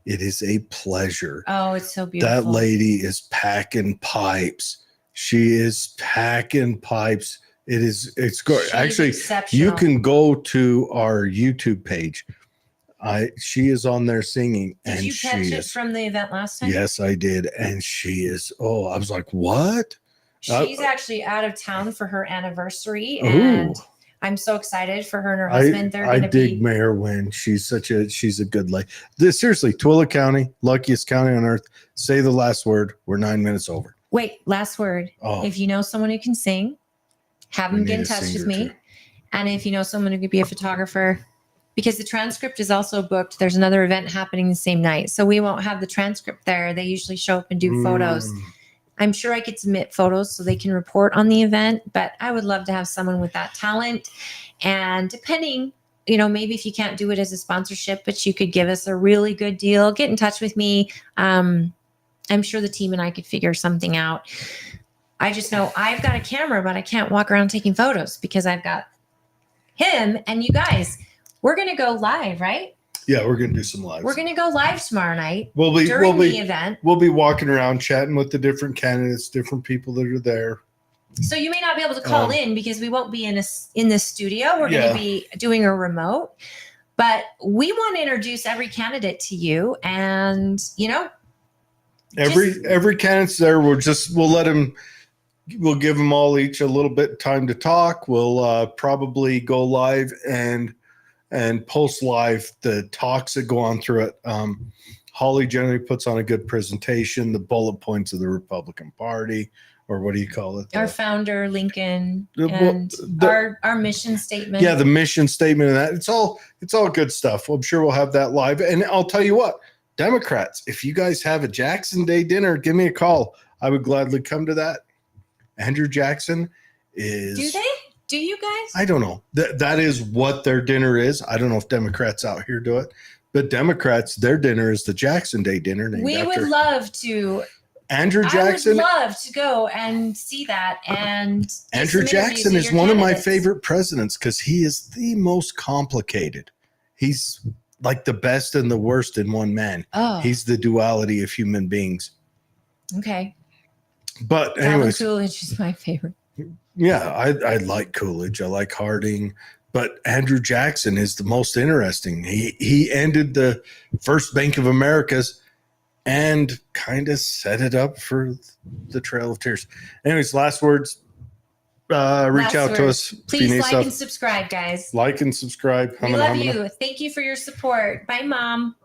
it is a pleasure. Oh, it's so beautiful. That lady is packing pipes. She is packing pipes. It's good. Actually, you can go to our YouTube page. She is on there singing. Did you catch it from the event last time? Yes, I did. And she is, I was like, what? She's actually out of town for her anniversary. And I'm so excited for her and her husband. I dig Mayor Wynn. She's a good lady. Seriously, Twilla County, luckiest county on earth. Say the last word. We're 9 minutes over. Wait, last word. If you know someone who can sing, have them get in touch with me. And if you know someone who could be a photographer, because the transcript is also booked. There's another event happening the same night. So we won't have the transcript there. They usually show up and do photos. I'm sure I could submit photos so they can report on the event, but I would love to have someone with that talent. And depending, maybe if you can't do it as a sponsorship, but you could give us a really good deal, get in touch with me. I'm sure the team and I could figure something out. I just know I've got a camera, but I can't walk around taking photos because I've got him and you guys. We're going to go live, right? Yeah, we're gonna do some lives. We're going to go live tomorrow night during the event. We'll be walking around chatting with the different candidates, different people that are there. So you may not be able to call in because we won't be in the studio. We're going to be doing a remote, but we want to introduce every candidate to you, and every candidate's there. We'll let them. We'll give them all each a little bit of time to talk. We'll probably go live and post live the talks that go on through it. Holly generally puts on a good presentation, the bullet points of the Republican Party, or what do you call it? Our founder, Lincoln, and our mission statement. Yeah, the mission statement and that. It's all good stuff. I'm sure we'll have that live. And I'll tell you what, Democrats, if you guys have a Jackson Day dinner, give me a call. I would gladly come to that. Andrew Jackson is... Do they? Do you guys? I don't know. That is what their dinner is. I don't know if Democrats out here do it, but Democrats, their dinner is the Jackson Day dinner. We would love to. Andrew Jackson. I would love to go and see that. And Andrew Jackson is one of my favorite presidents because he is the most complicated. He's like the best and the worst in one man. Oh. He's the duality of human beings. Okay. But anyways. Calvin Coolidge is my favorite. Yeah, I like Coolidge. I like Harding. But Andrew Jackson is the most interesting. He ended the first Bank of America's and kind of set it up for the Trail of Tears. Anyways, last words. Reach out to us. Please like and subscribe, guys. Like and subscribe. We love you. Thank you for your support. Bye, Mom.